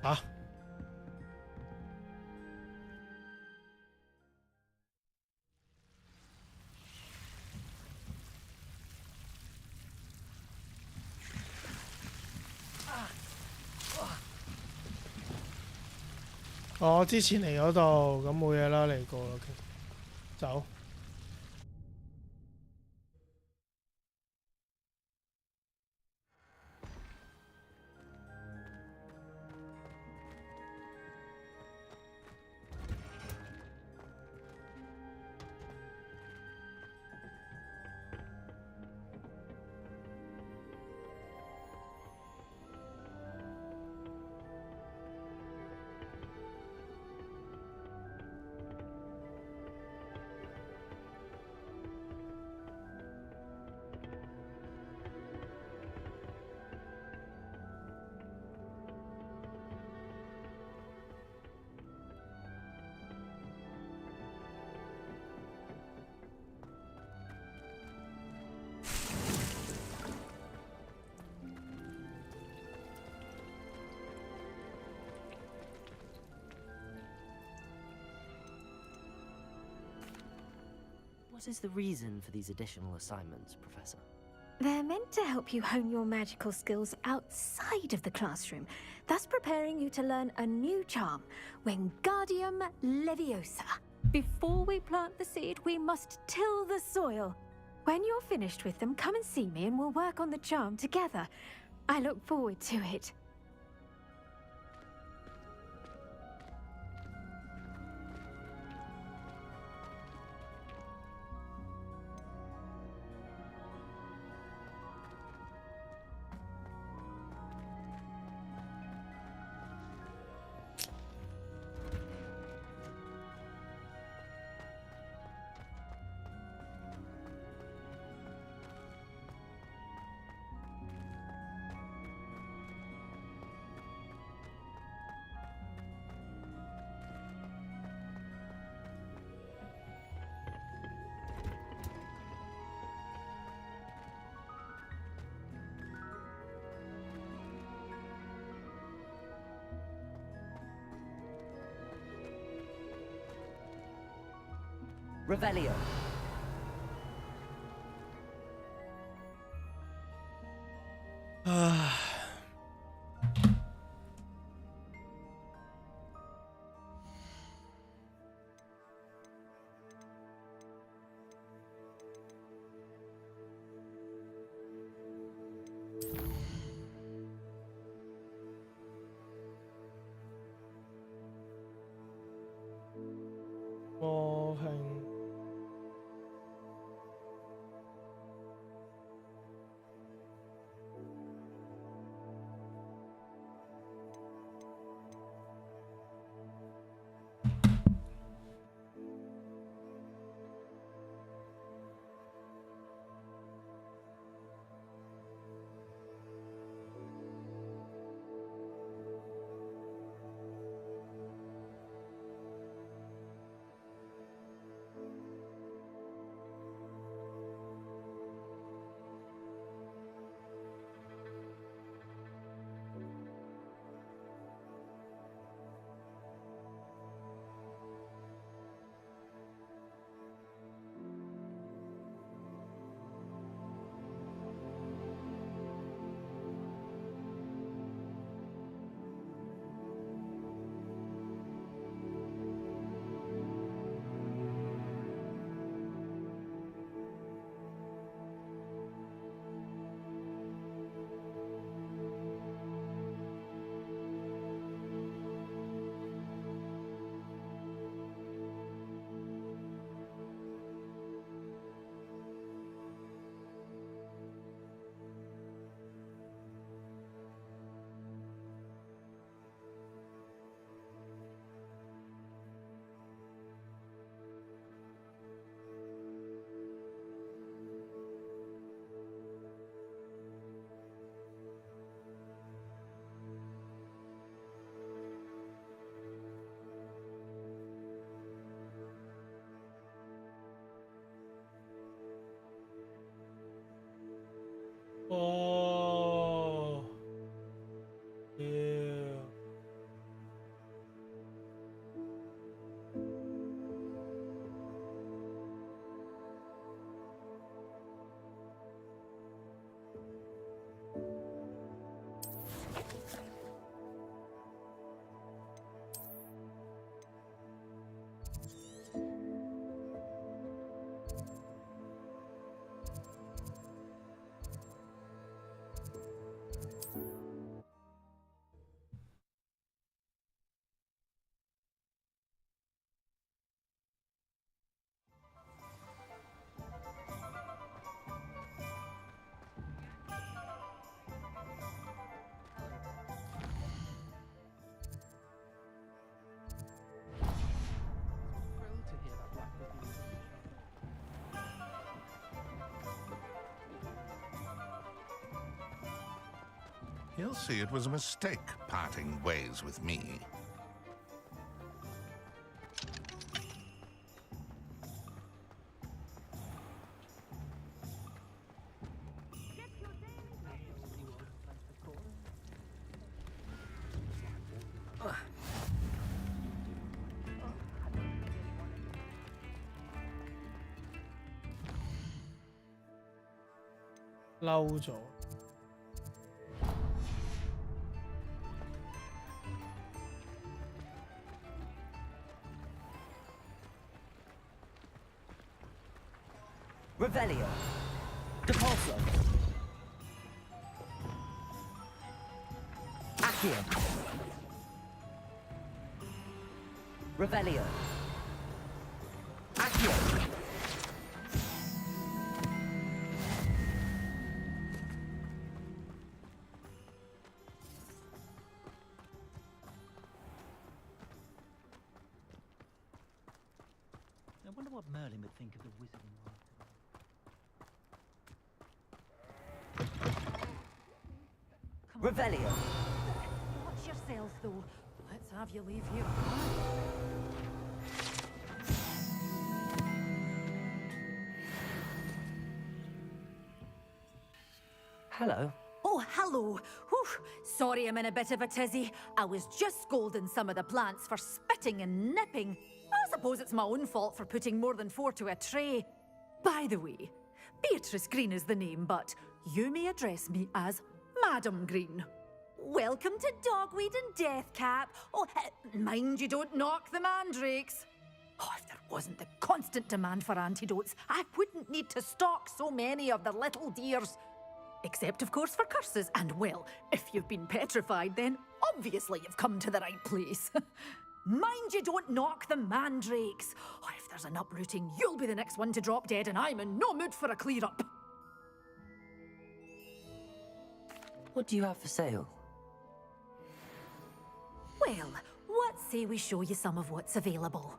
[SPEAKER 1] 啊！我之前嚟嗰度，咁冇嘢啦，嚟過啦，走。
[SPEAKER 3] What is the reason for these additional assignments, Professor?
[SPEAKER 12] They're meant to help you hone your magical skills outside of the classroom, thus preparing you to learn a new charm, Wingardium Leviosa. Before we plant the seed, we must till the soil. When you're finished with them, come and see me and we'll work on the charm together. I look forward to it.
[SPEAKER 3] Revelio.
[SPEAKER 9] He'll see it was a mistake parting ways with me.
[SPEAKER 1] Lâu咗。
[SPEAKER 3] Revelio. Depulso. Accio. Revelio. Accio.
[SPEAKER 4] I wonder what Merlin would think of the wizarding world.
[SPEAKER 3] Revelio.
[SPEAKER 2] Watch yourself, though. Let's have you leave here.
[SPEAKER 3] Hello.
[SPEAKER 11] Oh, hello. Whew. Sorry I'm in a bit of a tizzy. I was just scolding some of the plants for spitting and nipping. I suppose it's my own fault for putting more than 4 to a tray. By the way, Beatrice Green is the name, but you may address me as Madam Green. Welcome to Dogweed and Deathcap. Oh, mind you don't knock the mandrakes. Oh, if there wasn't the constant demand for antidotes, I wouldn't need to stock so many of the little dears. Except, of course, for curses. And, well, if you've been petrified, then obviously you've come to the right place. Mind you don't knock the mandrakes. Oh, if there's an uprooting, you'll be the next one to drop dead, and I'm in no mood for a clear-up.
[SPEAKER 3] What do you have for sale?
[SPEAKER 11] Well, what say we show you some of what's available?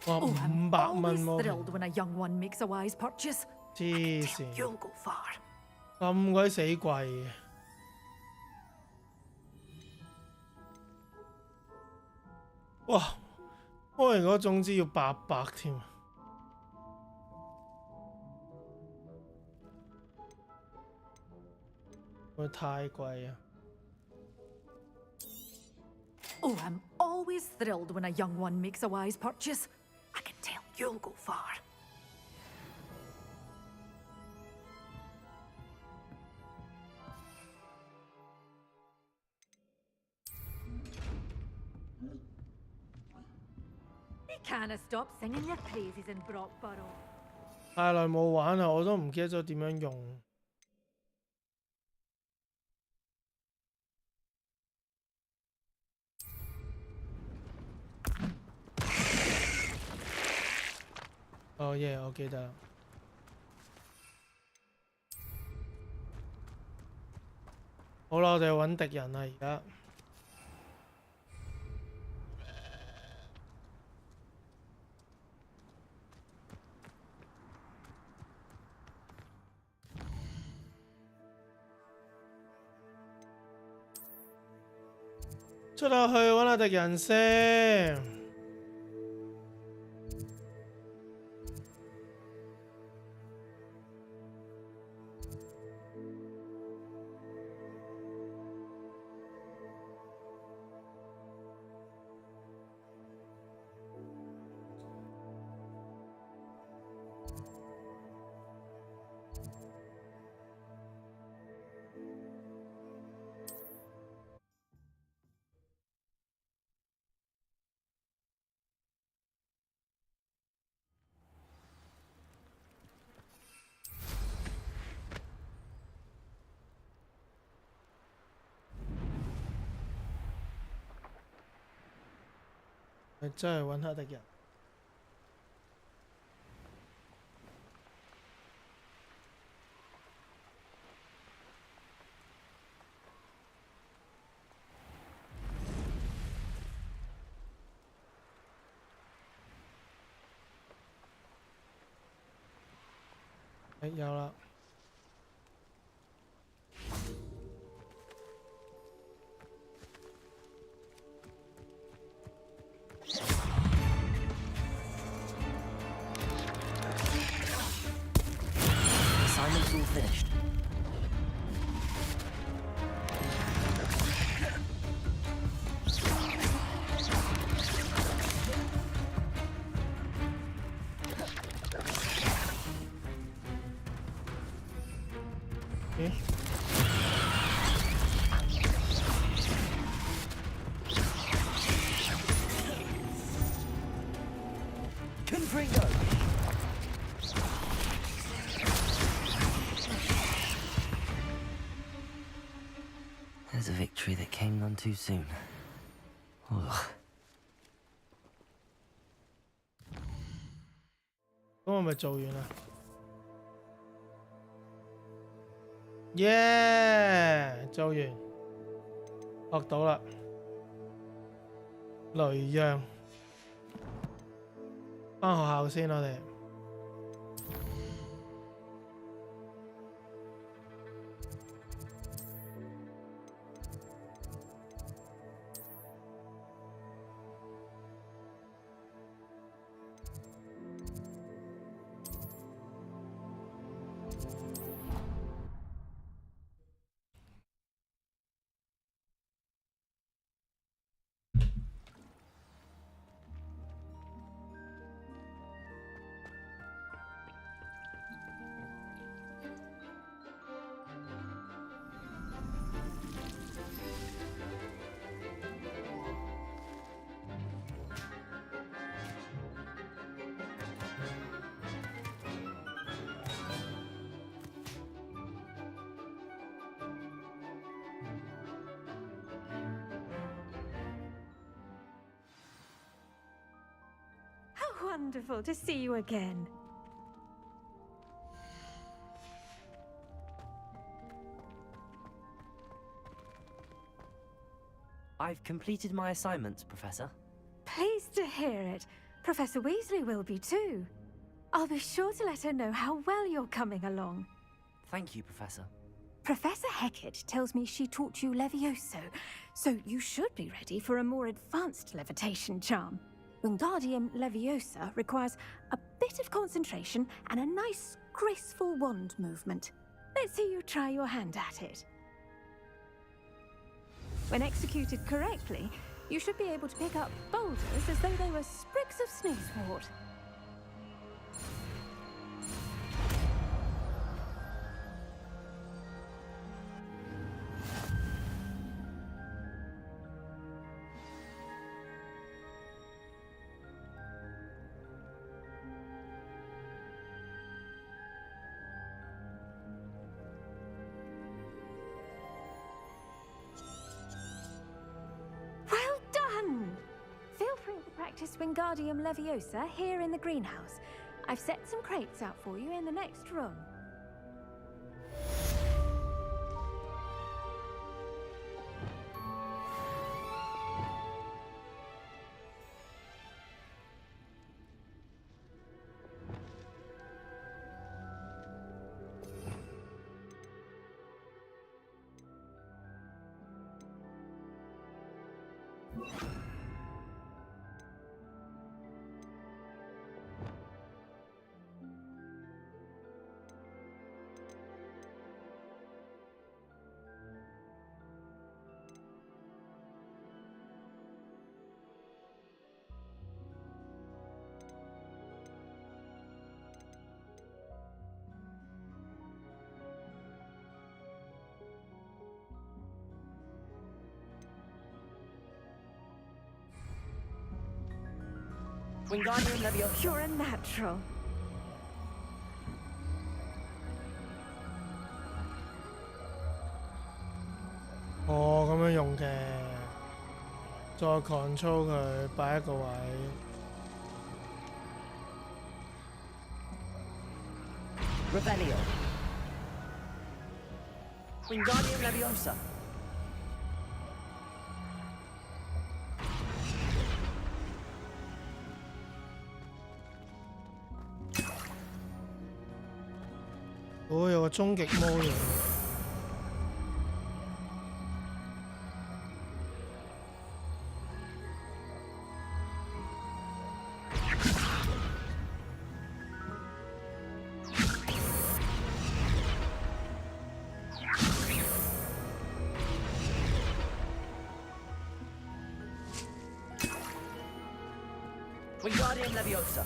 [SPEAKER 11] Oh, I'm always thrilled when a young one makes a wise purchase. I can tell you'll go far.
[SPEAKER 1] 咁鬼死貴嘅。哇！開完嗰種子要800添啊！會太貴啊！
[SPEAKER 11] Oh, I'm always thrilled when a young one makes a wise purchase. I can tell you'll go far. You can't stop singing your praises in Brockborough.
[SPEAKER 1] 太耐冇玩啦，我都唔記得咗點樣用。哦耶，我記得啦。好啦，我哋揾敵人啦，而家。出到去揾下敵人先。
[SPEAKER 11] You
[SPEAKER 1] 係真係揾下敵人。有啦。
[SPEAKER 3] Assignment's all finished.
[SPEAKER 1] Okay.
[SPEAKER 3] Confringo! There's a victory that came none too soon. Ugh.
[SPEAKER 1] 咁我咪做完啦。耶！做完，學到啦。雷讓，返學校先，我哋。
[SPEAKER 12] Wonderful to see you again.
[SPEAKER 3] I've completed my assignments, Professor.
[SPEAKER 12] Pleased to hear it. Professor Weasley will be too. I'll be sure to let her know how well you're coming along.
[SPEAKER 3] Thank you, Professor.
[SPEAKER 12] Professor Hecat tells me she taught you Levioso, so you should be ready for a more advanced levitation charm. Wingardium Leviosa requires a bit of concentration and a nice, graceful wand movement. Let's see you try your hand at it. When executed correctly, you should be able to pick up boulders as though they were sprigs of sneezewort. Feel free to practice Wingardium Leviosa here in the greenhouse. I've set some crates out for you in the next room.
[SPEAKER 3] Wingardium Leviosa.
[SPEAKER 12] You're a natural.
[SPEAKER 1] Oh, 咁樣用嘅。再 control 佢擺一個位。
[SPEAKER 6] Revelio. Wingardium Leviosa.
[SPEAKER 1] Oh, 有個終極魔人。
[SPEAKER 6] Wingardium Leviosa.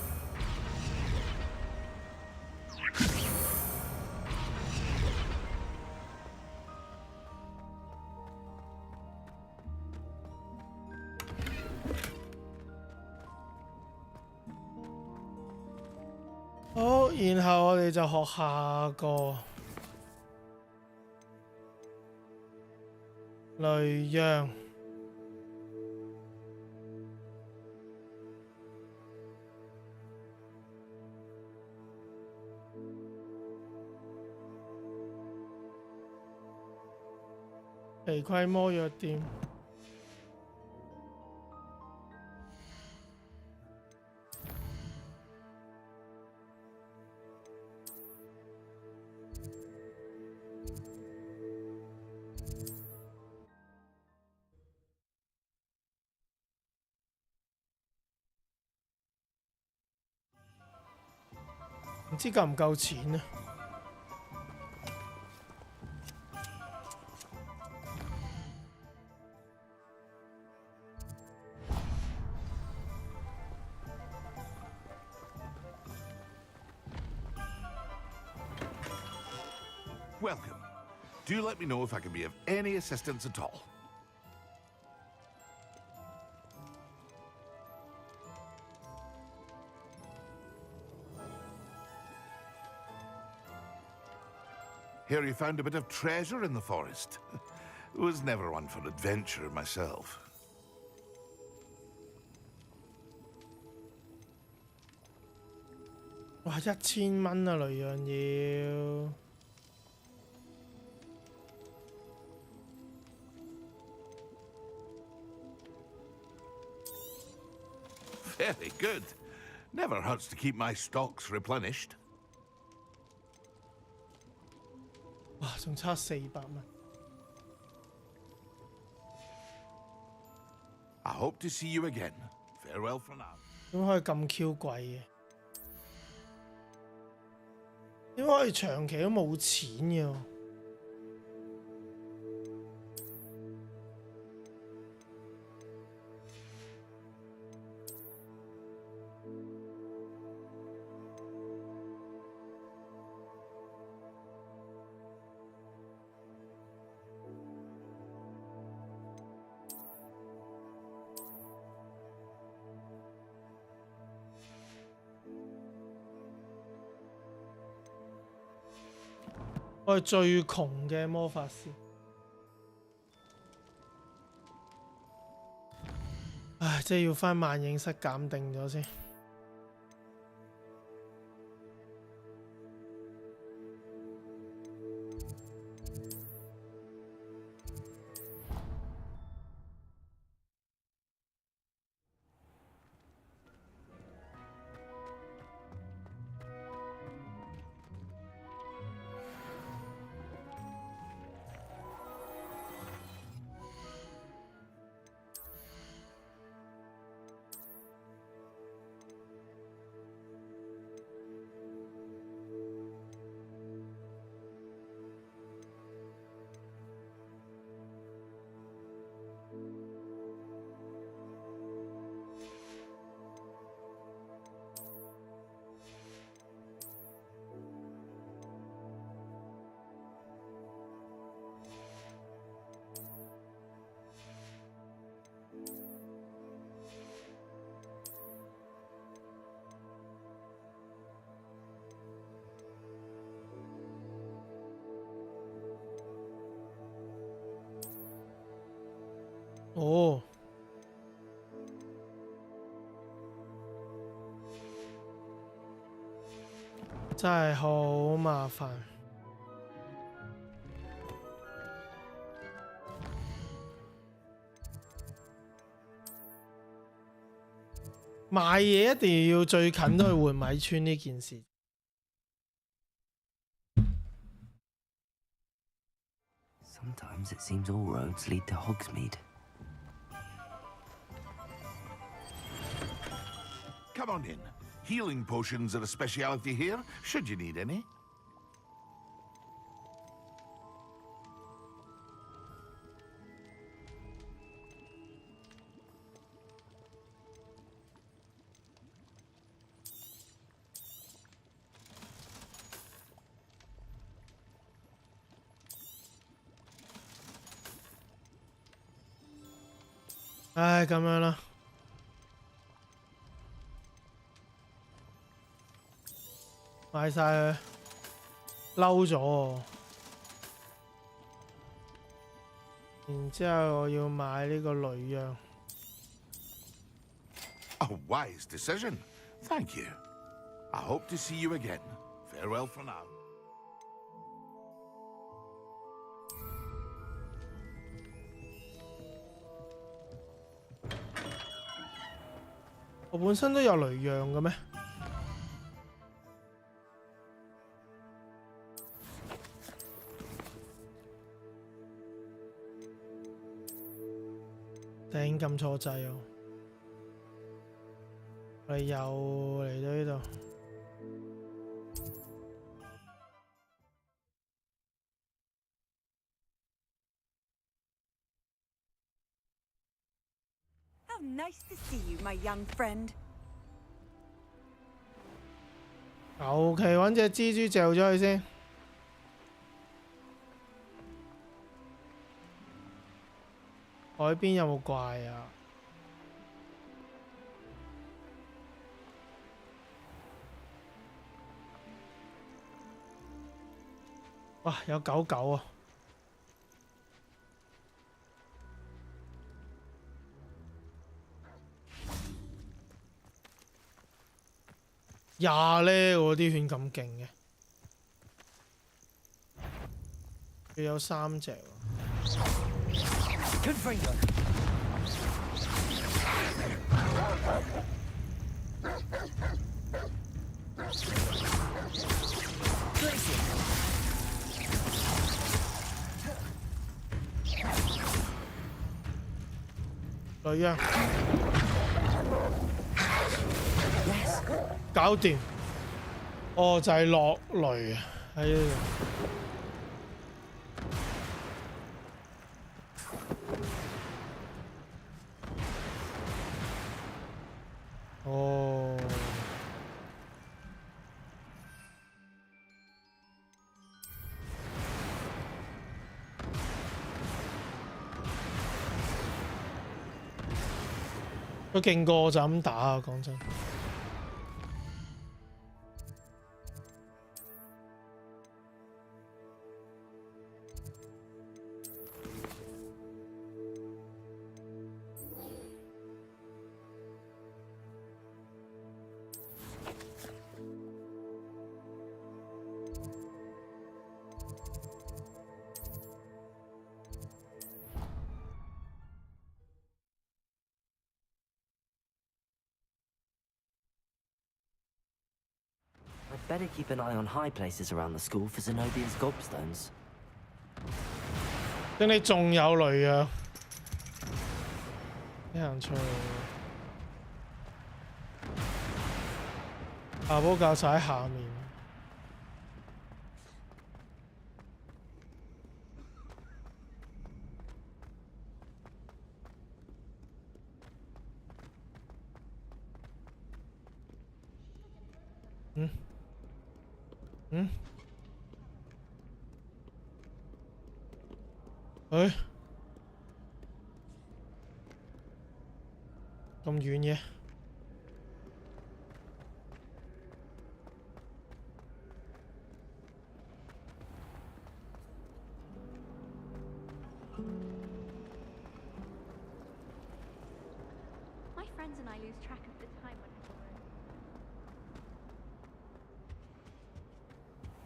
[SPEAKER 1] Oh, 好，然後我哋就學下個雷讓。奇規魔藥店。唔知夠唔夠錢啊
[SPEAKER 9] ？Welcome. Do let me know if I can be of any assistance at all. Hear you found a bit of treasure in the forest. Was never one for adventure myself.
[SPEAKER 1] 哇，1000蚊啊，雷讓要。
[SPEAKER 9] Very good. Never hurts to keep my stocks replenished.
[SPEAKER 1] 哇，仲差400蚊。
[SPEAKER 9] I hope to see you again. Farewell for now.
[SPEAKER 1] 點可以咁 Q 貴嘅？點可以長期都冇錢嘅？我係最窮嘅魔法師，唉，即係要返萬影室減定咗先。哦，真係好麻煩。買嘢一定要最近都去換米村呢件事。
[SPEAKER 3] Sometimes it seems all roads lead to Hogsmeade.
[SPEAKER 9] Come on in. Healing potions are a speciality here, should you need any.
[SPEAKER 1] 唉，咁樣啦，買晒佢，嬲咗喎。然之後我要買呢個雷羊。
[SPEAKER 9] A wise decision. Thank you. I hope to see you again. Farewell for now.
[SPEAKER 1] 我本身都有雷羊嘅咩？頂撳錯掣啊！我哋又嚟到呢度。
[SPEAKER 17] How nice to see you, my young friend.
[SPEAKER 1] OK， 揾隻蜘蛛嚼咗佢先。海邊有冇怪啊？哇，有狗狗啊！呀咧，我啲犬咁勁嘅，佢有3隻喎。雷羊，搞掂。哦，就係落雷啊！喺呢度。哦。佢勁過我就咁打啊！講真。
[SPEAKER 3] I'd better keep an eye on high places around the school for Zenobia's gobstones.
[SPEAKER 1] 咁你仲有雷啊？你行錯路。下波教晒喺下面。咁遠嘅。
[SPEAKER 16] My friends and I lose track of the time when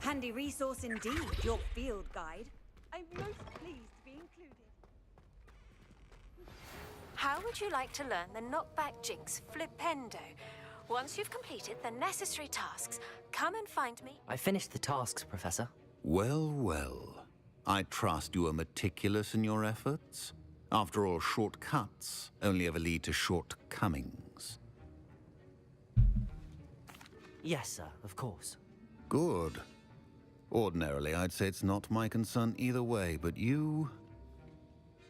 [SPEAKER 17] Handy resource indeed, your field guide. I'm most pleased to be included.
[SPEAKER 12] How would you like to learn the knockback jinx flipendo? Once you've completed the necessary tasks, come and find me.
[SPEAKER 3] I finished the tasks, Professor.
[SPEAKER 5] Well, well. I trust you are meticulous in your efforts. After all, shortcuts only ever lead to shortcomings.
[SPEAKER 3] Yes, sir, of course.
[SPEAKER 5] Good. Ordinarily, I'd say it's not my concern either way, but you...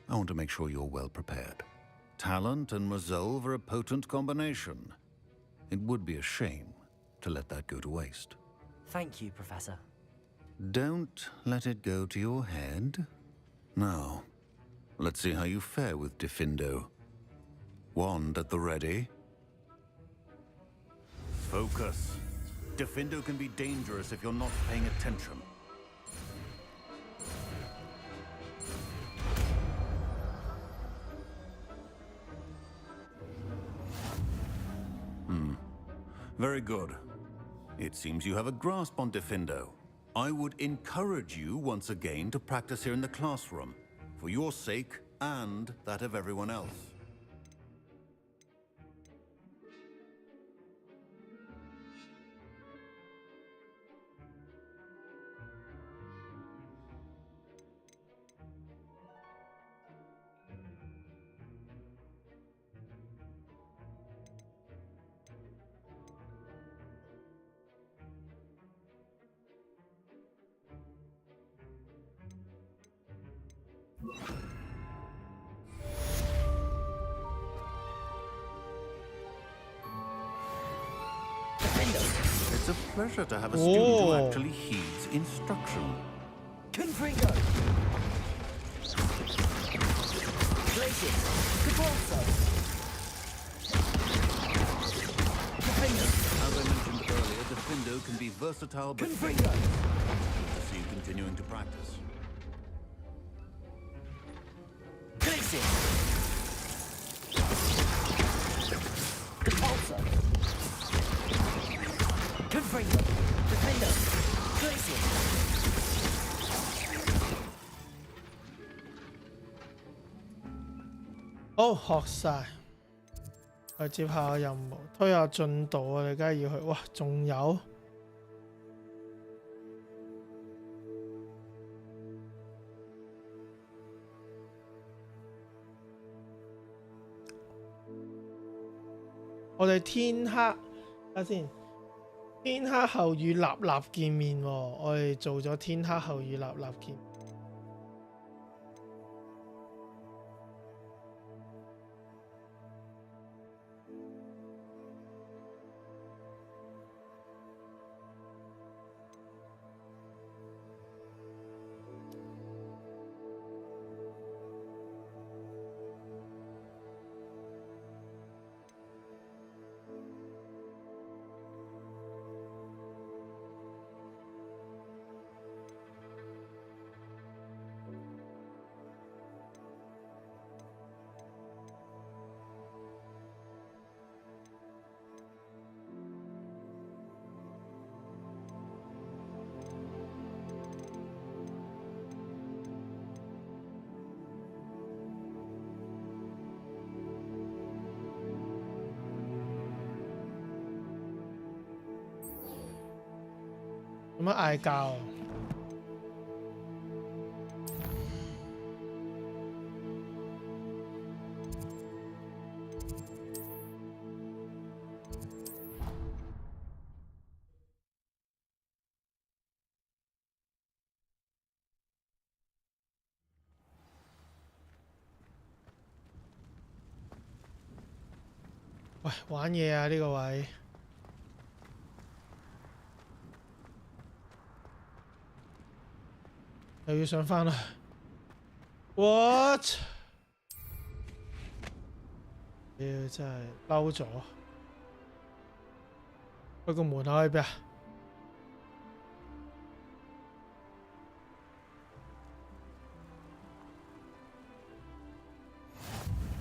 [SPEAKER 5] I want to make sure you're well prepared. Talent and resolve are a potent combination. It would be a shame to let that go to waste.
[SPEAKER 3] Thank you, Professor.
[SPEAKER 5] Don't let it go to your head. Now, let's see how you fare with Diffindo. Wand at the ready. Focus. Diffindo can be dangerous if you're not paying attention. Very good. It seems you have a grasp on Diffindo. I would encourage you once again to practice here in the classroom, for your sake and that of everyone else. It's a pleasure to have a student who actually heeds instruction.
[SPEAKER 6] Confringo! Glacius! Cabalso! Confringo!
[SPEAKER 5] As I mentioned earlier, Diffindo can be versatile, but...
[SPEAKER 6] Confringo!
[SPEAKER 5] To see you continuing to practice.
[SPEAKER 6] Glacius! Cabalso! Confringo! Defendo! Glacius!
[SPEAKER 1] 好，學晒。去接下任務，推下進度啊！你梗係要去。哇，仲有我哋天黑，睇下先。天黑後與立立見面喎，我哋做咗天黑後與立立見面。做乜嗌交啊？喂，玩嘢啊！呢個位。又要上翻去 ，what？ 屌真係嬲咗！去個門口喺邊啊？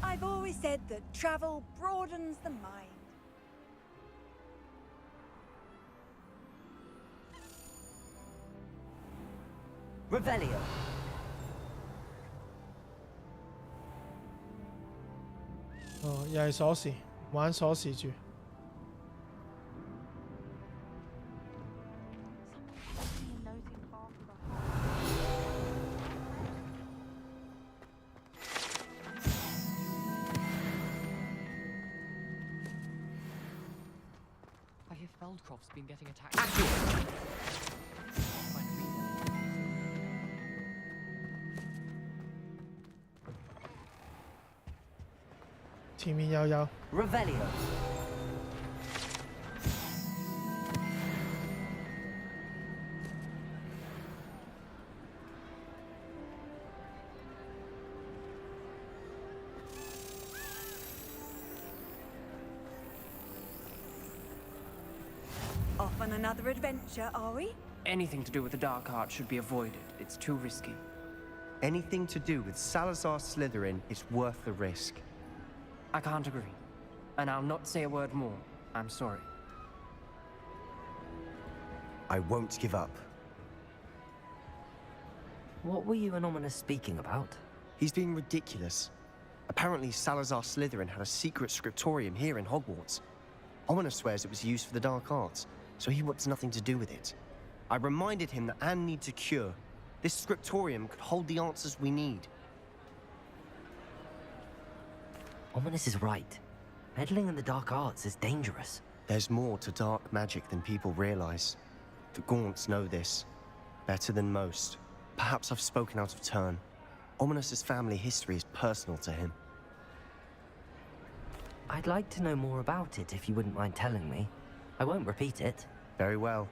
[SPEAKER 17] I've always said that travel broadens the mind.
[SPEAKER 6] Revelio.
[SPEAKER 1] 哦，又係鎖匙，玩鎖匙住。
[SPEAKER 23] I hear Feldcroft's been getting attacked.
[SPEAKER 1] 前面又有。
[SPEAKER 6] Revelio.
[SPEAKER 17] Off on another adventure, are we?
[SPEAKER 23] Anything to do with the dark art should be avoided. It's too risky.
[SPEAKER 14] Anything to do with Salazar Slytherin is worth the risk.
[SPEAKER 23] I can't agree. And I'll not say a word more. I'm sorry.
[SPEAKER 14] I won't give up.
[SPEAKER 3] What were you and Ominous speaking about?
[SPEAKER 14] He's being ridiculous. Apparently Salazar Slytherin had a secret scriptorium here in Hogwarts. Ominous swears it was used for the dark arts, so he wants nothing to do with it. I reminded him that Anne needs a cure. This scriptorium could hold the answers we need.
[SPEAKER 3] Ominous is right. Meddling in the dark arts is dangerous.
[SPEAKER 14] There's more to dark magic than people realize. The Gaunts know this. Better than most. Perhaps I've spoken out of turn. Ominous's family history is personal to him.
[SPEAKER 3] I'd like to know more about it if you wouldn't mind telling me. I won't repeat it.
[SPEAKER 14] Very well.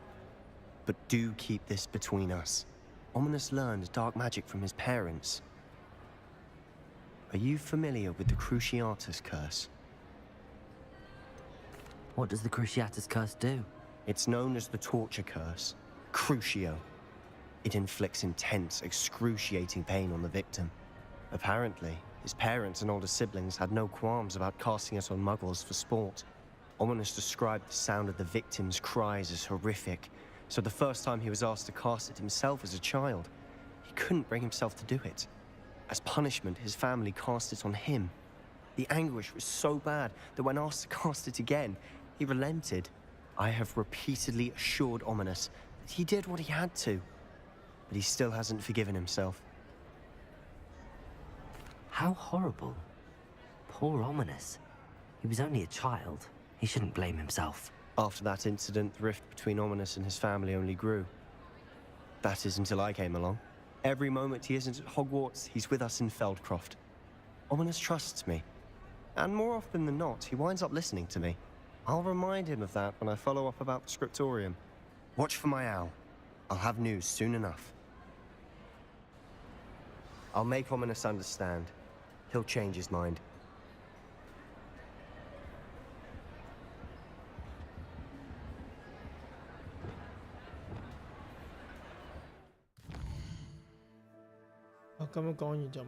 [SPEAKER 14] But do keep this between us. Ominous learned dark magic from his parents. Are you familiar with the Cruciatus Curse?
[SPEAKER 3] What does the Cruciatus Curse do?
[SPEAKER 14] It's known as the Torture Curse. Crucio. It inflicts intense, excruciating pain on the victim. Apparently, his parents and older siblings had no qualms about casting it on muggles for sport. Ominous described the sound of the victim's cries as horrific, so the first time he was asked to cast it himself as a child, he couldn't bring himself to do it. As punishment, his family cast it on him. The anguish was so bad that when asked to cast it again, he relented. I have repeatedly assured Ominous that he did what he had to, but he still hasn't forgiven himself.
[SPEAKER 3] How horrible. Poor Ominous. He was only a child. He shouldn't blame himself.
[SPEAKER 14] After that incident, the rift between Ominous and his family only grew. That is until I came along. Every moment he isn't at Hogwarts, he's with us in Feldcroft. Ominous trusts me. And more often than not, he winds up listening to me. I'll remind him of that when I follow up about the scriptorium. Watch for my owl. I'll have news soon enough. I'll make Ominous understand. He'll change his mind.
[SPEAKER 1] Oh, 咁樣講完就冇。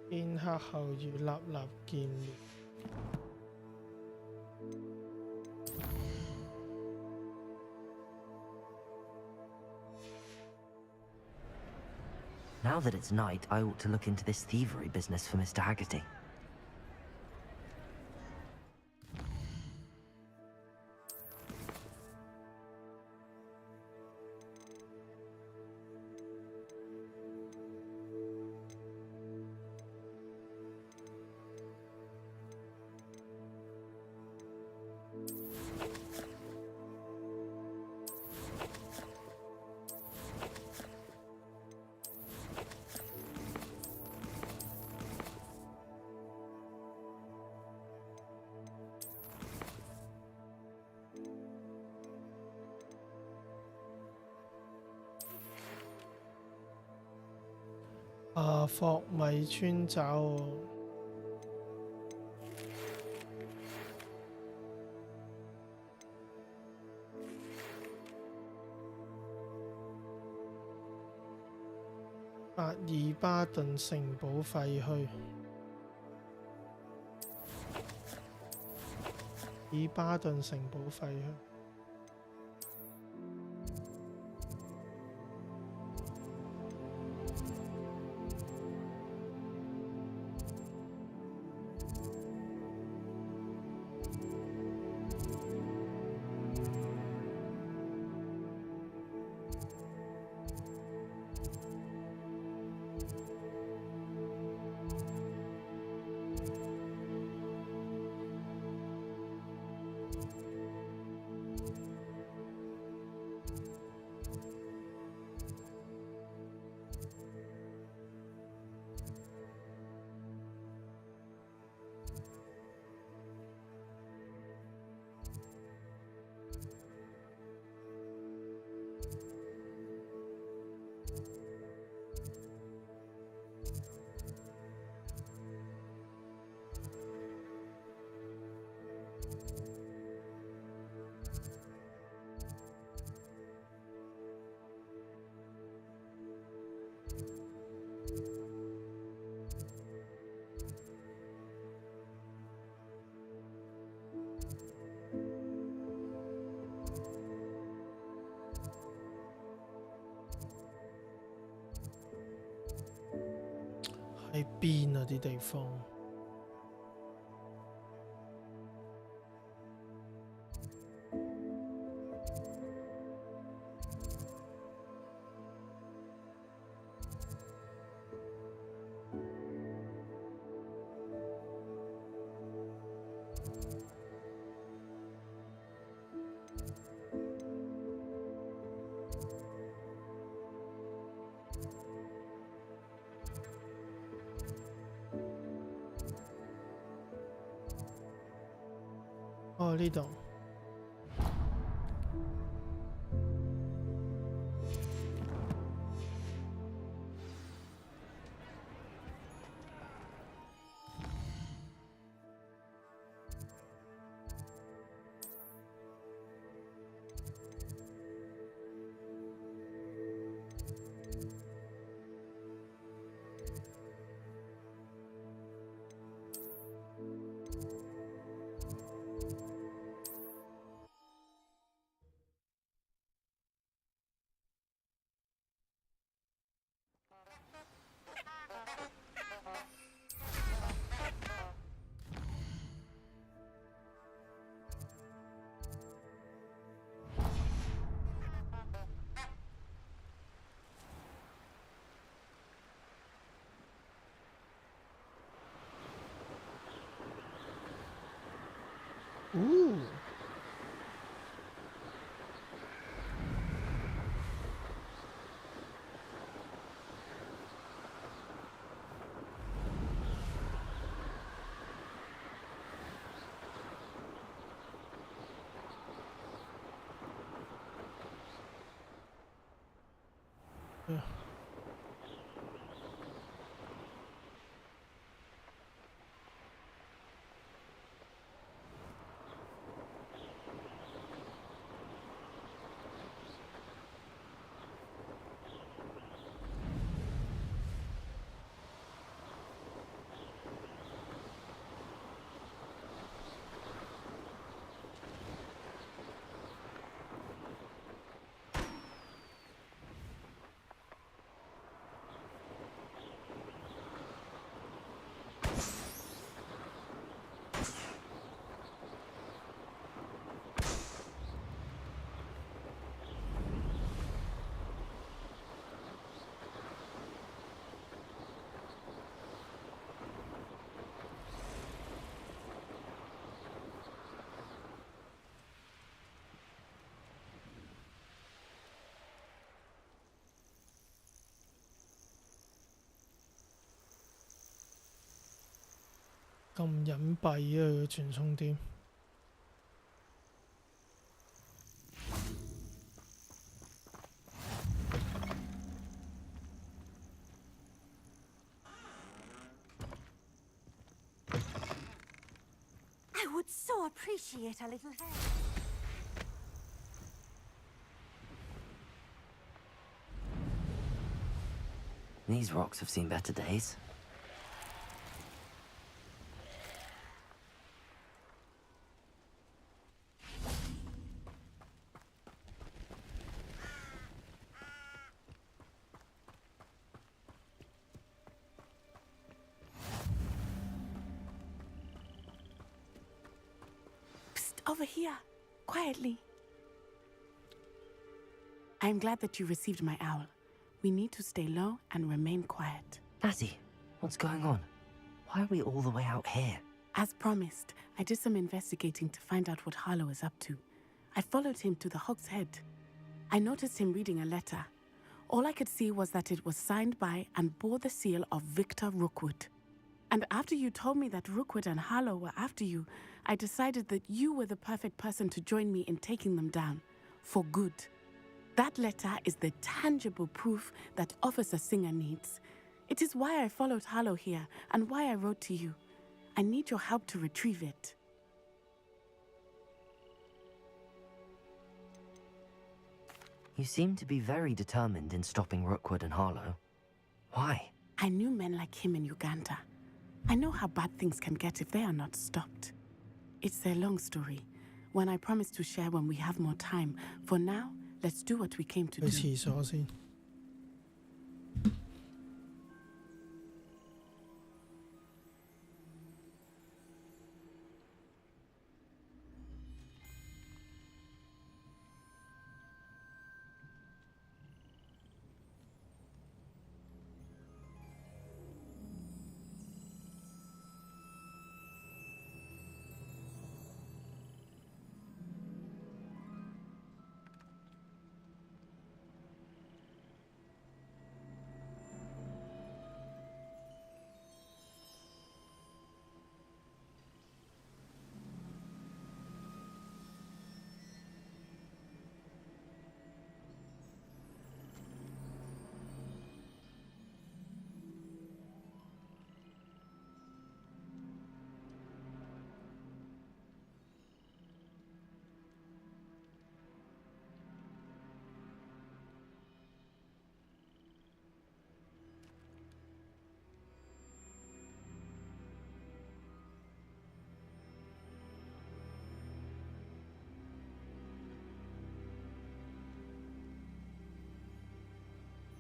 [SPEAKER 1] 片刻後與立立見面。
[SPEAKER 3] Now that it's night, I ought to look into this thievery business for Mr. Haggerty.
[SPEAKER 1] 霍米村找喎。巴爾巴頓城堡廢墟。以巴頓城堡廢墟。喺邊啊啲地方？哦，呢度。Ooh. Yeah.咁隱蔽啊！個傳送點。
[SPEAKER 11] I would so appreciate a little help.
[SPEAKER 3] These rocks have seen better days.
[SPEAKER 21] Over here, quietly. I'm glad that you received my owl. We need to stay low and remain quiet.
[SPEAKER 3] Natty, what's going on? Why are we all the way out here?
[SPEAKER 21] As promised, I did some investigating to find out what Harlow is up to. I followed him to the Hog's Head. I noticed him reading a letter. All I could see was that it was signed by and bore the seal of Victor Rookwood. And after you told me that Rookwood and Harlow were after you, I decided that you were the perfect person to join me in taking them down. For good. That letter is the tangible proof that Officer Singer needs. It is why I followed Harlow here and why I wrote to you. I need your help to retrieve it.
[SPEAKER 3] You seem to be very determined in stopping Rookwood and Harlow. Why?
[SPEAKER 21] I knew men like him in Uganda. I know how bad things can get if they are not stopped. It's a long story, one I promise to share when we have more time. For now, let's do what we came to do.
[SPEAKER 1] 去廁所先。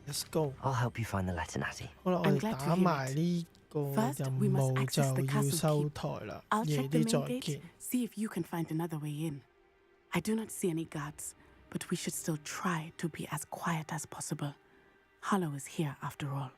[SPEAKER 1] Let's go.
[SPEAKER 3] I'll help you find the letter, Natty.
[SPEAKER 1] 好啦，我哋打埋呢個任務就要收台啦。
[SPEAKER 21] I'll
[SPEAKER 1] 夜
[SPEAKER 21] check the
[SPEAKER 1] 啲
[SPEAKER 21] main
[SPEAKER 1] 再
[SPEAKER 21] gate,
[SPEAKER 1] 見。
[SPEAKER 21] see if you can find another way in. I do not see any guards, but we should still try to be as quiet as possible. Harlow is here after all.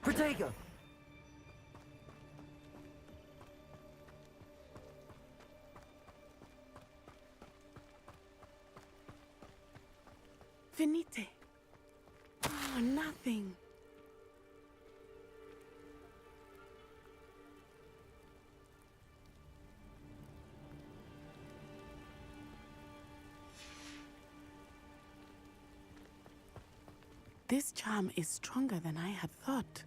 [SPEAKER 3] Protego!
[SPEAKER 21] Venite. Oh, nothing. This charm is stronger than I had thought.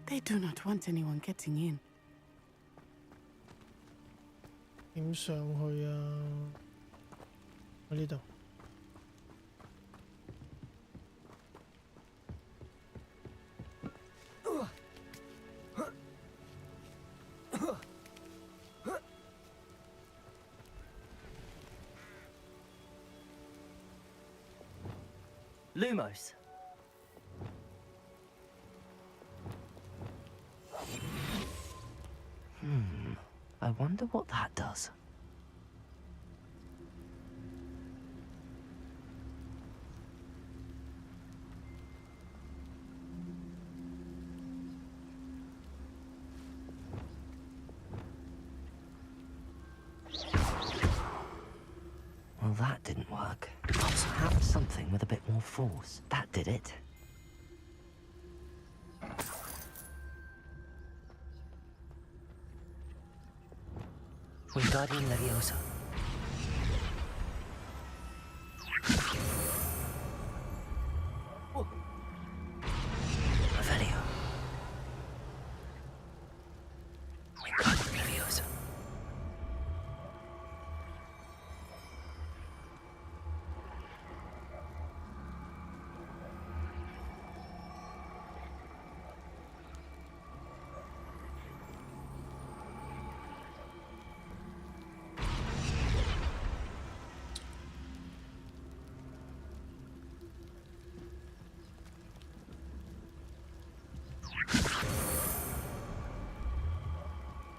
[SPEAKER 21] They do not want anyone getting in.
[SPEAKER 1] 點上去啊？喺呢度。
[SPEAKER 3] Lumos. I wonder what that does. Well, that didn't work. Perhaps something with a bit more force. That did it. Wingardium Leviosa. Revelio. Wingardium Leviosa.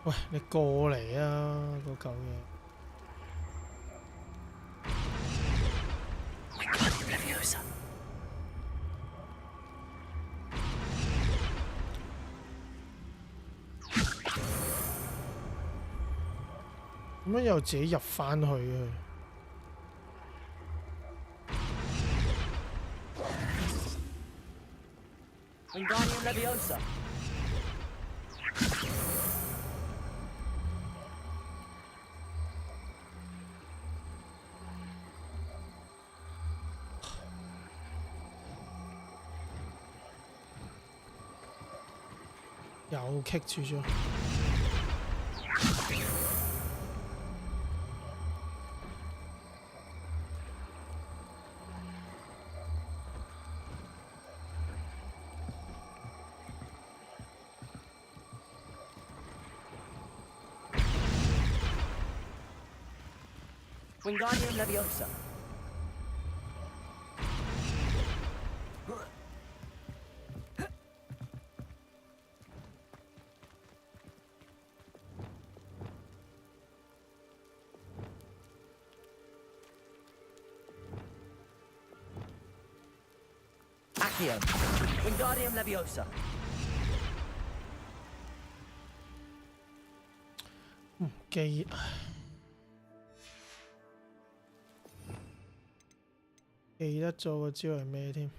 [SPEAKER 1] 喂，你過嚟啊，個狗嘢！ 點解又自己入返去啊？
[SPEAKER 6] Wingardium Leviosa.
[SPEAKER 1] 又棘住咗。
[SPEAKER 6] Wingardium Leviosa. Accio. Wingardium Leviosa.
[SPEAKER 1] 記得咗個招係咩添？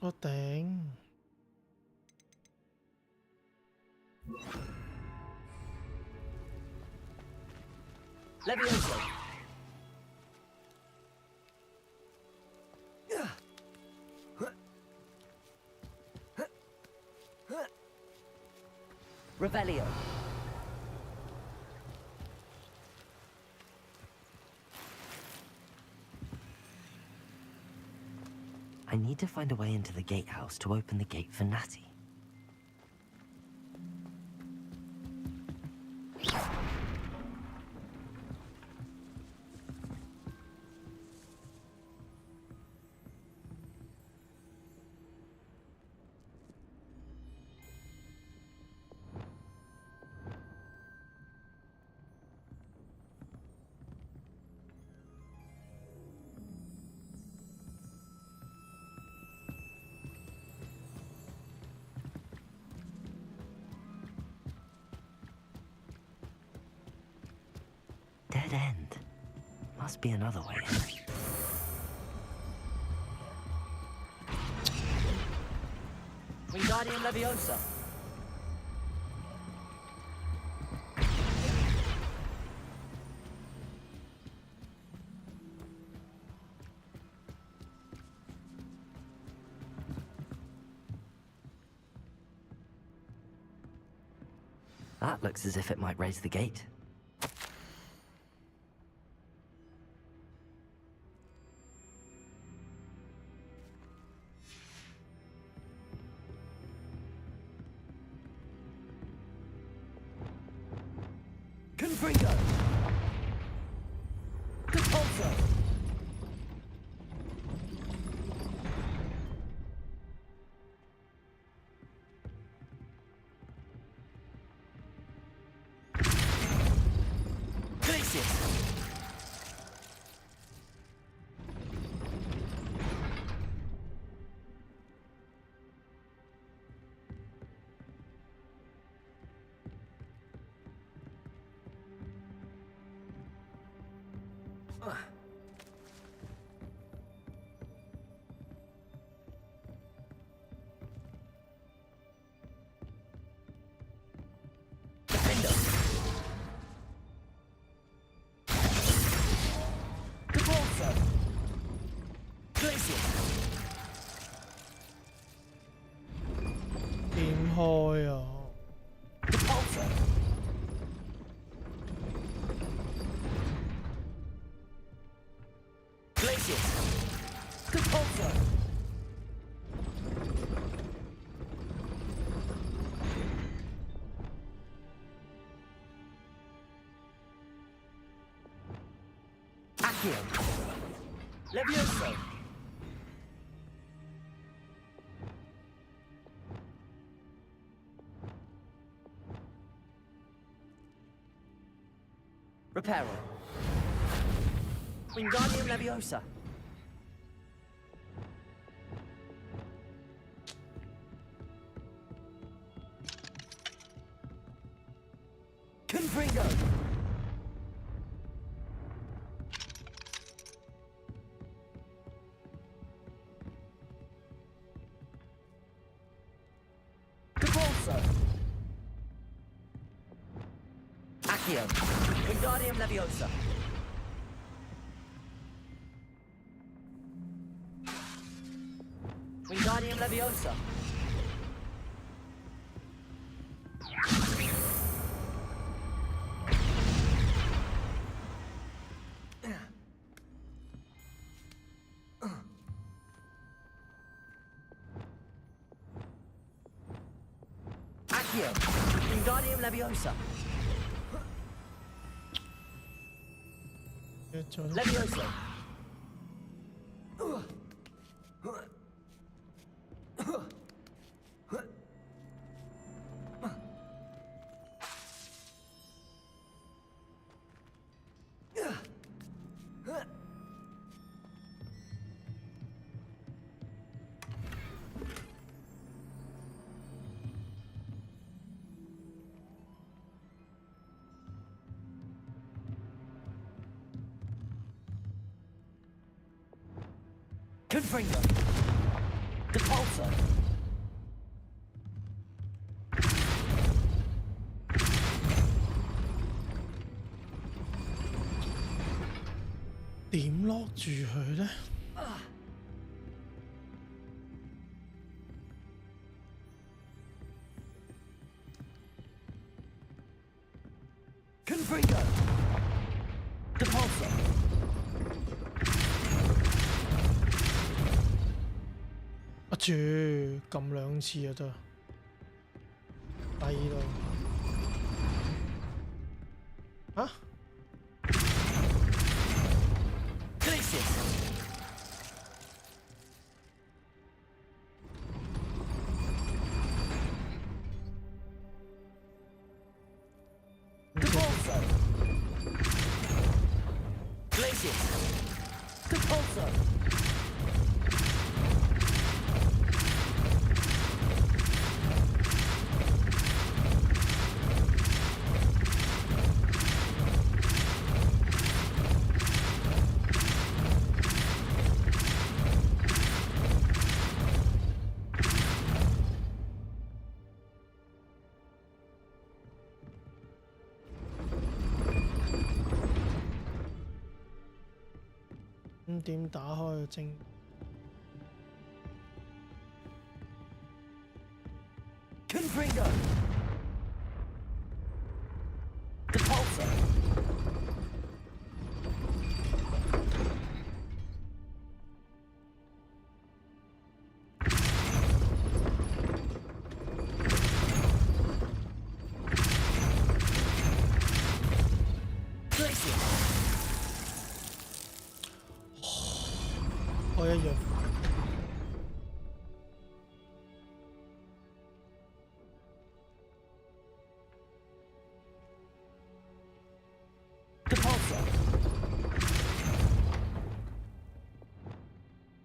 [SPEAKER 1] 我頂！
[SPEAKER 6] Leviosa. Revelio.
[SPEAKER 3] I need to find a way into the gatehouse to open the gate for Natty. Dead end. Must be another way in.
[SPEAKER 6] Wingardium Leviosa.
[SPEAKER 3] That looks as if it might raise the gate.
[SPEAKER 6] Confringo. Compulso. Glacius. Levioso! Reparo. Wingardium Leviosa. Confringo. Capulso. Accio. Wingardium Leviosa. Wingardium Leviosa. Accio. Wingardium Leviosa. Leviosa. Confringo. Depulso.
[SPEAKER 1] Điểm lock 住佢咧？
[SPEAKER 6] Confringo. Depulso.
[SPEAKER 1] 啊住撳兩次就得，低咯。啊
[SPEAKER 6] Glacius. Depulso. Glacius. Depulso.
[SPEAKER 1] 點打開個精
[SPEAKER 6] ？Confringo. Depulso. Glacius.
[SPEAKER 1] 我一樣。
[SPEAKER 6] Depulso.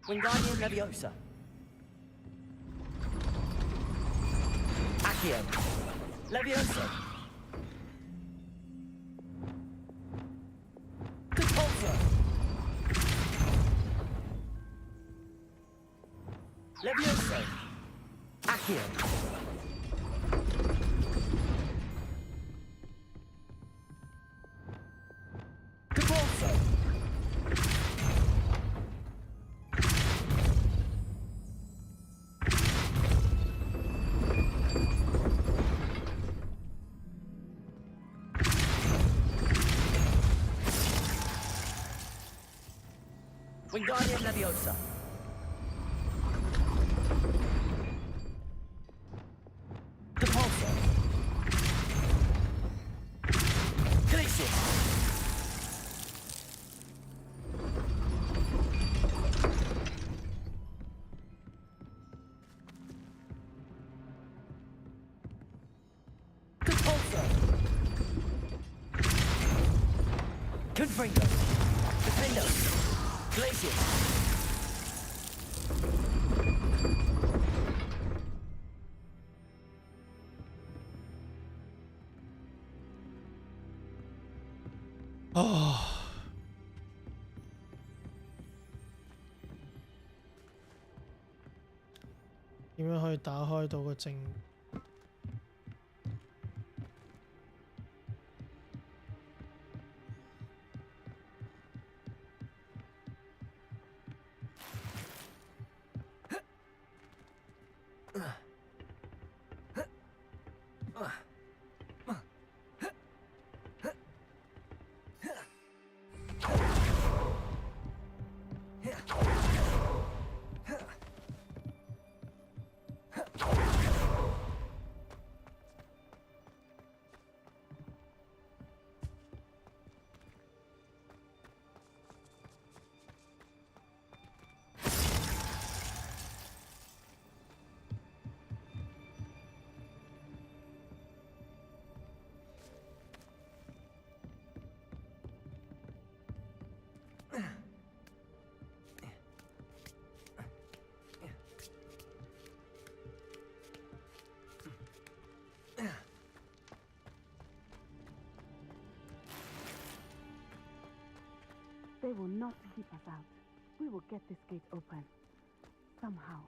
[SPEAKER 6] Wingardium Leviosa. Accio. Leviosa. Depulso. Leviosa. Accio. Depulso. Wingardium Leviosa. Depulso. Glacius. Fringo. Defendo. Glacius.
[SPEAKER 1] Oh. 點樣可以打開到個正？They
[SPEAKER 21] will not keep us out. We will get this gate open. Somehow.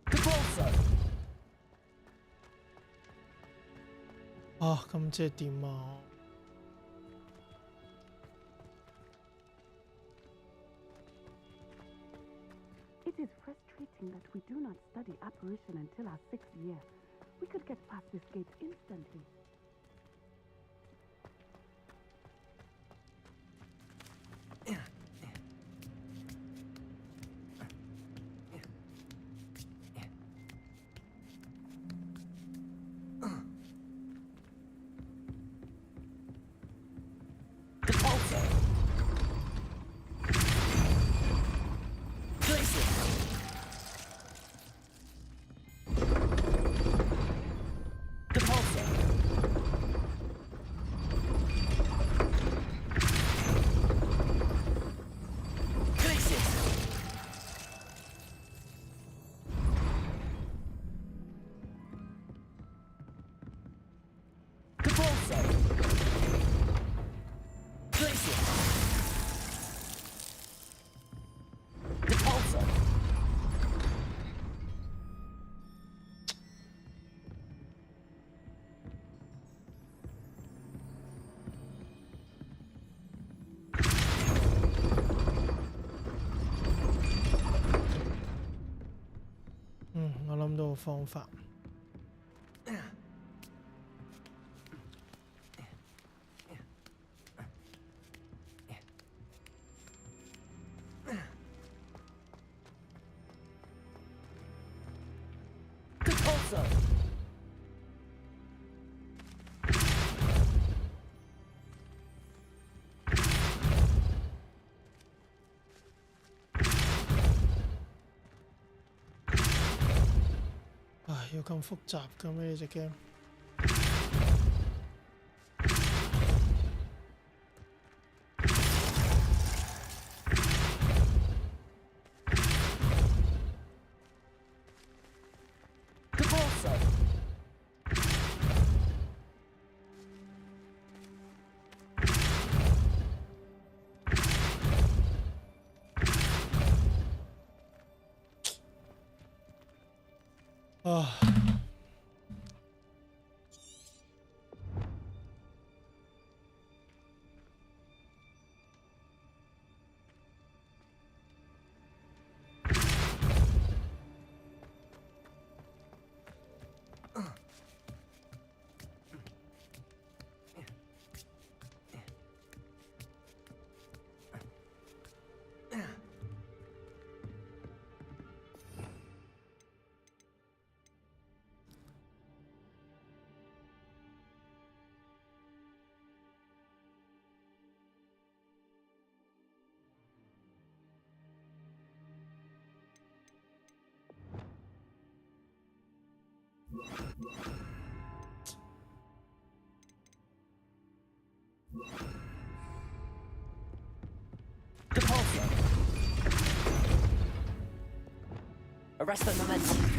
[SPEAKER 6] Depulso.
[SPEAKER 1] 啊，咁即係點啊？
[SPEAKER 21] It is frustrating that we do not study apparition until our 6th year. We could get past this gate instantly.
[SPEAKER 1] 我諗到個方法。要咁複雜嘅咩呢隻 game？ 啊！
[SPEAKER 6] Arrest the momentum.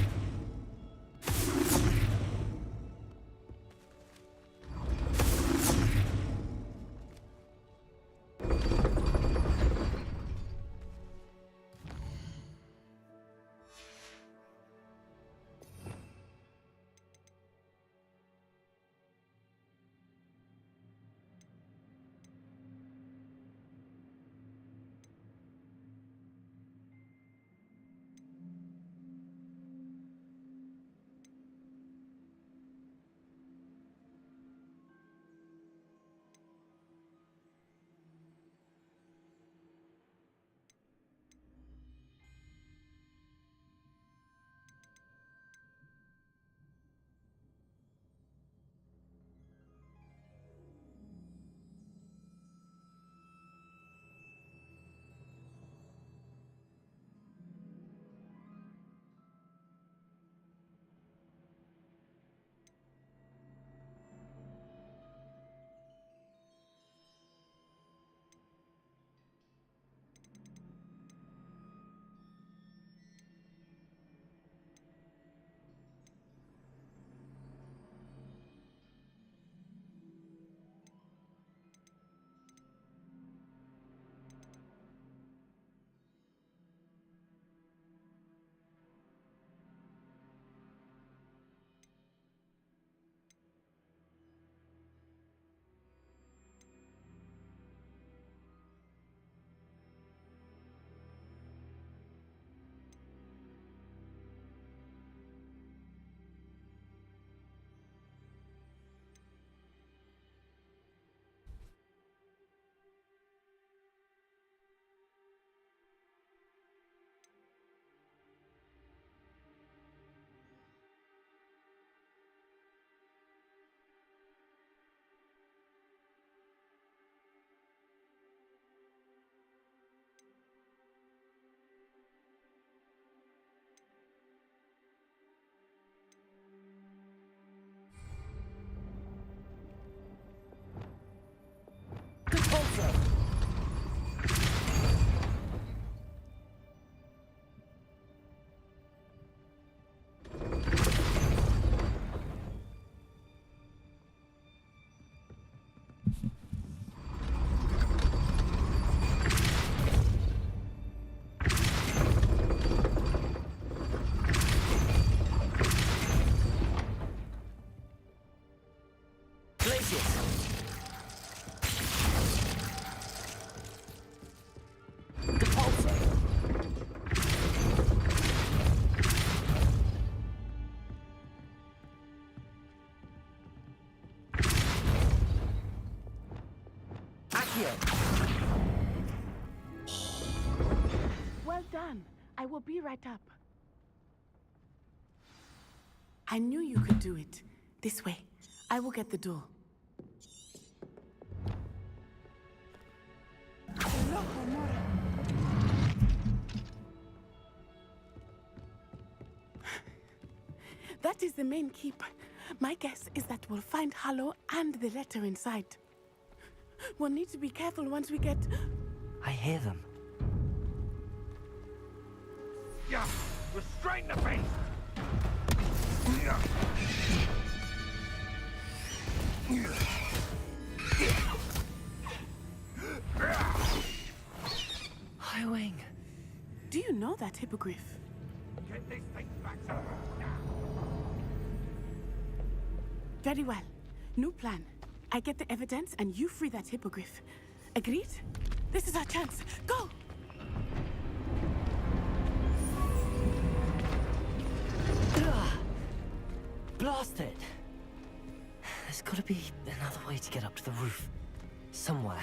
[SPEAKER 21] Well done. I will be right up. I knew you could do it. This way. I will get the door. That is the main keep. My guess is that we'll find Hollow and the letter inside. We'll need to be careful once we get...
[SPEAKER 3] I hear them.
[SPEAKER 9] Yeah, restrain the beast!
[SPEAKER 3] Highwing.
[SPEAKER 21] Do you know that hippogriff?
[SPEAKER 9] Get this thing back.
[SPEAKER 21] Very well. New plan. I get the evidence and you free that hippogriff. Agreed? This is our chance. Go!
[SPEAKER 3] Blast it! There's gotta be another way to get up to the roof. Somewhere.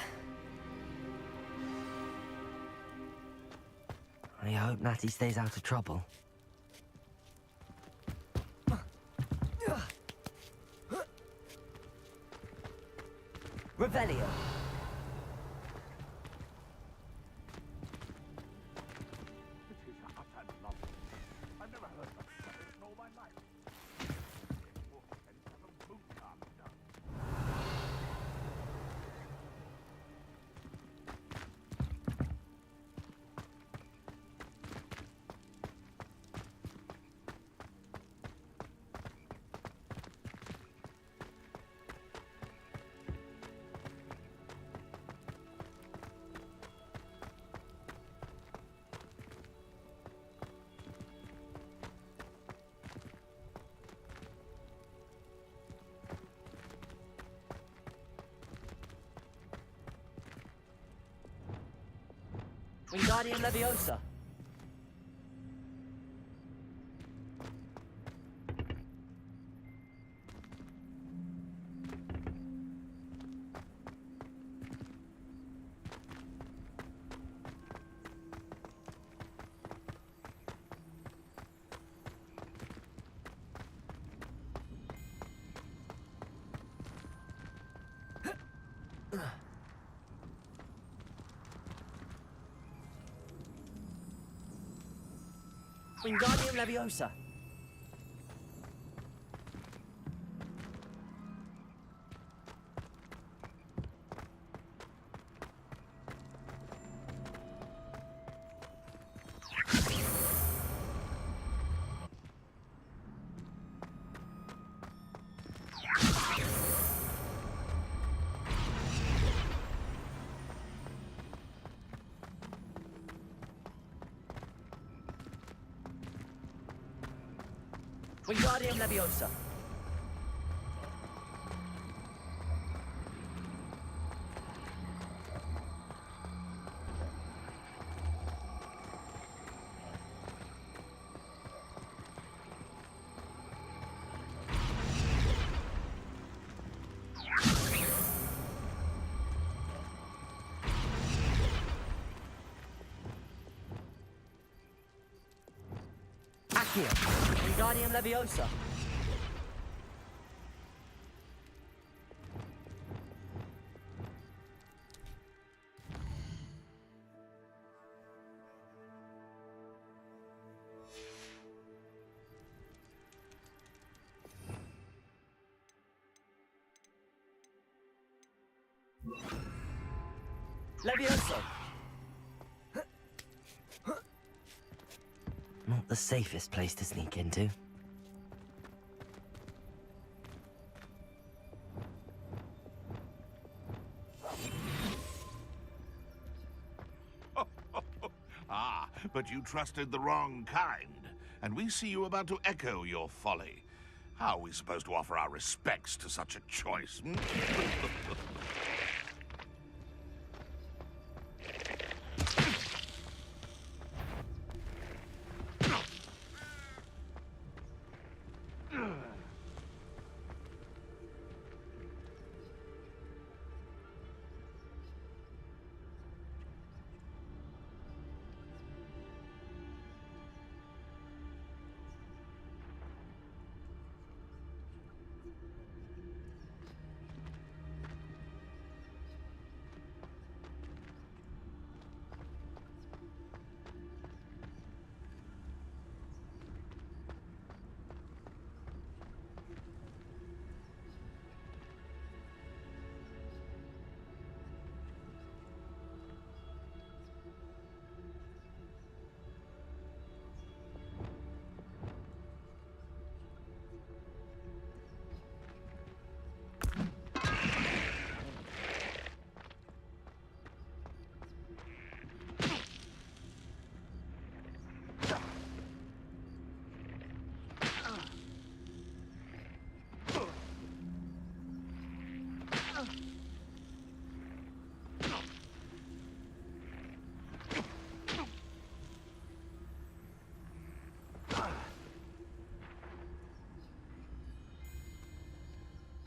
[SPEAKER 3] I hope Natty stays out of trouble.
[SPEAKER 6] Revelio. Wingardium Leviosa. Wingardium Leviosa. Wingardium Leviosa. Accio. Wingardium Leviosa. Leviosa.
[SPEAKER 3] Not the safest place to sneak into.
[SPEAKER 9] Ah, but you trusted the wrong kind. And we see you about to echo your folly. How are we supposed to offer our respects to such a choice?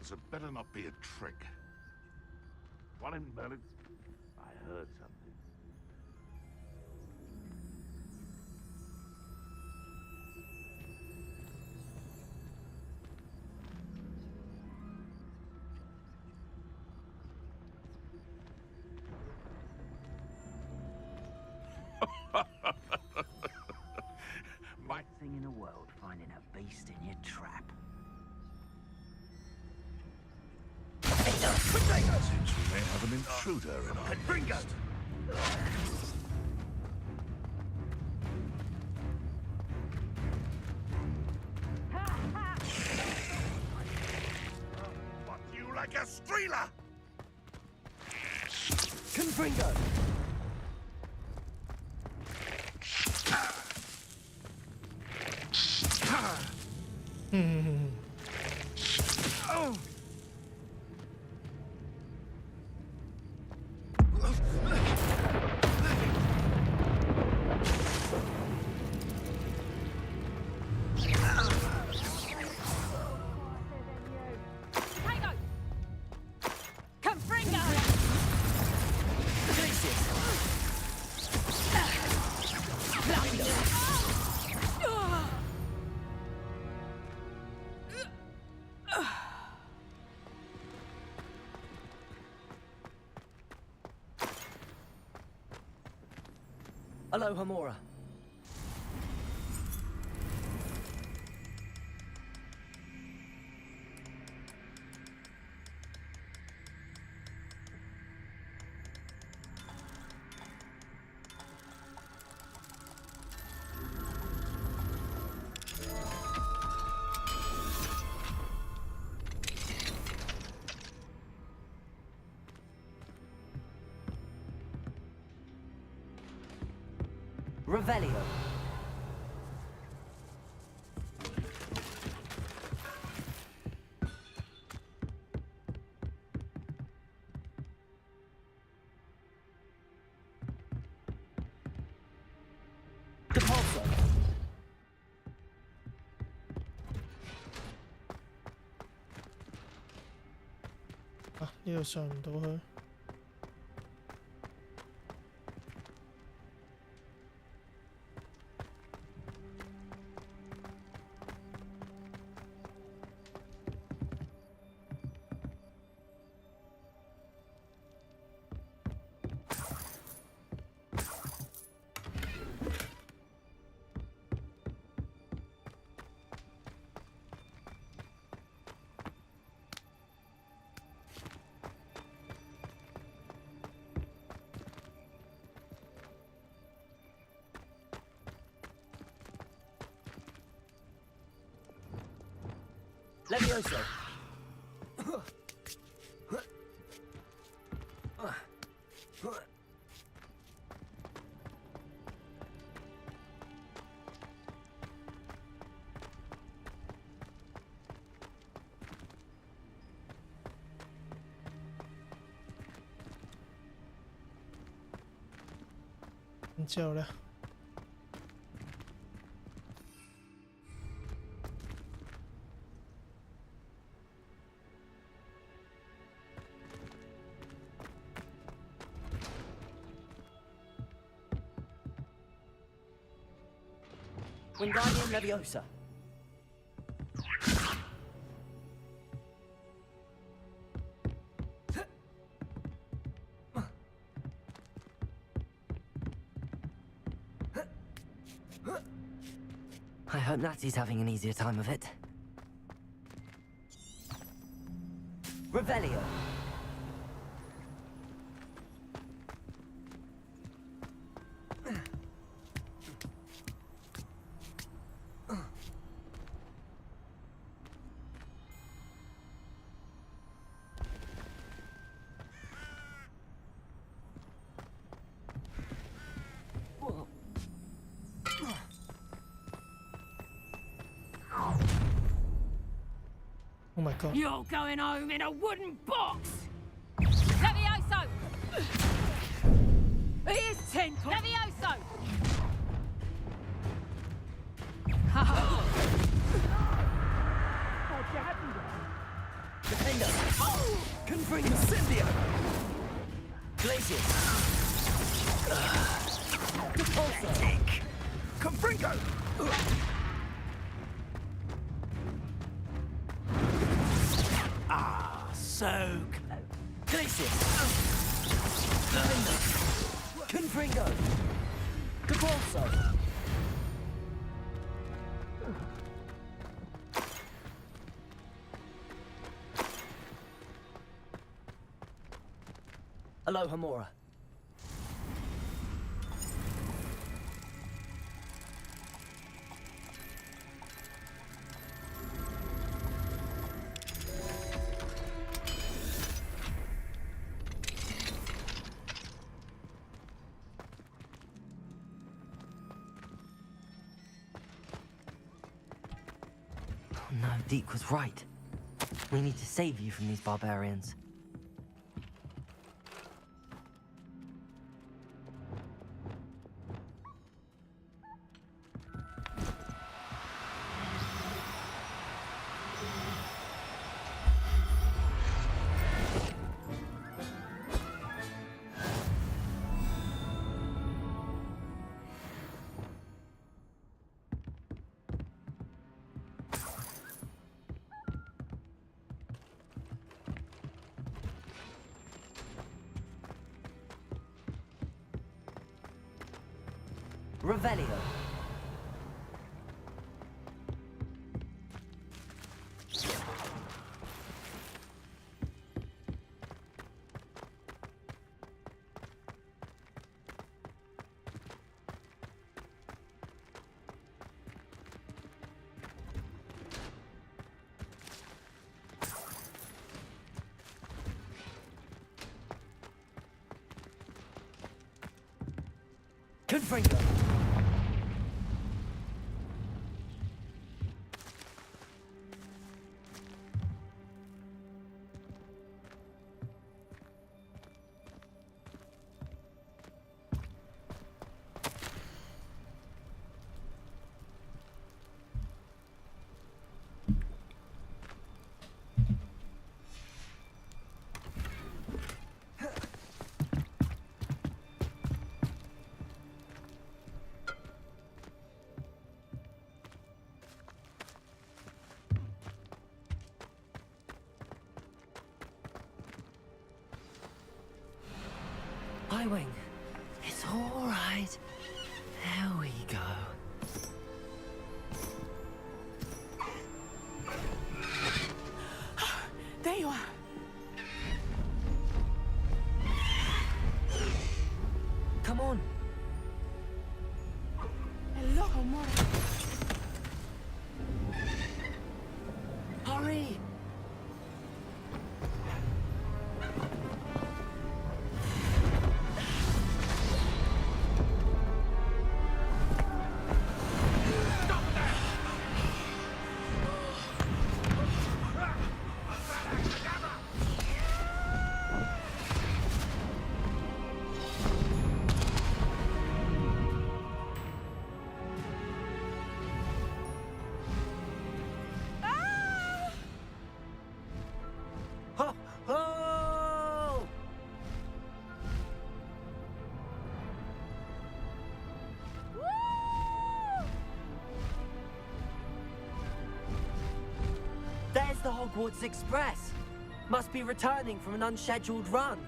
[SPEAKER 9] This had better not be a trick. One in Berlin. I heard something.
[SPEAKER 4] Right thing in the world, finding a beast in your trap.
[SPEAKER 9] Seems we may have an intruder in our midst. What, you like a streeler?
[SPEAKER 6] Confringo. Aloha Mora.
[SPEAKER 3] Revelio.
[SPEAKER 6] Depulso.
[SPEAKER 1] 啊，呢度上唔到去。
[SPEAKER 6] Levioso.
[SPEAKER 1] And 之後咧？
[SPEAKER 6] Wingardium Leviosa.
[SPEAKER 3] I hope Natty's having an easier time of it. Revelio.
[SPEAKER 1] Oh my god.
[SPEAKER 11] You're going home in a wooden box! Levioso! Here's 10! Levioso!
[SPEAKER 6] Defender. Confringo. Incendio. Glacius. Depulso.
[SPEAKER 9] Confringo!
[SPEAKER 6] So close. Glacius. Defender. Confringo. Depulso. Aloha Mora.
[SPEAKER 3] Oh no, Deke was right. We need to save you from these barbarians. Revelio. Confringo. Highwing. It's all right. There we go.
[SPEAKER 21] There you are.
[SPEAKER 3] Come on.
[SPEAKER 21] Hello, Homura.
[SPEAKER 3] Hurry. There's the Hogwarts Express. Must be returning from an unscheduled run.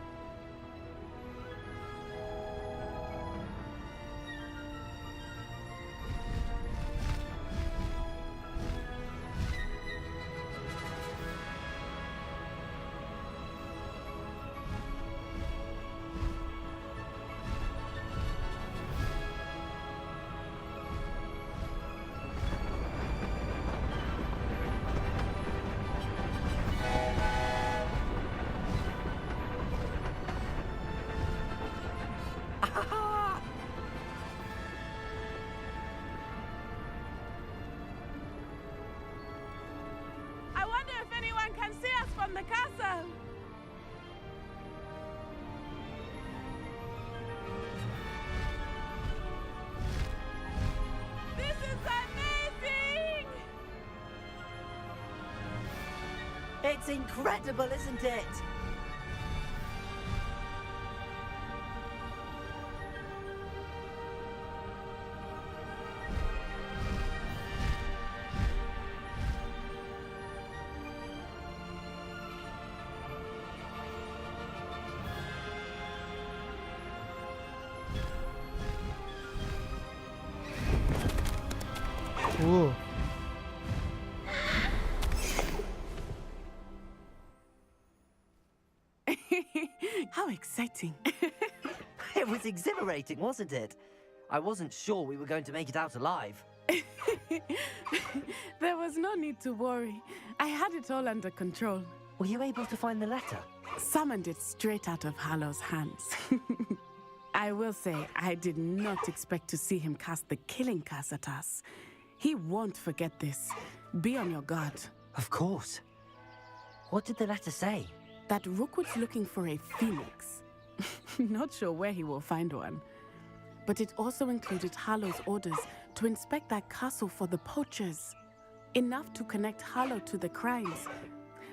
[SPEAKER 21] I wonder if anyone can see us from the castle. This is amazing!
[SPEAKER 3] It's incredible, isn't it?
[SPEAKER 1] Ooh.
[SPEAKER 21] How exciting.
[SPEAKER 3] It was exhilarating, wasn't it? I wasn't sure we were going to make it out alive.
[SPEAKER 21] There was no need to worry. I had it all under control.
[SPEAKER 3] Were you able to find the letter?
[SPEAKER 21] Summoned it straight out of Hallow's hands. I will say, I did not expect to see him cast the killing curse at us. He won't forget this. Be on your guard.
[SPEAKER 3] Of course. What did the letter say?
[SPEAKER 21] That Rookwood's looking for a phoenix. Not sure where he will find one. But it also included Harlow's orders to inspect that castle for the poachers. Enough to connect Harlow to the crimes.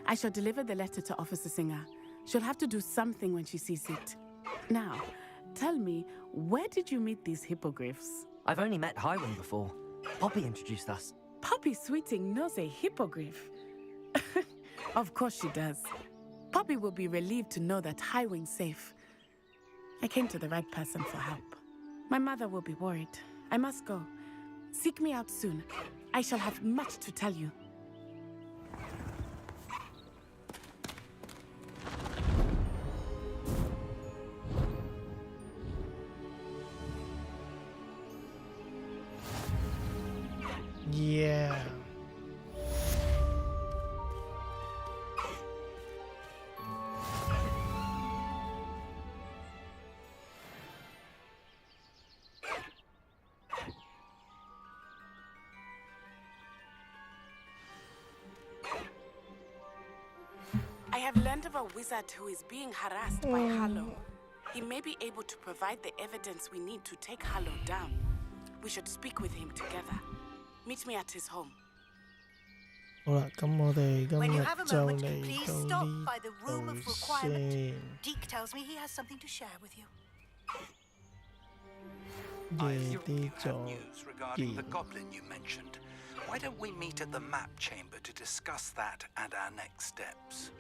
[SPEAKER 21] I shall deliver the letter to Officer Singer. She'll have to do something when she sees it. Now, tell me, where did you meet these hippogriffs?
[SPEAKER 3] I've only met Highwing before. Poppy introduced us.
[SPEAKER 21] Poppy Sweeting knows a hippogriff. Of course she does. Poppy will be relieved to know that Highwing's safe. I came to the right person for help. My mother will be worried. I must go. Seek me out soon. I shall have much to tell you.
[SPEAKER 1] Yeah.
[SPEAKER 21] I have learned of a wizard who is being harassed by Hallow. He may be able to provide the evidence we need to take Hallow down. We should speak with him together. Meet me at his home.
[SPEAKER 1] 好啦，咁我哋今
[SPEAKER 13] When you
[SPEAKER 1] 日
[SPEAKER 13] have a
[SPEAKER 1] 就
[SPEAKER 13] moment,
[SPEAKER 1] 嚟
[SPEAKER 13] please
[SPEAKER 1] 到
[SPEAKER 13] stop
[SPEAKER 1] 呢
[SPEAKER 13] by the room of
[SPEAKER 1] 度
[SPEAKER 13] requirement.
[SPEAKER 1] 先。
[SPEAKER 13] Deke tells me he has something to share with you.
[SPEAKER 1] 夜啲
[SPEAKER 15] have
[SPEAKER 1] 再
[SPEAKER 15] news regarding the
[SPEAKER 1] 見。
[SPEAKER 15] goblin you mentioned. Why don't we meet at the map chamber to discuss that and our next steps?